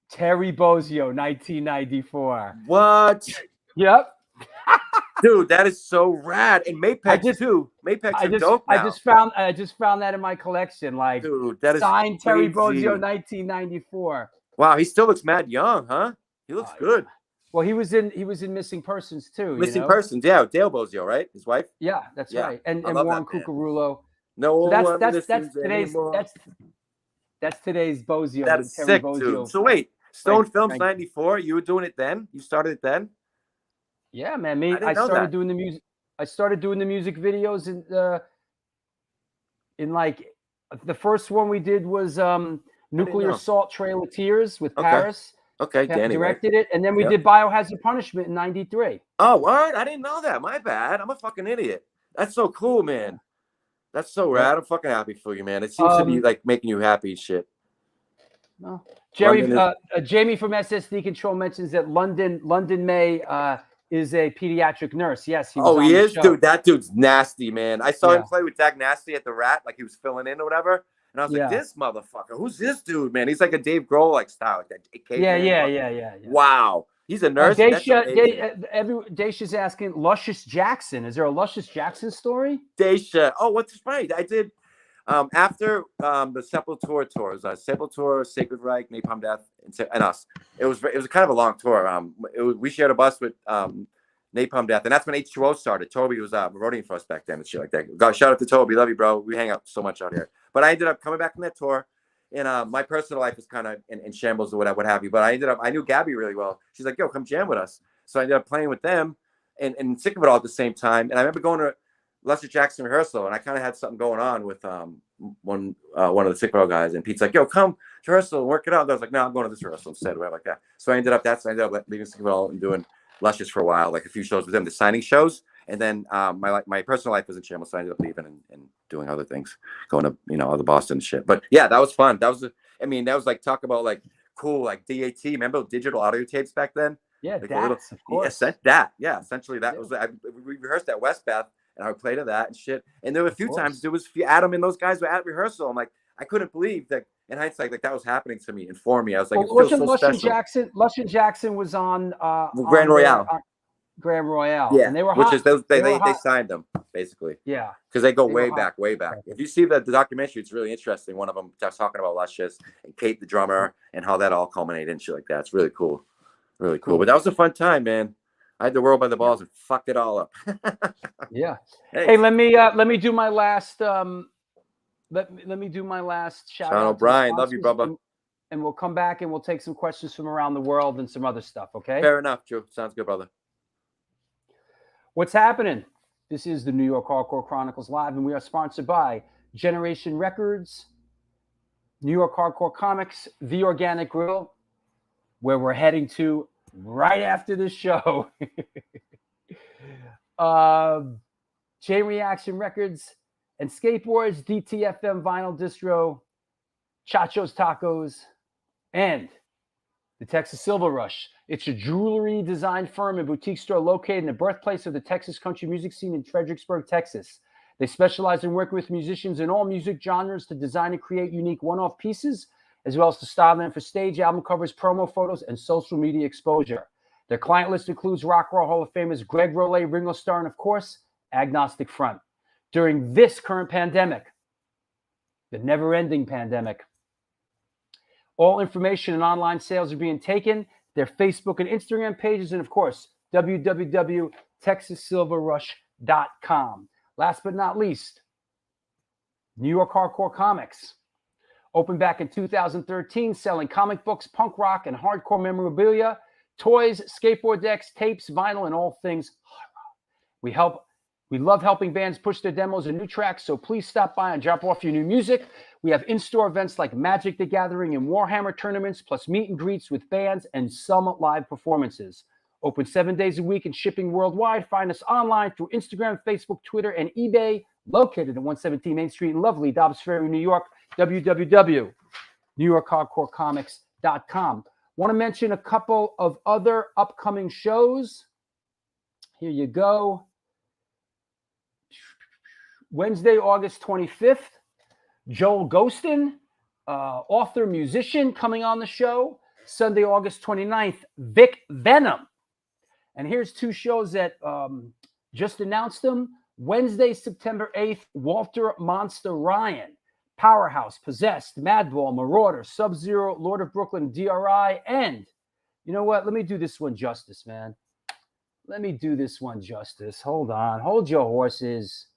[SPEAKER 1] Terry Bozio, 1994.
[SPEAKER 6] What?
[SPEAKER 1] Yep.
[SPEAKER 6] Dude, that is so rad. And Mapex too. Mapex are dope now.
[SPEAKER 1] I just found that in my collection. Like,
[SPEAKER 6] dude, that is
[SPEAKER 1] signed Terry
[SPEAKER 6] crazy.
[SPEAKER 1] Bozzio, 1994.
[SPEAKER 6] Wow, he still looks mad young, huh? He looks good.
[SPEAKER 1] Well, he was in Missing Persons too.
[SPEAKER 6] Missing Persons, yeah. Dale Bozzio, right? His wife.
[SPEAKER 1] Yeah, that's right. And Warren Cucurullo.
[SPEAKER 6] No,
[SPEAKER 1] so that's today's Bozzio.
[SPEAKER 6] That's
[SPEAKER 1] Terry
[SPEAKER 6] sick,
[SPEAKER 1] Bozzio.
[SPEAKER 6] dude. So wait, Stone Films 94. You were doing it then? You started it then?
[SPEAKER 1] Yeah, man. I started doing the music. I started doing the music videos in like the first one we did was Nuclear Assault Trail of Tears with Paris.
[SPEAKER 6] Okay, Danny
[SPEAKER 1] directed it, and then we did Biohazard Punishment in '93.
[SPEAKER 6] Oh, what? I didn't know that. My bad. I'm a fucking idiot. That's so cool, man. That's so rad. I'm fucking happy for you, man. It seems to be like making you happy and shit.
[SPEAKER 1] No. Jamie from SSD Control mentions that London May is a pediatric nurse. Yes,
[SPEAKER 6] he is, dude. That dude's nasty, man. I saw him play with Dag Nasty at the Rat, like he was filling in or whatever. And I was like, this motherfucker, who's this dude, man? He's like a Dave Grohl like style, like that.
[SPEAKER 1] Yeah.
[SPEAKER 6] Wow, he's a nurse.
[SPEAKER 1] Daisha's asking, Luscious Jackson. Is there a Luscious Jackson story?
[SPEAKER 6] Daisha. Oh, what's right? I did after the Sepultura tours, Sepultura, Sacred Reich, Napalm Death, and us. It was kind of a long tour. We shared a bus with Napalm Death, and that's when H2O started. Toby was voting for us back then and shit like that. Shout out to Toby, love you, bro. We hang out so much out here. But I ended up coming back from that tour, and my personal life was kind of in shambles or whatever, what have you. But I knew Gabby really well. She's like, yo, come jam with us. So I ended up playing with them and sick of it all at the same time. And I remember going to Lester Jackson rehearsal, and I kind of had something going on with one of the Sick Row guys. And Pete's like, yo, come to rehearsal and work it out. And I was like, no, I'm going to this rehearsal instead, whatever like that. So I ended up leaving Sick Row and doing Luscious for a while, like a few shows with them, the signing shows. And then my personal life was in shambles, so I ended up leaving and doing other things, going to other Boston shit. But yeah, that was fun. That was like talk about like cool like DAT. Remember digital audio tapes back then?
[SPEAKER 1] Yeah,
[SPEAKER 6] like
[SPEAKER 1] DATs, of course.
[SPEAKER 6] Yeah, essentially that was. We rehearsed at Westbeth, and I would play to that and shit. And there were a few times Adam and those guys were at rehearsal. I'm like, I couldn't believe that in hindsight, like that was happening to me and for me. I was like, it feels so special.
[SPEAKER 1] Luscious Jackson was on
[SPEAKER 6] Grand Royale.
[SPEAKER 1] Grand Royale.
[SPEAKER 6] Yeah,
[SPEAKER 1] and they were
[SPEAKER 6] which
[SPEAKER 1] hot.
[SPEAKER 6] is they signed them basically.
[SPEAKER 1] Yeah,
[SPEAKER 6] because they go way back. If you see the documentary, it's really interesting. One of them just talking about Luscious and Kate the drummer and how that all culminated and shit like that. It's really cool, really cool. But that was a fun time, man. I had the world by the balls and fucked it all up.
[SPEAKER 1] Yeah. Hey, let me do my last. Let me do my last shout
[SPEAKER 6] Sean
[SPEAKER 1] out.
[SPEAKER 6] O'Brien, love you, brother.
[SPEAKER 1] And we'll come back and we'll take some questions from around the world and some other stuff. Okay.
[SPEAKER 6] Fair enough, Drew. Sounds good, brother.
[SPEAKER 1] What's happening? This is the New York Hardcore Chronicles Live, and we are sponsored by Generation Records, New York Hardcore Comics, The Organic Grill, where we're heading to right after this show. Chain Reaction Records and Skateboards, DTFM Vinyl Distro, Chacho's Tacos, and the Texas Silver Rush. It's a jewelry design firm and boutique store located in the birthplace of the Texas country music scene in Fredericksburg, Texas. They specialize in working with musicians in all music genres to design and create unique one-off pieces, as well as to style them for stage, album covers, promo photos, and social media exposure. Their client list includes Rock and Roll Hall of Famers Greg Rollet, Ringo Starr, and of course, Agnostic Front. During this current pandemic, the never-ending pandemic, all information and online sales are being taken. Their Facebook and Instagram pages, and of course, www.texassilverrush.com. Last but not least, New York Hardcore Comics. Opened back in 2013, selling comic books, punk rock, and hardcore memorabilia, toys, skateboard decks, tapes, vinyl, and all things horror. We love helping bands push their demos and new tracks, so please stop by and drop off your new music. We have in-store events like Magic the Gathering and Warhammer tournaments, plus meet and greets with bands and some live performances. Open 7 days a week and shipping worldwide. Find us online through Instagram, Facebook, Twitter, and eBay. Located at 117 Main Street in lovely Dobbs Ferry, New York. www.NewYorkHardcoreComics.com. Want to mention a couple of other upcoming shows. Here you go. Wednesday, August 25th, Joel Ghostin, author, musician, coming on the show. Sunday, August 29th, Vic Venom. And here's 2 shows that just announced them. Wednesday, September 8th, Walter Monster Ryan, Powerhouse, Possessed, Madball, Marauder, Sub-Zero, Lord of Brooklyn, DRI, and you know what? Let me do this one justice, man. Let me do this one justice. Hold on. Hold your horses.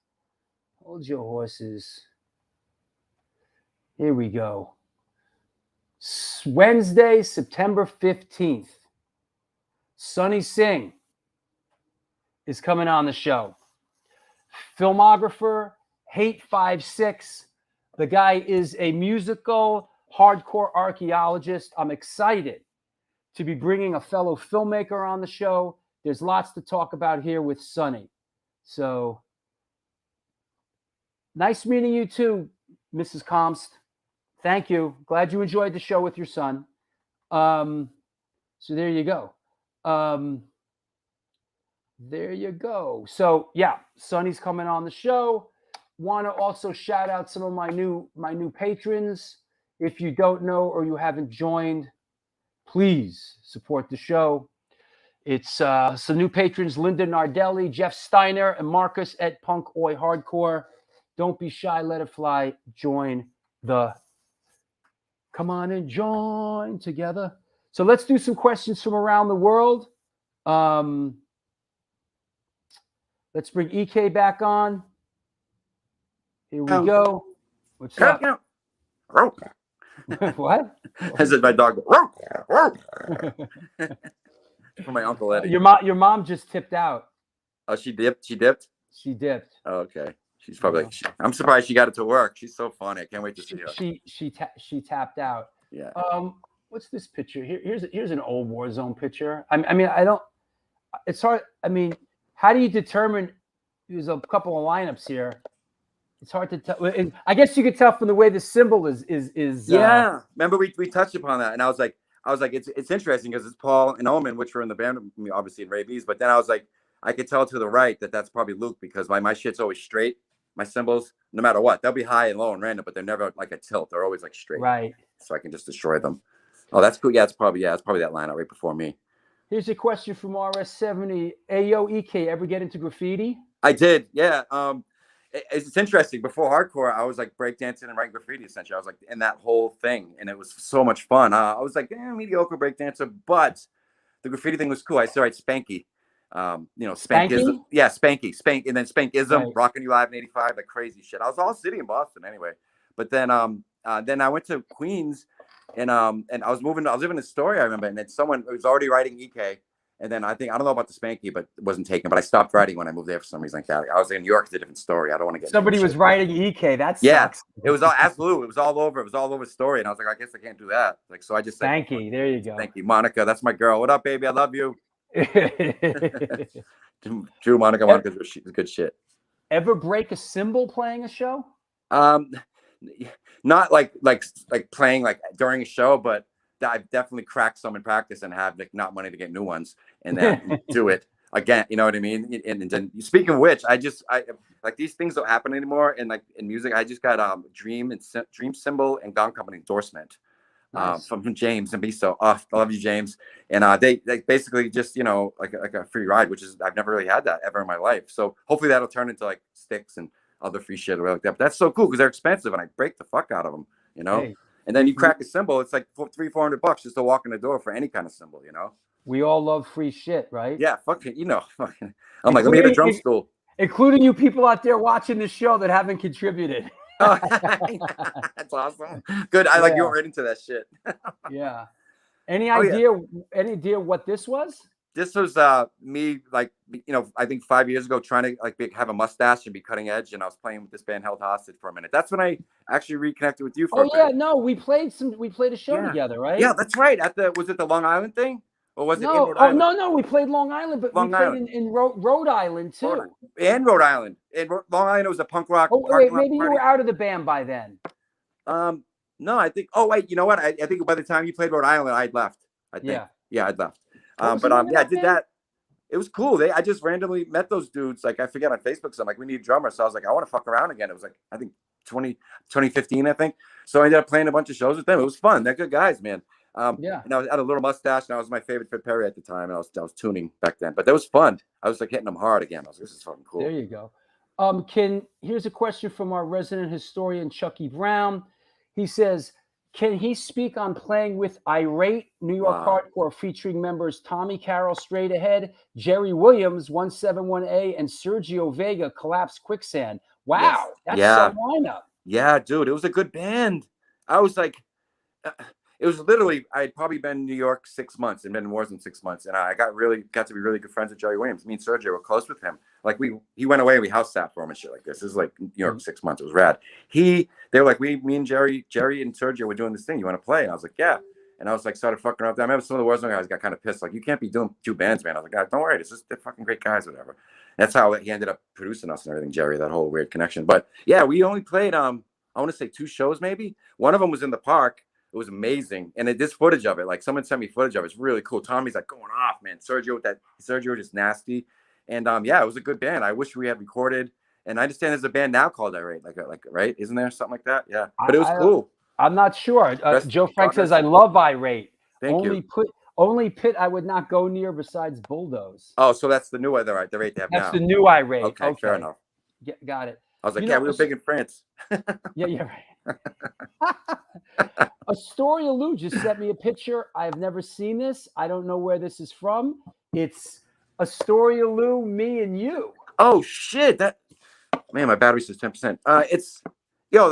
[SPEAKER 1] Hold your horses. Here we go. Wednesday, September 15th. Sonny Singh is coming on the show. Filmographer, Hate56. The guy is a musical hardcore archaeologist. I'm excited to be bringing a fellow filmmaker on the show. There's lots to talk about here with Sonny. So, nice meeting you too, Mrs. Komst. Thank you. Glad you enjoyed the show with your son. So there you go. There you go. So yeah, Sonny's coming on the show. Want to also shout out some of my new patrons. If you don't know or you haven't joined, please support the show. It's some new patrons: Linda Nardelli, Jeff Steiner, and Marcus at Punk Oi Hardcore. Don't be shy, let it fly. Join the. Come on and join together. So let's do some questions from around the world. Let's bring EK back on. Here we go. What's up? What?
[SPEAKER 6] I said my dog. From my Uncle Eddie.
[SPEAKER 1] Your mom just tipped out.
[SPEAKER 6] Oh, she dipped? She dipped?
[SPEAKER 1] She dipped.
[SPEAKER 6] Oh, okay. She's probably like, I'm surprised she got it to work. She's so funny. I can't wait to see her.
[SPEAKER 1] She tapped out.
[SPEAKER 6] Yeah.
[SPEAKER 1] What's this picture? Here's an old Warzone picture. I mean, I don't. It's hard. I mean, how do you determine? There's a couple of lineups here. It's hard to tell. I guess you could tell from the way the symbol is.
[SPEAKER 6] Yeah. Remember we touched upon that, and I was like, it's interesting because it's Paul and Omen, which were in the band, obviously in Rabies. But then I was like, I could tell to the right that that's probably Luke because my shit's always straight. My symbols, no matter what, they'll be high and low and random, but they're never like a tilt. They're always like straight.
[SPEAKER 1] Right.
[SPEAKER 6] So I can just destroy them. Oh, that's cool. Yeah, it's probably that lineup right before me.
[SPEAKER 1] Here's a question from RS70. Ayo, EK, ever get into graffiti?
[SPEAKER 6] I did. Yeah. It's interesting. Before hardcore, I was like breakdancing and writing graffiti. Essentially, I was like in that whole thing, and it was so much fun. I was like, mediocre breakdancer, but the graffiti thing was cool. I used to write Spanky. Spankism. Yeah, Spanky, and then Spankism, right. Rockin' You Live in '85, like crazy shit. I was all city in Boston anyway. But then I went to Queens, and I was living in Astoria, I remember, and then someone was already writing EK. And then I don't know about the Spanky, but it wasn't taken. But I stopped writing when I moved there for some reason like that. I was in New York. It's a different story. I don't want to get.
[SPEAKER 1] Somebody was writing EK. That sucks.
[SPEAKER 6] Yeah, it was all absolute. It was all over. It was all over the story. And I was like, I guess I can't do that. Like, so I just said,
[SPEAKER 1] Spanky. There you go.
[SPEAKER 6] Thank you, Monica. That's my girl. What up, baby? I love you. True, Monica. She's good shit.
[SPEAKER 1] Ever break a cymbal playing a show?
[SPEAKER 6] Not like playing like during a show, but I've definitely cracked some in practice and have like not money to get new ones and then do it again. You know what I mean? And speaking of which, I like these things don't happen anymore. And like in music, I just got Dream Symbol and Gong Company endorsement from James and Biso. Oh, I love you, James. And they basically just like a free ride, which is I've never really had that ever in my life. So hopefully that'll turn into like sticks and other free shit or like that. But that's so cool because they're expensive and I break the fuck out of them. Hey. And then you crack a cymbal, it's like $300-400 just to walk in the door for any kind of cymbal,
[SPEAKER 1] We all love free shit, right?
[SPEAKER 6] Yeah, fucking, I'm like, let me get a drum stool.
[SPEAKER 1] Including you people out there watching the show that haven't contributed.
[SPEAKER 6] That's awesome. Good. I like you right into that shit.
[SPEAKER 1] Yeah. Any idea what this was?
[SPEAKER 6] This was me, like, I think 5 years ago trying to have a mustache and be cutting edge, and I was playing with this band Held Hostage for a minute. That's when I actually reconnected with you for a bit.
[SPEAKER 1] No, we played a show together, right?
[SPEAKER 6] Yeah, that's right. Was it the Long Island thing? Or was it in Rhode
[SPEAKER 1] Island? No, we played Long Island, but we played in Rhode Island too.
[SPEAKER 6] Rhode Island. In Long Island, it was a punk rock.
[SPEAKER 1] Oh, wait, maybe you were out of the band by then.
[SPEAKER 6] No, I think. Oh, wait, you know what? I think by the time you played Rhode Island, I'd left. I think. Yeah, I'd left. I did that. It was cool. I just randomly met those dudes. Like, I forget on Facebook. So I'm like, we need a drummer. So I was like, I want to fuck around again. It was like, I think 2015, I think. So I ended up playing a bunch of shows with them. It was fun. They're good guys, man.
[SPEAKER 1] Yeah.
[SPEAKER 6] And I had a little mustache, and I was my favorite Fit Perry at the time. And I was tuning back then, but that was fun. I was like hitting them hard again. I was like, this is fucking cool.
[SPEAKER 1] There you go. Here's a question from our resident historian, Chucky Brown. He says, can he speak on playing with irate New York hardcore featuring members Tommy Carroll, Straight Ahead, Jerry Williams, 171A, and Sergio Vega, Collapse Quicksand? Wow, that's some lineup.
[SPEAKER 6] Yeah, dude, it was a good band. I was like, it was literally, I'd probably been in New York 6 months and been in Warzone 6 months, and I got to be really good friends with Jerry Williams. Me and Sergio were close with him. Like he went away and we house sat for him and shit like this. This is like New York 6 months. It was rad. They were like, me and Jerry and Sergio were doing this thing. You want to play? And I was like, yeah. And I was like, started fucking around. I remember some of the Warzone guys got kind of pissed. Like, you can't be doing 2 bands, man. I was like, don't worry. They're fucking great guys, whatever. That's how he ended up producing us and everything, Jerry, that whole weird connection. But yeah, we only played, I want to say 2 shows maybe. One of them was in the park. It was amazing. And this footage of it, like someone sent me footage of it. It's really cool. Tommy's like going off, man. Sergio just nasty. And yeah, it was a good band. I wish we had recorded. And I understand there's a band now called Irate, like right? Isn't there something like that? Yeah. But it was cool.
[SPEAKER 1] I'm not sure. Joe Frank says, I love Irate.
[SPEAKER 6] Thank you.
[SPEAKER 1] Only pit I would not go near besides Bulldoze.
[SPEAKER 6] Oh, so that's the new one, right? The rate they have now.
[SPEAKER 1] That's the new Irate.
[SPEAKER 6] Okay, fair enough.
[SPEAKER 1] Got it.
[SPEAKER 6] I was like, we were big in France.
[SPEAKER 1] Yeah, right. Astoria Lou just sent me a picture. I've never seen this. I don't know where this is from. It's Astoria Lou, me and you.
[SPEAKER 6] Oh shit! Man, my battery says 10%. I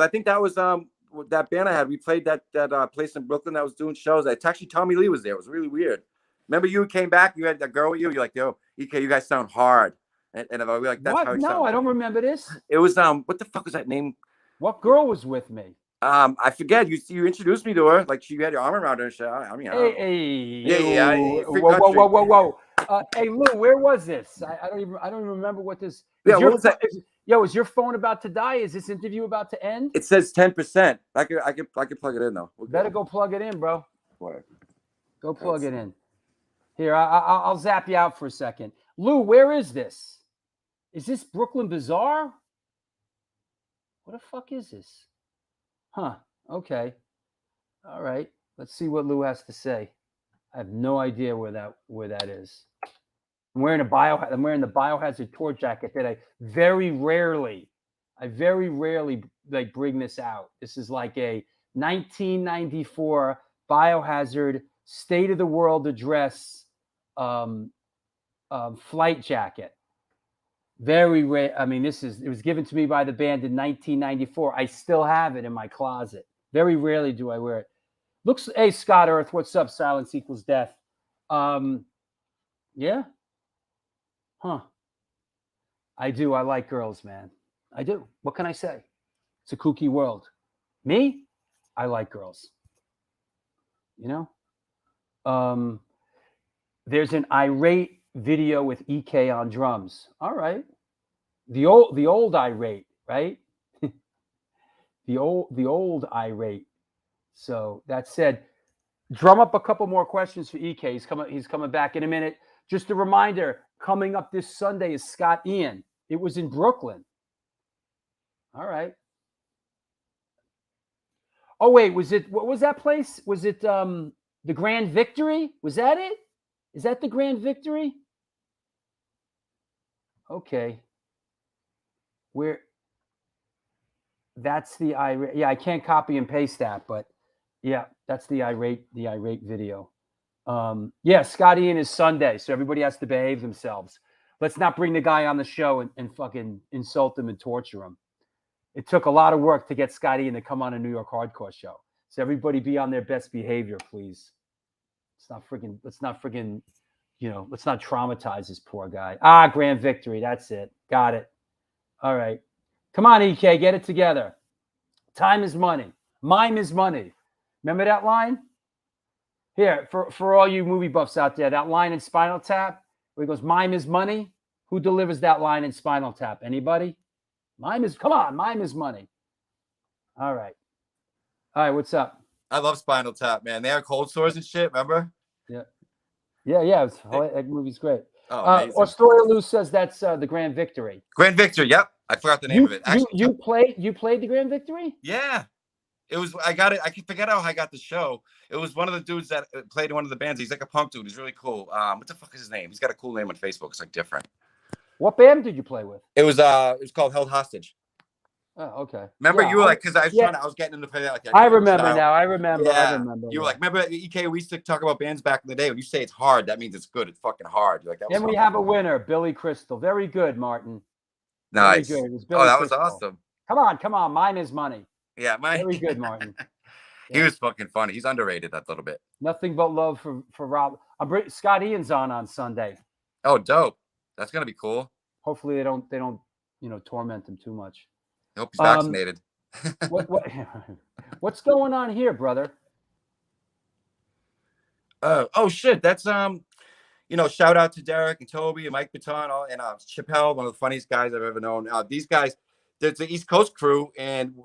[SPEAKER 6] think that was that band I had. We played that place in Brooklyn that was doing shows. It's actually Tommy Lee was there. It was really weird. Remember, you came back. You had that girl with you. You're like, yo, EK, you guys sound hard. And we're like, that's
[SPEAKER 1] what?
[SPEAKER 6] how he
[SPEAKER 1] No,
[SPEAKER 6] sounds.
[SPEAKER 1] I don't remember this.
[SPEAKER 6] It was what the fuck was that name?
[SPEAKER 1] What girl was with me?
[SPEAKER 6] I forget. You introduced me to her. Like you had your arm around her and shit. I mean,
[SPEAKER 1] whoa. Hey Lou, where was this? I don't even remember what this.
[SPEAKER 6] Yeah, what was that?
[SPEAKER 1] Is your phone about to die? Is this interview about to end?
[SPEAKER 6] It says 10%. I could plug it in though.
[SPEAKER 1] Better go plug it in, bro.
[SPEAKER 6] What?
[SPEAKER 1] Go plug it in. Here, I'll zap you out for a second. Lou, where is this? Is this Brooklyn Bazaar? What the fuck is this? Huh. Okay. All right. Let's see what Lou has to say. I have no idea where that is. I'm wearing the Biohazard tour jacket that I very rarely like bring this out. This is like a 1994 Biohazard State of the World address flight jacket. Very rare. I mean, it was given to me by the band in 1994. I still have it in my closet. Very rarely do I wear it. Hey, Scott Earth, what's up? Silence equals death. Yeah. Huh. I do. I like girls, man. I do. What can I say? It's a kooky world. Me? I like girls. You know? There's an irate video with EK on drums. All right. The old irate, right? the old irate. So that said, drum up a couple more questions for EK. He's coming back in a minute. Just a reminder, coming up this Sunday is Scott Ian. It was in Brooklyn. All right. Oh wait, what was that place? Was it the Grand Victory? Was that it? Is that the Grand Victory? Okay. That's the irate. Yeah, I can't copy and paste that, but yeah, that's the irate video. Yeah, Scott Ian is Sunday, so everybody has to behave themselves. Let's not bring the guy on the show and fucking insult him and torture him. It took a lot of work to get Scott Ian to come on a New York hardcore show. So everybody be on their best behavior, please. Let's not traumatize this poor guy. Grand Victory. That's it. Got it. All right. Come on, EK, get it together. Time is money. Mime is money. Remember that line? Here, for all you movie buffs out there, that line in Spinal Tap, where he goes, mime is money. Who delivers that line in Spinal Tap? Anybody? Mime is money. All right. What's up?
[SPEAKER 6] I love Spinal Tap, man. They have cold sores and shit, remember?
[SPEAKER 1] Yeah. That movie's great.
[SPEAKER 6] Oh,
[SPEAKER 1] Astoria Lou says that's the Grand Victory.
[SPEAKER 6] Grand Victory, yep. I forgot the name of it.
[SPEAKER 1] Actually, you played the Grand Victory?
[SPEAKER 6] Yeah. It was, I got it. I can forget how I got the show. It was one of the dudes that played in one of the bands. He's like a punk dude. He's really cool. What the fuck is his name? He's got a cool name on Facebook. It's like different.
[SPEAKER 1] What band did you play with?
[SPEAKER 6] It was called Held Hostage.
[SPEAKER 1] Oh, okay.
[SPEAKER 6] Remember,
[SPEAKER 1] Yeah,
[SPEAKER 6] you were like, because I was getting him to play that. Like,
[SPEAKER 1] I remember now. I remember.
[SPEAKER 6] Yeah.
[SPEAKER 1] I remember.
[SPEAKER 6] You were like, remember EK? We used to talk about bands back in the day. When you say it's hard, that means it's good. It's fucking hard. You're like, that was
[SPEAKER 1] Then we have a winner, Billy Crystal. Very good, Martin.
[SPEAKER 6] nice.
[SPEAKER 1] Very good. It was
[SPEAKER 6] Oh,
[SPEAKER 1] Billy
[SPEAKER 6] that
[SPEAKER 1] Crystal.
[SPEAKER 6] was awesome.
[SPEAKER 1] Come on. Mine is money.
[SPEAKER 6] Yeah,
[SPEAKER 1] Very good, Martin.
[SPEAKER 6] He was fucking funny. He's underrated that little bit.
[SPEAKER 1] Nothing but love for Rob. Scott Ian's on Sunday.
[SPEAKER 6] Oh, dope. That's gonna be cool.
[SPEAKER 1] Hopefully they don't torment him too much.
[SPEAKER 6] I hope he's vaccinated.
[SPEAKER 1] What's going on here, brother?
[SPEAKER 6] Oh shit. That's shout out to Derek and Toby and Mike Baton and Chappelle, one of the funniest guys I've ever known. These guys, there's the East Coast crew, and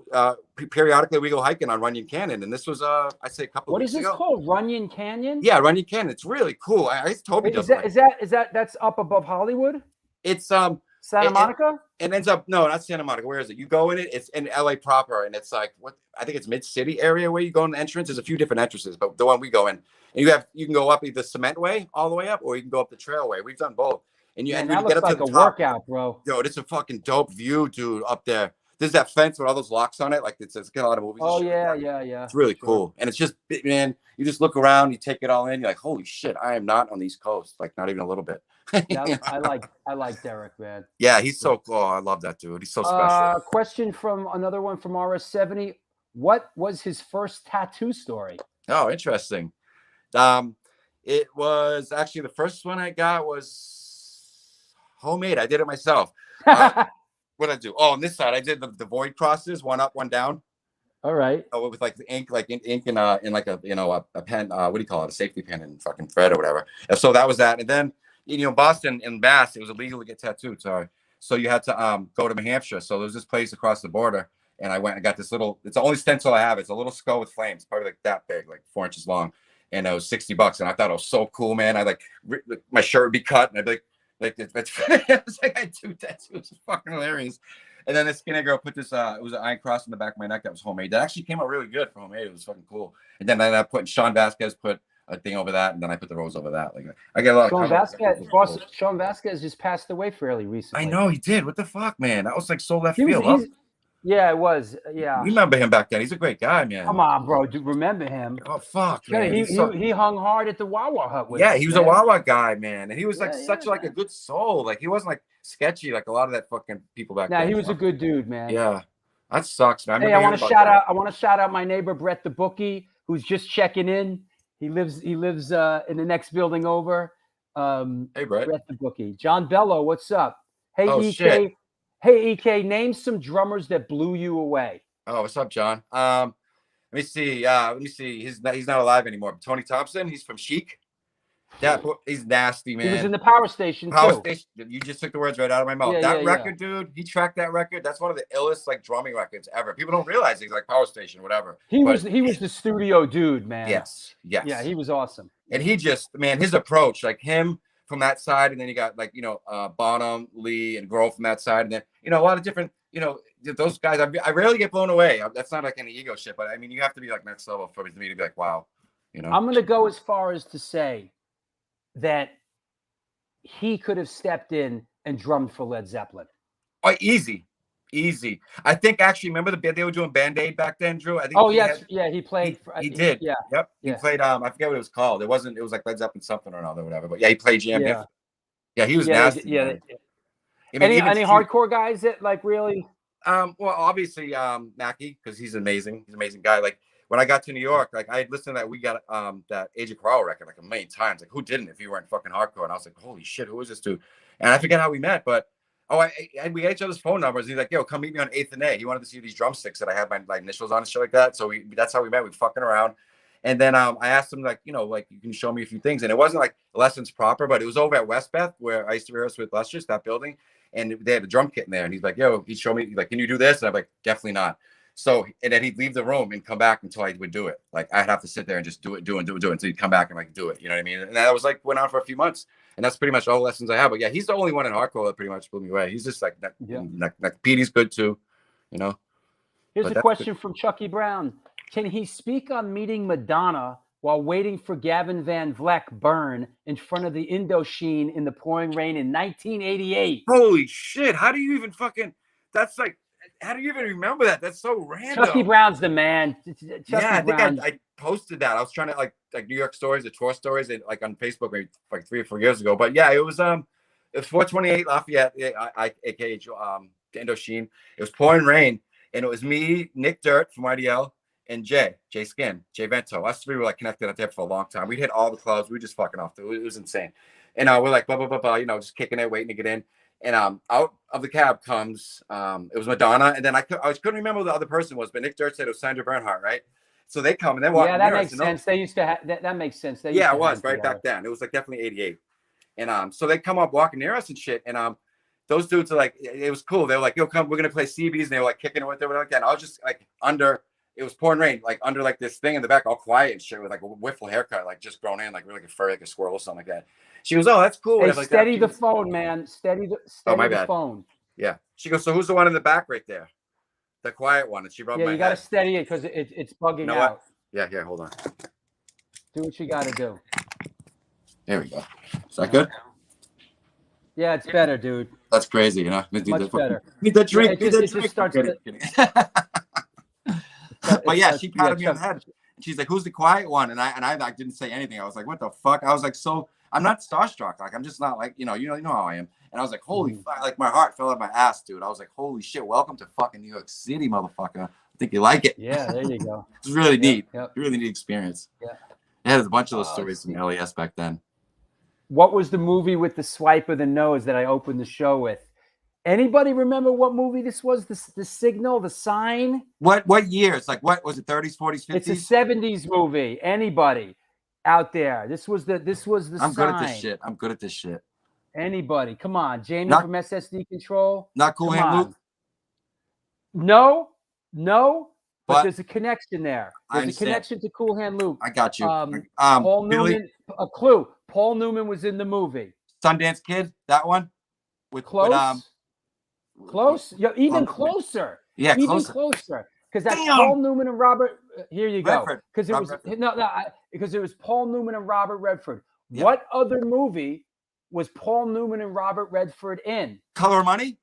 [SPEAKER 6] periodically we go hiking on Runyon Canyon. And this was I'd say a couple of weeks ago.
[SPEAKER 1] What is this called? Runyon Canyon?
[SPEAKER 6] Yeah, Runyon Canyon. It's really cool. I Toby does
[SPEAKER 1] is that that's up above Hollywood?
[SPEAKER 6] It's
[SPEAKER 1] Santa Monica?
[SPEAKER 6] It ends up not Santa Monica. Where is it? You go in it. It's in LA proper, and it's like I think it's mid-city area where you go in the entrance. There's a few different entrances, but the one we go in, and you can go up either cement way all the way up, or you can go up the trail way. We've done both. And you
[SPEAKER 1] that
[SPEAKER 6] get up
[SPEAKER 1] looks
[SPEAKER 6] to the
[SPEAKER 1] like a
[SPEAKER 6] top.
[SPEAKER 1] workout, bro.
[SPEAKER 6] Yo, it's a fucking dope view, dude. Up there, there's that fence with all those locks on it. Like it's got a lot of movies.
[SPEAKER 1] Oh yeah.
[SPEAKER 6] It's really cool, and it's just man. You just look around, you take it all in. You're like, holy shit, I am not on the East Coast. Like not even a little bit.
[SPEAKER 1] Yeah, I like Derek, man.
[SPEAKER 6] Yeah, he's so cool. I love that dude. He's so special.
[SPEAKER 1] Question from another one from RS70. What was his first tattoo story?
[SPEAKER 6] Oh, interesting. It was actually the first one I got was homemade. I did it myself. What did I do? Oh, on this side, I did the void crosses, one up, one down.
[SPEAKER 1] All right.
[SPEAKER 6] Oh, with like the ink, like ink in like a pen. What do you call it? A safety pen and fucking thread or whatever. And so that was that. And then Boston and Mass, it was illegal to get tattooed. Sorry. So you had to go to New Hampshire. So there was this place across the border, and I went and got this little. It's the only stencil I have. It's a little skull with flames, probably like that big, like 4 inches long, and it was $60. And I thought it was so cool, man. I my shirt would be cut, and I'd be like that's. It was like I had 2 tattoos. It was fucking hilarious. And then this skinny girl put this. It was an iron cross in the back of my neck that was homemade. That actually came out really good for homemade. It was fucking cool. And then I put Sean Vasquez put a thing over that, and then I put the rose over that. Like I get a lot of
[SPEAKER 1] Sean Vasquez just passed away fairly recently.
[SPEAKER 6] I know he did. What the fuck, man? That was like so left field.
[SPEAKER 1] Yeah, it was. Yeah.
[SPEAKER 6] You remember him back then? He's a great guy, man.
[SPEAKER 1] Come on, bro. Do you remember him?
[SPEAKER 6] Oh fuck,
[SPEAKER 1] yeah,
[SPEAKER 6] man.
[SPEAKER 1] He hung hard at the Wawa Hut with
[SPEAKER 6] Yeah,
[SPEAKER 1] us,
[SPEAKER 6] he was
[SPEAKER 1] man.
[SPEAKER 6] a Wawa guy, man, and he was like such like a good soul. Like he wasn't like sketchy like a lot of that fucking people back then.
[SPEAKER 1] He was a good dude, man.
[SPEAKER 6] Yeah, that sucks, man.
[SPEAKER 1] I want to shout out my neighbor Brett the Bookie, who's just checking in. He lives in the next building over.
[SPEAKER 6] Hey, Brett
[SPEAKER 1] the Bookie. John Bello, what's up? Hey, EK.
[SPEAKER 6] Shit.
[SPEAKER 1] Hey, EK, name some drummers that blew you away.
[SPEAKER 6] Oh, what's up, John? Let me see. He's not alive anymore. Tony Thompson. He's from Chic. Yeah, he's nasty, man.
[SPEAKER 1] He was in the Power Station too.
[SPEAKER 6] You just took the words right out of my mouth. Record, dude. He tracked that record. That's one of the illest like drumming records ever. People don't realize he's like Power Station, whatever.
[SPEAKER 1] He was the studio dude, man.
[SPEAKER 6] Yes.
[SPEAKER 1] Yeah, he was awesome.
[SPEAKER 6] And he just, man, his approach, like him from that side, and then you got like Bonham, Lee, and Grove from that side, and then a lot of different those guys. I rarely get blown away. That's not like any ego shit, but I mean you have to be like next level for me to be like wow.
[SPEAKER 1] I'm gonna go as far as to say that he could have stepped in and drummed for Led Zeppelin.
[SPEAKER 6] Oh, easy. I think actually, remember the band they were doing Band-Aid back then, Drew? I think.
[SPEAKER 1] Oh yes, he played.
[SPEAKER 6] He did. Yeah. Yep. He played. I forget what it was called. It was like Led Zeppelin something or another, whatever. But yeah, he played Jam. Yeah, he was nasty.
[SPEAKER 1] Yeah. Any hardcore guys that like really?
[SPEAKER 6] Well, obviously, Mackie, because he's amazing. He's an amazing guy. Like when I got to New York, like I had listened to that we got that Age of Corral record like a million times. Like who didn't if you weren't fucking hardcore? And I was like, holy shit, who is this dude? And I forget how we met, but we had each other's phone numbers. He's like, yo, come meet me on 8th and A. He wanted to see these drumsticks that I had my initials on and shit like that. So that's how we met. We fucking around. And then I asked him like, like you can show me a few things. And it wasn't like lessons proper, but it was over at Westbeth where I used to rehearse with Lester's, that building. And they had a drum kit in there. And he's like, yo, he'd show me, like, can you do this? And I'm like, definitely not. So, and then he'd leave the room and come back until I would do it. Like I'd have to sit there and just do it until he'd come back and like do it. You know what I mean? And that was like, went on for a few months. And that's pretty much all the lessons I have. But yeah, he's the only one in hardcore that pretty much blew me away. He's just like Petey's good too,
[SPEAKER 1] Here's a question from Chucky Brown. Can he speak on meeting Madonna while waiting for Gavin Van Vleck burn in front of the Indochine in the pouring rain in 1988?
[SPEAKER 6] Holy shit! How do you even fucking? That's like, how do you even remember that? That's so random.
[SPEAKER 1] Chucky Brown's the man. Chucky
[SPEAKER 6] yeah, I think
[SPEAKER 1] Brown.
[SPEAKER 6] I posted that. I was trying to like New York stories, the tour stories, like on Facebook maybe like 3 or 4 years ago. But yeah, it was 428 Lafayette, aka Indochine. It was pouring rain, and it was me, Nick Dirt from IDL, and Jay Skin, Jay Vento. Us three were like connected out there for a long time. We hit all the clubs. We were just fucking off. It was insane. And we're like blah blah blah blah, you know, just kicking it, waiting to get in. And out of the cab comes it was Madonna, and then I couldn't remember who the other person was, but Nick Dirt said it was Sandra Bernhardt, right? So they come and they're walking.
[SPEAKER 1] Yeah, that makes sense. They used to have that makes sense.
[SPEAKER 6] Yeah, it was right back then. It was like definitely 88. And so they come up walking near us and shit. And those dudes are like, it was cool. They were like, yo, come, we're gonna play CBs, and they were like kicking it with them like that. And I was just like under, it was pouring rain, like under like this thing in the back, all quiet and shit, with like a wiffle haircut, like just grown in, like really like a fur, like a squirrel or something like that. She goes, oh, that's cool.
[SPEAKER 1] Hey,
[SPEAKER 6] like,
[SPEAKER 1] steady the phone, man. Steady the phone.
[SPEAKER 6] Yeah. She goes, so who's the one in the back right there? The quiet one. And she rubbed my head.
[SPEAKER 1] You gotta steady it because it's bugging
[SPEAKER 6] you know
[SPEAKER 1] out.
[SPEAKER 6] What? Yeah, here, hold on.
[SPEAKER 1] Do what you gotta do.
[SPEAKER 6] There we go. Is that good?
[SPEAKER 1] Yeah, it's better, dude.
[SPEAKER 6] That's crazy, you know.
[SPEAKER 1] Much better.
[SPEAKER 6] Need the drink.
[SPEAKER 1] It just starts.
[SPEAKER 6] But yeah, she patted me on the head. She's like, "Who's the quiet one?" And I didn't say anything. I was like, "What the fuck?" I was like, "So I'm not starstruck. Like I'm just not like you know how I am." And I was like, "Holy fuck!" Like my heart fell out of my ass, dude. I was like, "Holy shit! Welcome to fucking New York City, motherfucker. I think you like it."
[SPEAKER 1] Yeah, there you go.
[SPEAKER 6] It's really neat.
[SPEAKER 1] Yep.
[SPEAKER 6] Really neat experience.
[SPEAKER 1] Yeah.
[SPEAKER 6] It had a bunch of those stories from LAS back then.
[SPEAKER 1] What was the movie with the swipe of the nose that I opened the show with? Anybody remember what movie this was? The Signal, The Sign?
[SPEAKER 6] What years? Like what was it? 30s, 40s, 50s?
[SPEAKER 1] It's a 70s movie. Anybody out there? This was the
[SPEAKER 6] I'm
[SPEAKER 1] Sign.
[SPEAKER 6] good at this shit. I'm good at this shit.
[SPEAKER 1] Anybody? Come on, Jamie from SSD Control.
[SPEAKER 6] Not Cool Hand Luke.
[SPEAKER 1] No. But there's a connection there. There's a connection to Cool Hand Luke.
[SPEAKER 6] I got you.
[SPEAKER 1] Paul
[SPEAKER 6] Billy,
[SPEAKER 1] Newman. A clue. Paul Newman was in the movie.
[SPEAKER 6] Sundance Kid. That one.
[SPEAKER 1] Close. Yeah, even closer.
[SPEAKER 6] Yeah,
[SPEAKER 1] even closer. Because that's Paul Newman and Robert. Here you go. Because it was because it was Paul Newman and Robert Redford. Yep. What other movie was Paul Newman and Robert Redford in?
[SPEAKER 6] Color of Money.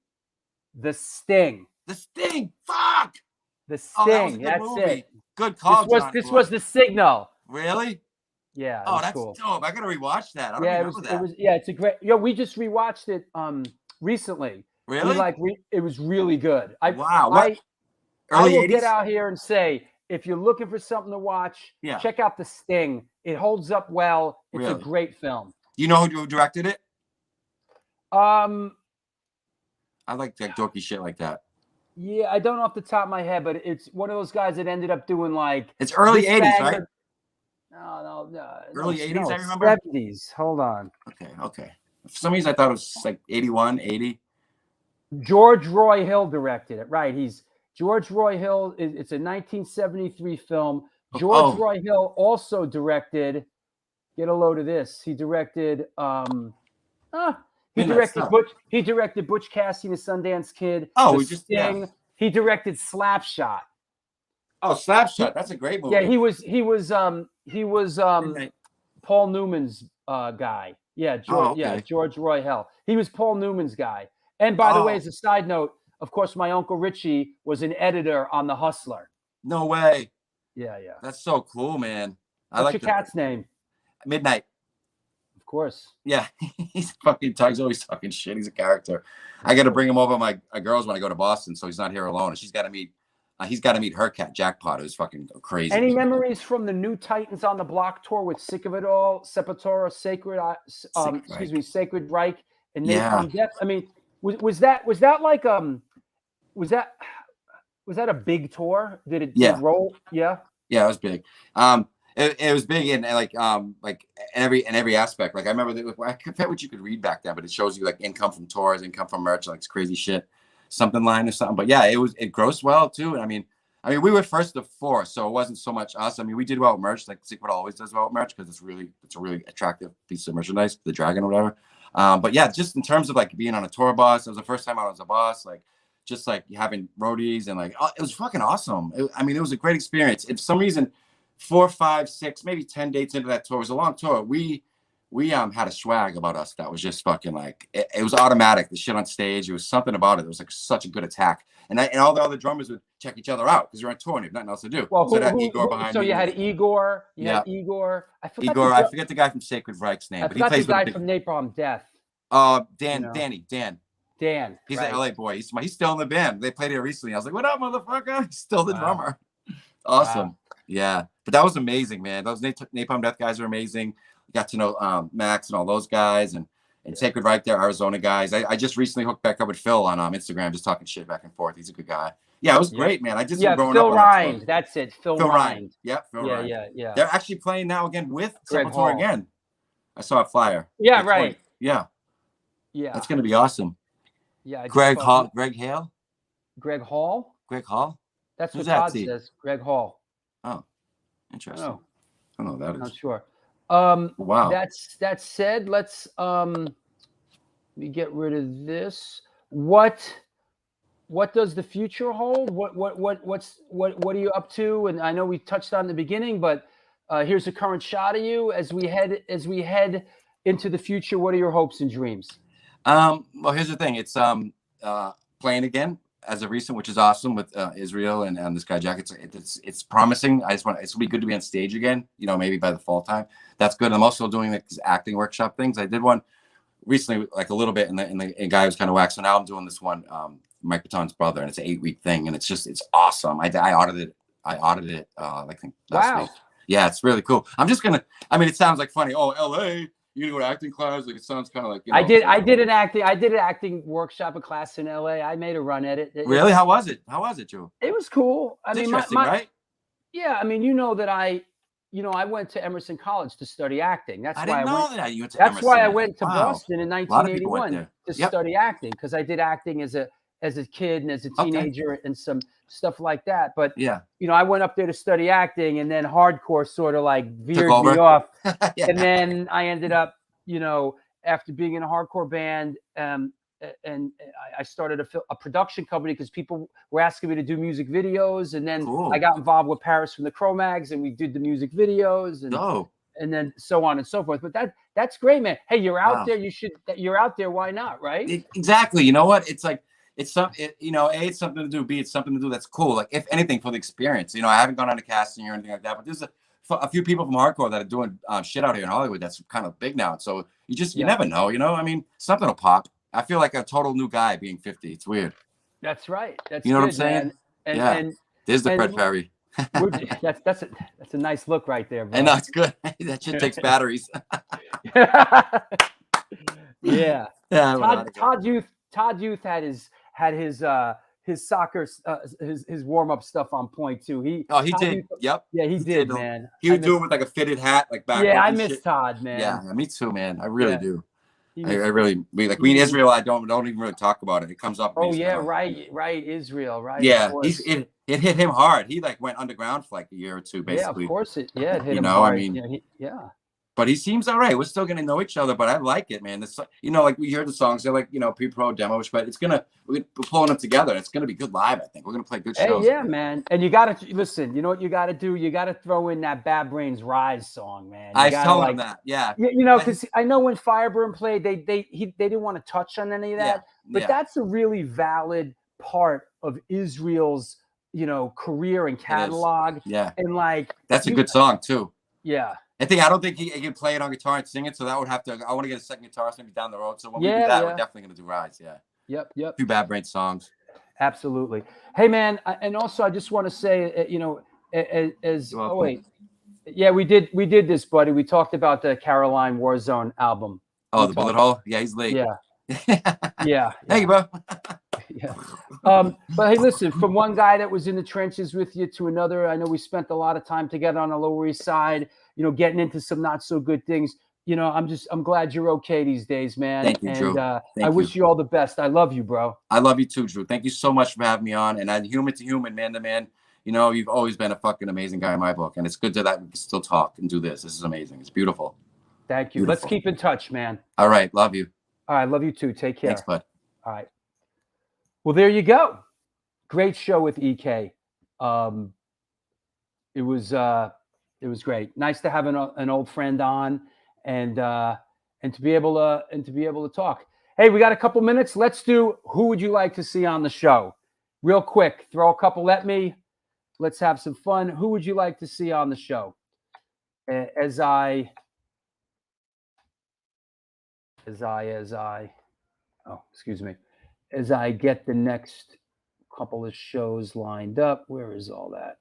[SPEAKER 1] The Sting.
[SPEAKER 6] The Sting. Fuck.
[SPEAKER 1] The Sting. That's
[SPEAKER 6] movie.
[SPEAKER 1] it.
[SPEAKER 6] Good call.
[SPEAKER 1] This was The Signal.
[SPEAKER 6] Really?
[SPEAKER 1] Yeah.
[SPEAKER 6] Oh, that's
[SPEAKER 1] cool.
[SPEAKER 6] dope. I gotta rewatch that. I don't remember that.
[SPEAKER 1] It's a great. We just rewatched it recently.
[SPEAKER 6] Really?
[SPEAKER 1] It was really good.
[SPEAKER 6] Wow.
[SPEAKER 1] I will
[SPEAKER 6] 80s?
[SPEAKER 1] get out here and say, if you're looking for something to watch, check out The Sting. It holds up well. It's a great film.
[SPEAKER 6] You know who directed it? I like dorky shit like that.
[SPEAKER 1] Yeah, I don't know off the top of my head, but it's one of those guys that ended up doing like
[SPEAKER 6] it's early 80s, right?
[SPEAKER 1] No.
[SPEAKER 6] Early 80s,
[SPEAKER 1] no,
[SPEAKER 6] I remember.
[SPEAKER 1] 70s. Hold on.
[SPEAKER 6] Okay. For some reason, I thought it was like 81, 80.
[SPEAKER 1] George Roy Hill directed it. Right. George Roy Hill. It's a 1973 film. George Roy Hill also directed. Get a load of this. He directed. He directed Butch Cassidy and the Sundance Kid. Sting. He directed Slapshot.
[SPEAKER 6] Oh, Slapshot. That's a great movie.
[SPEAKER 1] Yeah, he was Paul Newman's guy. Yeah, George Roy Hill. He was Paul Newman's guy. And by the way, as a side note, of course, my Uncle Richie was an editor on The Hustler.
[SPEAKER 6] No way.
[SPEAKER 1] Yeah.
[SPEAKER 6] That's so cool, man.
[SPEAKER 1] What's your cat's name?
[SPEAKER 6] Midnight.
[SPEAKER 1] Of course.
[SPEAKER 6] Yeah, he's always talking shit. He's a character. I got to bring him over my girls when I go to Boston, so he's not here alone. And she's got to meet. He's got to meet her cat, Jackpot, who's fucking crazy.
[SPEAKER 1] Any memories from the New Titans on the Block tour with Sick of It All, Sepultura, Sacred Reich, and Napalm Death? I mean, was that like was that a big tour? Did it roll? Yeah,
[SPEAKER 6] it was big. It was big in like every aspect. Like I remember I forget what you could read back then, but it shows you like income from tours, income from merch, like it's crazy shit, something line or something. But yeah, it grossed well too. And I mean we were first of 4, so it wasn't so much us. I mean, we did well with merch, like Secret always does well with merch because it's a really attractive piece of merchandise, the dragon or whatever. But yeah, just in terms of like being on a tour bus, it was the first time I was a boss, like just like having roadies and like, oh, it was fucking awesome. I mean, it was a great experience. If for some reason 4, 5, 6, maybe 10 dates into that tour, it was a long tour. We had a swag about us that was just fucking like, it was automatic. The shit on stage, it was something about it. It was like such a good attack. And all the other drummers would check each other out because you're on tour and you have nothing else to do.
[SPEAKER 1] Well,
[SPEAKER 6] so
[SPEAKER 1] you had Igor. You had Igor. I
[SPEAKER 6] forget the guy from Sacred Reich's name, but he plays
[SPEAKER 1] the guy from Napalm Death.
[SPEAKER 6] Danny.
[SPEAKER 1] Dan.
[SPEAKER 6] He's an LA boy. He's still in the band. They played here recently. I was like, what up, motherfucker? He's still the drummer. Awesome. Wow. Yeah. But that was amazing, man. Those Napalm Death guys are amazing. Got to know Max and all those guys and Sacred Reich there, Arizona guys. I just recently hooked back up with Phil on Instagram, just talking shit back and forth. He's a good guy. Yeah, it was great, man. I just growing
[SPEAKER 1] Phil
[SPEAKER 6] up.
[SPEAKER 1] Rind. That's it. Phil Rind.
[SPEAKER 6] Yeah, Phil Rind.
[SPEAKER 1] Yeah.
[SPEAKER 6] They're actually playing now again with Sepultura again. I saw a flyer.
[SPEAKER 1] Yeah, right.
[SPEAKER 6] Yeah.
[SPEAKER 1] Yeah.
[SPEAKER 6] That's gonna be awesome.
[SPEAKER 1] Yeah.
[SPEAKER 6] Greg Hall. Greg Hale.
[SPEAKER 1] Greg Hall.
[SPEAKER 6] Greg Hall.
[SPEAKER 1] That's what Todd says. Greg Hall.
[SPEAKER 6] Oh, interesting. I don't know what that is.
[SPEAKER 1] Not sure.
[SPEAKER 6] Wow.
[SPEAKER 1] That said, let's let me get rid of this. What does the future hold? What are you up to? And I know we touched on the beginning, but here's a current shot of you as we head into the future. What are your hopes and dreams?
[SPEAKER 6] Well, here's the thing. It's playing again as of recent, which is awesome with Israel and this guy Jack. It's promising. It's gonna be good to be on stage again. You know, maybe by the fall time. That's good. I'm also doing like these acting workshop things. I did one recently, like a little bit, and the guy was kind of whack. So now I'm doing this one, Mike Baton's brother, and it's an 8-week thing, and it's awesome. I audited it. I think last week. Yeah, it's really cool. I'm just gonna. I mean, it sounds like funny. Oh, LA. You gonna go to acting class? Like it sounds kind of like. You know, I did an
[SPEAKER 1] acting workshop, a class in LA. I made a run at it.
[SPEAKER 6] Really? How was it, Joe?
[SPEAKER 1] It was cool. I mean,
[SPEAKER 6] interesting, right?
[SPEAKER 1] Yeah, I mean, you know that I went to Emerson College to study acting. That's why I went to Boston in 1981 to study acting, because I did acting as a kid and as a teenager and some stuff like that. But I went up there to study acting, and then hardcore sort of like veered me off. And then I ended up, after being in a hardcore band, and I started a production company because people were asking me to do music videos. And then I got involved with Paris from the Cro-Mags, and we did the music videos and then so on and so forth. But that's great, man. Hey, you're out there. You're out there. Why not? Right?
[SPEAKER 6] Exactly. You know what? It's like, it's something to do. B, it's something to do that's cool. Like, if anything, for the experience. I haven't gone on a casting or anything like that, but there's a few people from hardcore that are doing shit out here in Hollywood that's kind of big now. So you never know. I mean, something will pop. I feel like a total new guy being 50. It's weird.
[SPEAKER 1] That's right. That's
[SPEAKER 6] what I'm saying. And there's the Fred Perry.
[SPEAKER 1] that's a nice look right there, bro.
[SPEAKER 6] I know, it's good. That shit takes batteries.
[SPEAKER 1] Yeah. Todd Youth had his soccer his warm-up stuff on point too. He
[SPEAKER 6] did. Yep.
[SPEAKER 1] Yeah, he did, man.
[SPEAKER 6] He would do it with like a fitted hat, like back.
[SPEAKER 1] Yeah, I miss Todd, man.
[SPEAKER 6] Yeah, me too, man. I really do. I really we in Israel. I don't even really talk about it. It comes up.
[SPEAKER 1] Oh yeah, right. Israel, right.
[SPEAKER 6] Yeah, it hit him hard. He like went underground for like a year or two, basically.
[SPEAKER 1] Yeah, of course it hit him hard.
[SPEAKER 6] I mean, but he seems all right. We're still gonna know each other, but I like it, man. This, like we hear the songs, they're like pre-pro demos, but we're pulling them together. It's gonna be good live. I think we're gonna play good shows.
[SPEAKER 1] Hey, yeah, man. And you gotta listen. You know what you gotta do? You gotta throw in that Bad Brains Rise song, man.
[SPEAKER 6] I told him that. Yeah.
[SPEAKER 1] Because I know when Fireburn played, they didn't want to touch on any of that, but that's a really valid part of Israel's career and catalog.
[SPEAKER 6] Yeah.
[SPEAKER 1] And like
[SPEAKER 6] that's a good song too.
[SPEAKER 1] Yeah.
[SPEAKER 6] I don't think he can play it on guitar and sing it, so that would have to. I want to get a second guitarist maybe down the road. So when we do that, we're definitely gonna do Rise. Yeah. Yep. A few Bad Brains songs.
[SPEAKER 1] Absolutely. Hey, man, and also I just want to say, we did this, buddy. We talked about the Caroline Warzone album.
[SPEAKER 6] Oh, the Bullet Hole. Yeah, he's late.
[SPEAKER 1] Yeah.
[SPEAKER 6] Thank you, bro.
[SPEAKER 1] Yeah. But hey, listen, from one guy that was in the trenches with you to another, I know we spent a lot of time together on the Lower East Side, getting into some not so good things. I'm glad you're okay these days, man.
[SPEAKER 6] Thank you, Drew.
[SPEAKER 1] And I wish you all the best. I love you, bro.
[SPEAKER 6] I love you too, Drew. Thank you so much for having me on. And human to human, man to man, you've always been a fucking amazing guy in my book. And it's good that we can still talk and do this. This is amazing. It's beautiful.
[SPEAKER 1] Thank you. Let's keep in touch, man.
[SPEAKER 6] All right. Love you.
[SPEAKER 1] All right. Love you too. Take care.
[SPEAKER 6] Thanks, bud.
[SPEAKER 1] All right. Well, there you go. Great show with EK. It was great. Nice to have an old friend on and to be able to talk. Hey, we got a couple minutes. Let's do who would you like to see on the show? Real quick, throw a couple at me. Let's have some fun. Who would you like to see on the show? As I get the next couple of shows lined up. Where is all that?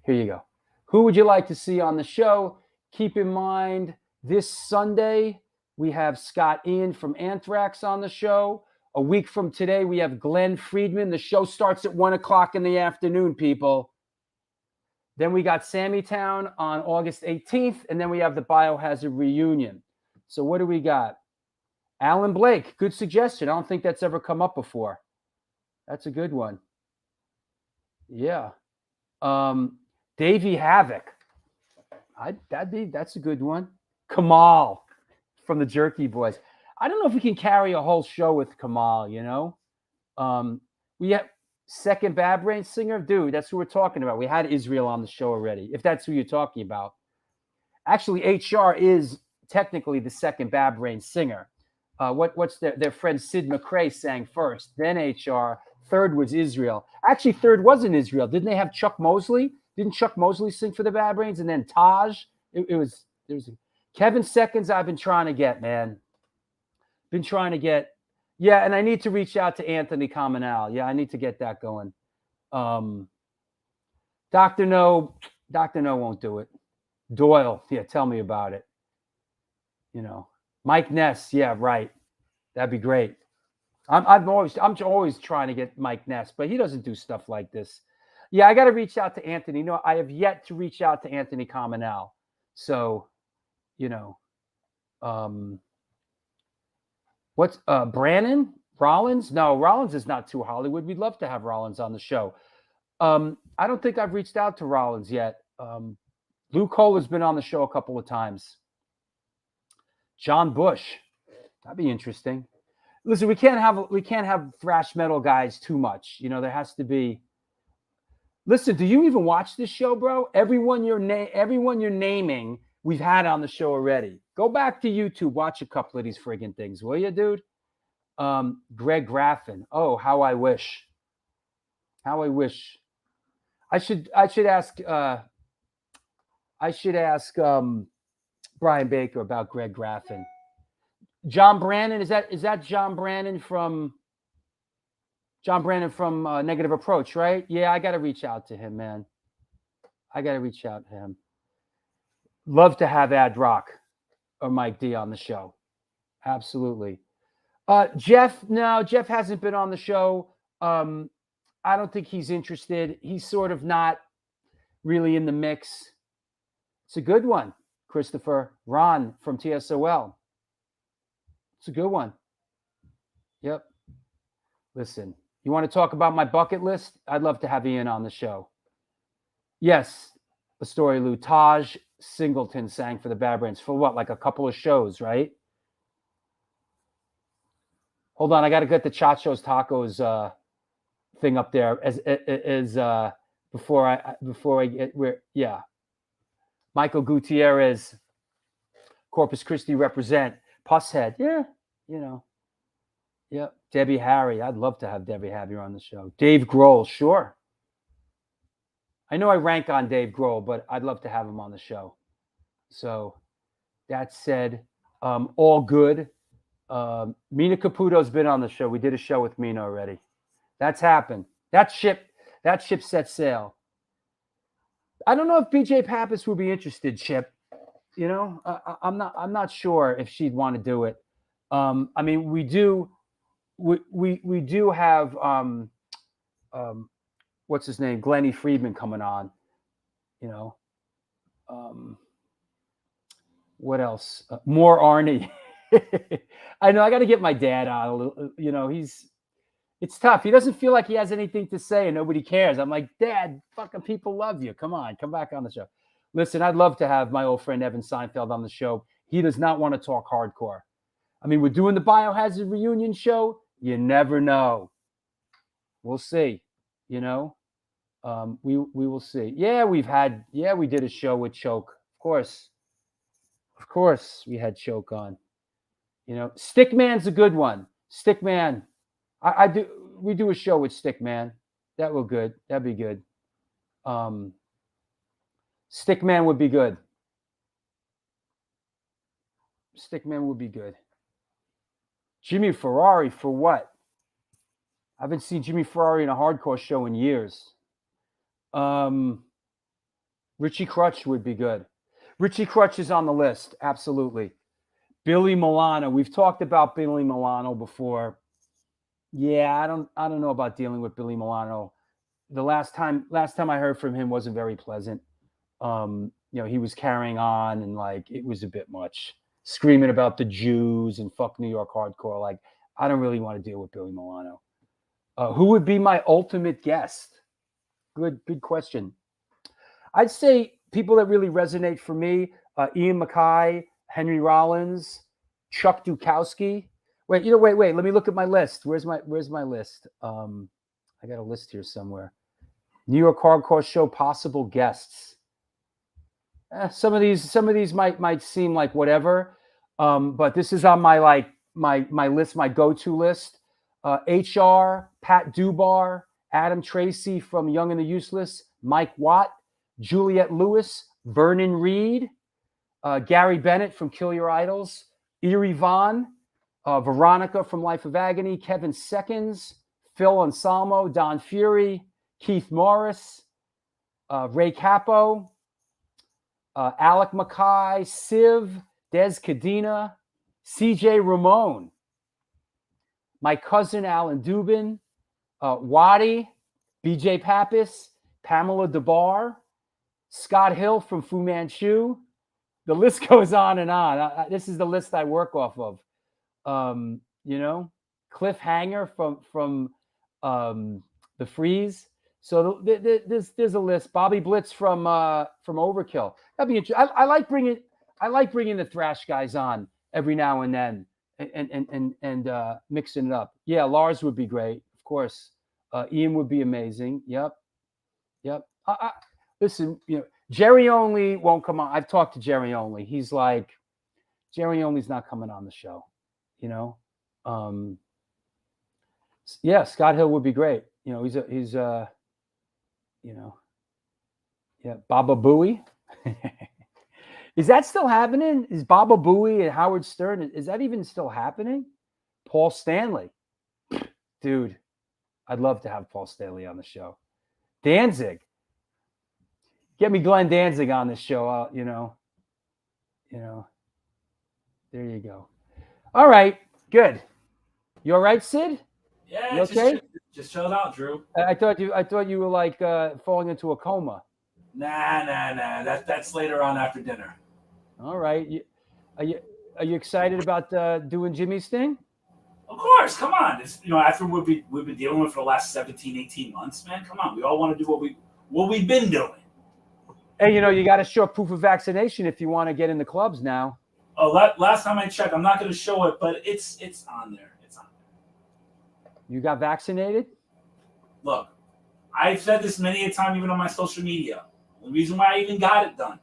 [SPEAKER 1] Here you go. Who would you like to see on the show? Keep in mind, this Sunday, we have Scott Ian from Anthrax on the show. A week from today, we have Glenn Friedman. The show starts at 1 o'clock in the afternoon, people. Then we got Sammy Town on August 18th, and then we have the Biohazard reunion. So what do we got? Alan Blake, good suggestion. I don't think that's ever come up before. That's a good one. Yeah. Davey Havoc. That's a good one. Kamal from the Jerky Boys. I don't know if we can carry a whole show with Kamal, you know? We have second Bad Brain singer. Dude, that's who we're talking about. We had Israel on the show already, if that's who you're talking about. Actually, HR is technically the second Bad Brain singer. What's their friend Sid McRae sang first, then HR. Third was Israel. Actually, third wasn't Israel. Didn't they have Chuck Mosley? Didn't Chuck Mosley sing for the Bad Brains? And then Taj. There was Kevin Seconds. I've been trying to get, man. Been trying to get. Yeah, and I need to reach out to Anthony Cominal. Yeah, I need to get that going. Dr. No won't do it. Doyle, yeah, tell me about it. You know, Mike Ness, yeah, right. That'd be great. I'm always trying to get Mike Ness, but he doesn't do stuff like this. Yeah, I got to reach out to Anthony. No, I have yet to reach out to Anthony Cominal. So, you know, what's Brannon? Rollins? No, Rollins is not too Hollywood. We'd love to have Rollins on the show. I don't think I've reached out to Rollins yet. Lou Cole has been on the show a couple of times. John Bush. That'd be interesting. Listen, we can't have thrash metal guys too much. You know, there has to be. Listen, do you even watch this show, bro? Everyone you're naming, we've had on the show already. Go back to YouTube, watch a couple of these friggin' things, will you, dude? Greg Graffin. Oh, how I wish. How I wish. I should ask Brian Baker about Greg Graffin. John Brannon, is that John Brannon from Negative Approach, right? Yeah, I got to reach out to him, man. I got to reach out to him. Love to have Ad Rock or Mike D on the show. Absolutely. Jeff hasn't been on the show. I don't think he's interested. He's sort of not really in the mix. It's a good one, Christopher. Ron from TSOL. It's a good one. Yep. Listen, you want to talk about my bucket list? I'd love to have Ian on the show. Yes, the story, Lou. Taj Singleton sang for the Bad Brains for what, like a couple of shows, right? Hold on, I got to get the Chacho's Tacos thing up there as before I get where. Yeah, Michael Gutierrez, Corpus Christi represent. Pusshead, yeah, you know, yeah. Debbie Harry, I'd love to have Debbie Harry on the show. Dave Grohl, sure. I know I rank on Dave Grohl, but I'd love to have him on the show. So that said, all good. Mina Caputo's been on the show. We did a show with Mina already. That's happened. That ship set sail. I don't know if BJ Pappas would be interested, Chip. You know, I'm not sure if she'd want to do it. I mean, we do have what's his name, Glenny Friedman coming on. You know, what else? More Arnie. I know I got to get my dad on a little. You know, it's tough. He doesn't feel like he has anything to say and nobody cares. I'm like, Dad, fucking people love you. Come on, come back on the show. Listen, I'd love to have my old friend Evan Seinfeld on the show. He does not want to talk hardcore. I mean, we're doing the Biohazard reunion show. You never know. We'll see. You know, we will see. Yeah, we did a show with Choke. Of course, we had Choke on. You know, Stickman's a good one. Stickman, I do. We do a show with Stickman. That will good. That'd be good. Stickman would be good. Stickman would be good. Jimmy Ferrari for what? I haven't seen Jimmy Ferrari in a hardcore show in years. Richie Crutch would be good. Richie Crutch is on the list, absolutely. Billy Milano. We've talked about Billy Milano before. Yeah, I don't know about dealing with Billy Milano. The last time I heard from him wasn't very pleasant. You know, he was carrying on and like it was a bit much. Screaming about the Jews and fuck New York hardcore. Like, I don't really want to deal with Billy Milano. Who would be my ultimate guest? Good question. I'd say people that really resonate for me, Ian MacKay, Henry Rollins, Chuck Dukowski. Wait. Let me look at my list. Where's my list? I got a list here somewhere. New York Hardcore Show possible guests. Some of these might seem like whatever, but this is on my list, my go-to list. HR, Pat Dubar, Adam Tracy from Young and the Useless, Mike Watt, Juliette Lewis, Vernon Reed, Gary Bennett from Kill Your Idols, Erie Vaughn, Veronica from Life of Agony, Kevin Seconds, Phil Anselmo, Don Fury, Keith Morris, Ray Capo, Alec Mackay, Civ, Des Cadena, CJ Ramone, my cousin Alan Dubin, Waddy, BJ Pappas, Pamela DeBar, Scott Hill from Fu Manchu. The list goes on and on. This is the list I work off of. You know, Cliff Hanger from The Freeze. So there's a list. Bobby Blitz from Overkill. That'd be interesting. I like bringing the thrash guys on every now and then and mixing it up. Yeah, Lars would be great, of course. Ian would be amazing. Yep. Listen, you know, Jerry Only won't come on. I've talked to Jerry Only. He's like, Jerry Only's not coming on the show. You know, yeah, Scott Hill would be great. You know, he's you know, yeah, Baba Booey. Is that still happening? Is Baba Booey and Howard Stern, is that even still happening? Paul Stanley. Dude, I'd love to have Paul Stanley on the show. Danzig. Get me Glenn Danzig on this show. You know, there you go. All right, good. You all right, Sid?
[SPEAKER 9] Yeah,
[SPEAKER 1] you okay?
[SPEAKER 9] Just chill out, Drew.
[SPEAKER 1] I thought you were like falling into a coma.
[SPEAKER 9] Nah. That's later on after dinner.
[SPEAKER 1] All right. Are you excited about doing Jimmy's thing?
[SPEAKER 9] Of course. Come on. It's, you know, after we've been dealing with for the last 17, 18 months, man. Come on. We all want to do what we've been doing.
[SPEAKER 1] Hey, you know, you got to show proof of vaccination if you want to get in the clubs now.
[SPEAKER 9] Oh, last time I checked, I'm not going to show it, but it's on there. It's on there.
[SPEAKER 1] You got vaccinated?
[SPEAKER 9] Look, I've said this many a time, even on my social media. The reason why I even got it done,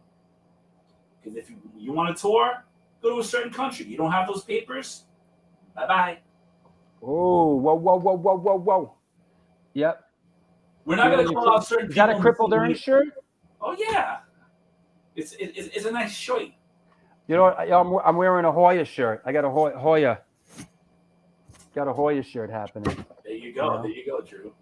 [SPEAKER 9] because if you want to tour, go to a certain country. You don't have those papers, bye-bye.
[SPEAKER 1] Oh, whoa. Yep.
[SPEAKER 9] We're not going to call out certain people.
[SPEAKER 1] Is that a Crippled Earn shirt?
[SPEAKER 9] Oh, yeah. It's a nice shirt.
[SPEAKER 1] You know what? I'm wearing a Hoya shirt. I got a Hoya. Got a Hoya shirt happening.
[SPEAKER 9] There you go. There you go, Drew.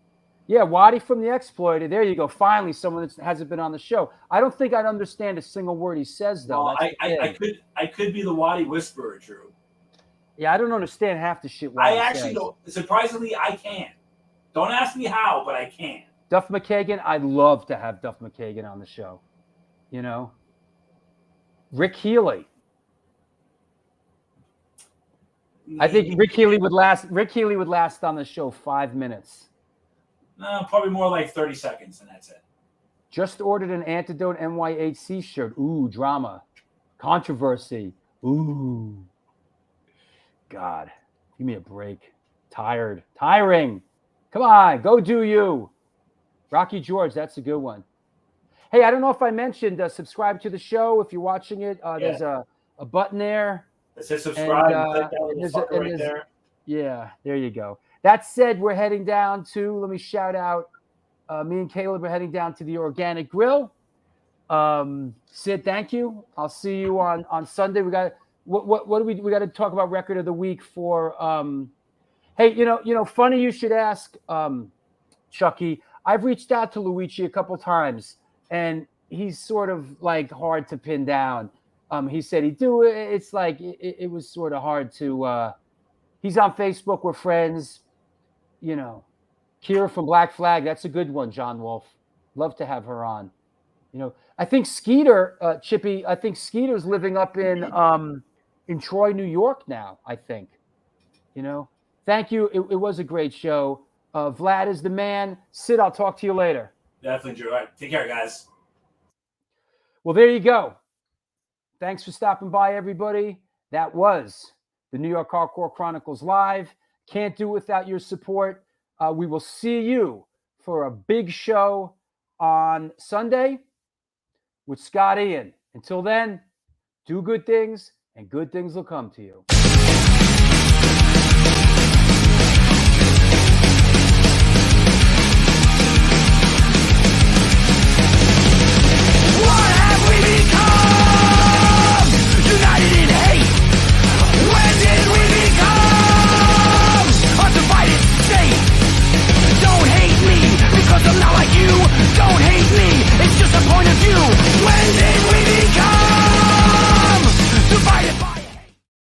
[SPEAKER 1] Yeah, Waddy from The Exploited. There you go. Finally, someone that hasn't been on the show. I don't think I'd understand a single word he says, though.
[SPEAKER 9] Well, I could be the Waddy whisperer, Drew.
[SPEAKER 1] Yeah, I don't understand half the shit.
[SPEAKER 9] I actually don't. Surprisingly, I can. Don't ask me how, but I can.
[SPEAKER 1] Duff McKagan. I'd love to have Duff McKagan on the show. You know, Rick Healy. I think Rick Healy would last on the show 5 minutes.
[SPEAKER 9] No, probably more like 30 seconds, and that's it.
[SPEAKER 1] Just ordered an Antidote NYHC shirt. Ooh, drama. Controversy. Ooh. God. Give me a break. Tiring. Come on, go do you. Rocky George, that's a good one. Hey, I don't know if I mentioned subscribe to the show if you're watching it. There's a button there.
[SPEAKER 9] It says subscribe.
[SPEAKER 1] And,
[SPEAKER 9] Click that little fucker right there.
[SPEAKER 1] Yeah, there you go. That said, we're heading down to, let me shout out, me and Caleb are heading down to the Organic Grill. Sid, thank you. I'll see you on Sunday. We got what do we got to talk about record of the week for hey, funny you should ask, Chucky. I've reached out to Luigi a couple times and he's sort of like hard to pin down. He said he'd do it. It's like it was sort of hard to he's on Facebook, we're friends, Kira from Black Flag, that's a good one, John Wolf. Love to have her on. I think Skeeter, Chippy, I think Skeeter's living up in Troy, New York now, I think. Thank you. It was a great show. Vlad is the man. Sid, I'll talk to you later.
[SPEAKER 9] Definitely, Drew. All right. Take care, guys.
[SPEAKER 1] Well, there you go. Thanks for stopping by, everybody. That was the New York Hardcore Chronicles Live. Can't do without your support. We will see you for a big show on Sunday with Scott Ian. Until then, do good things and good things will come to you.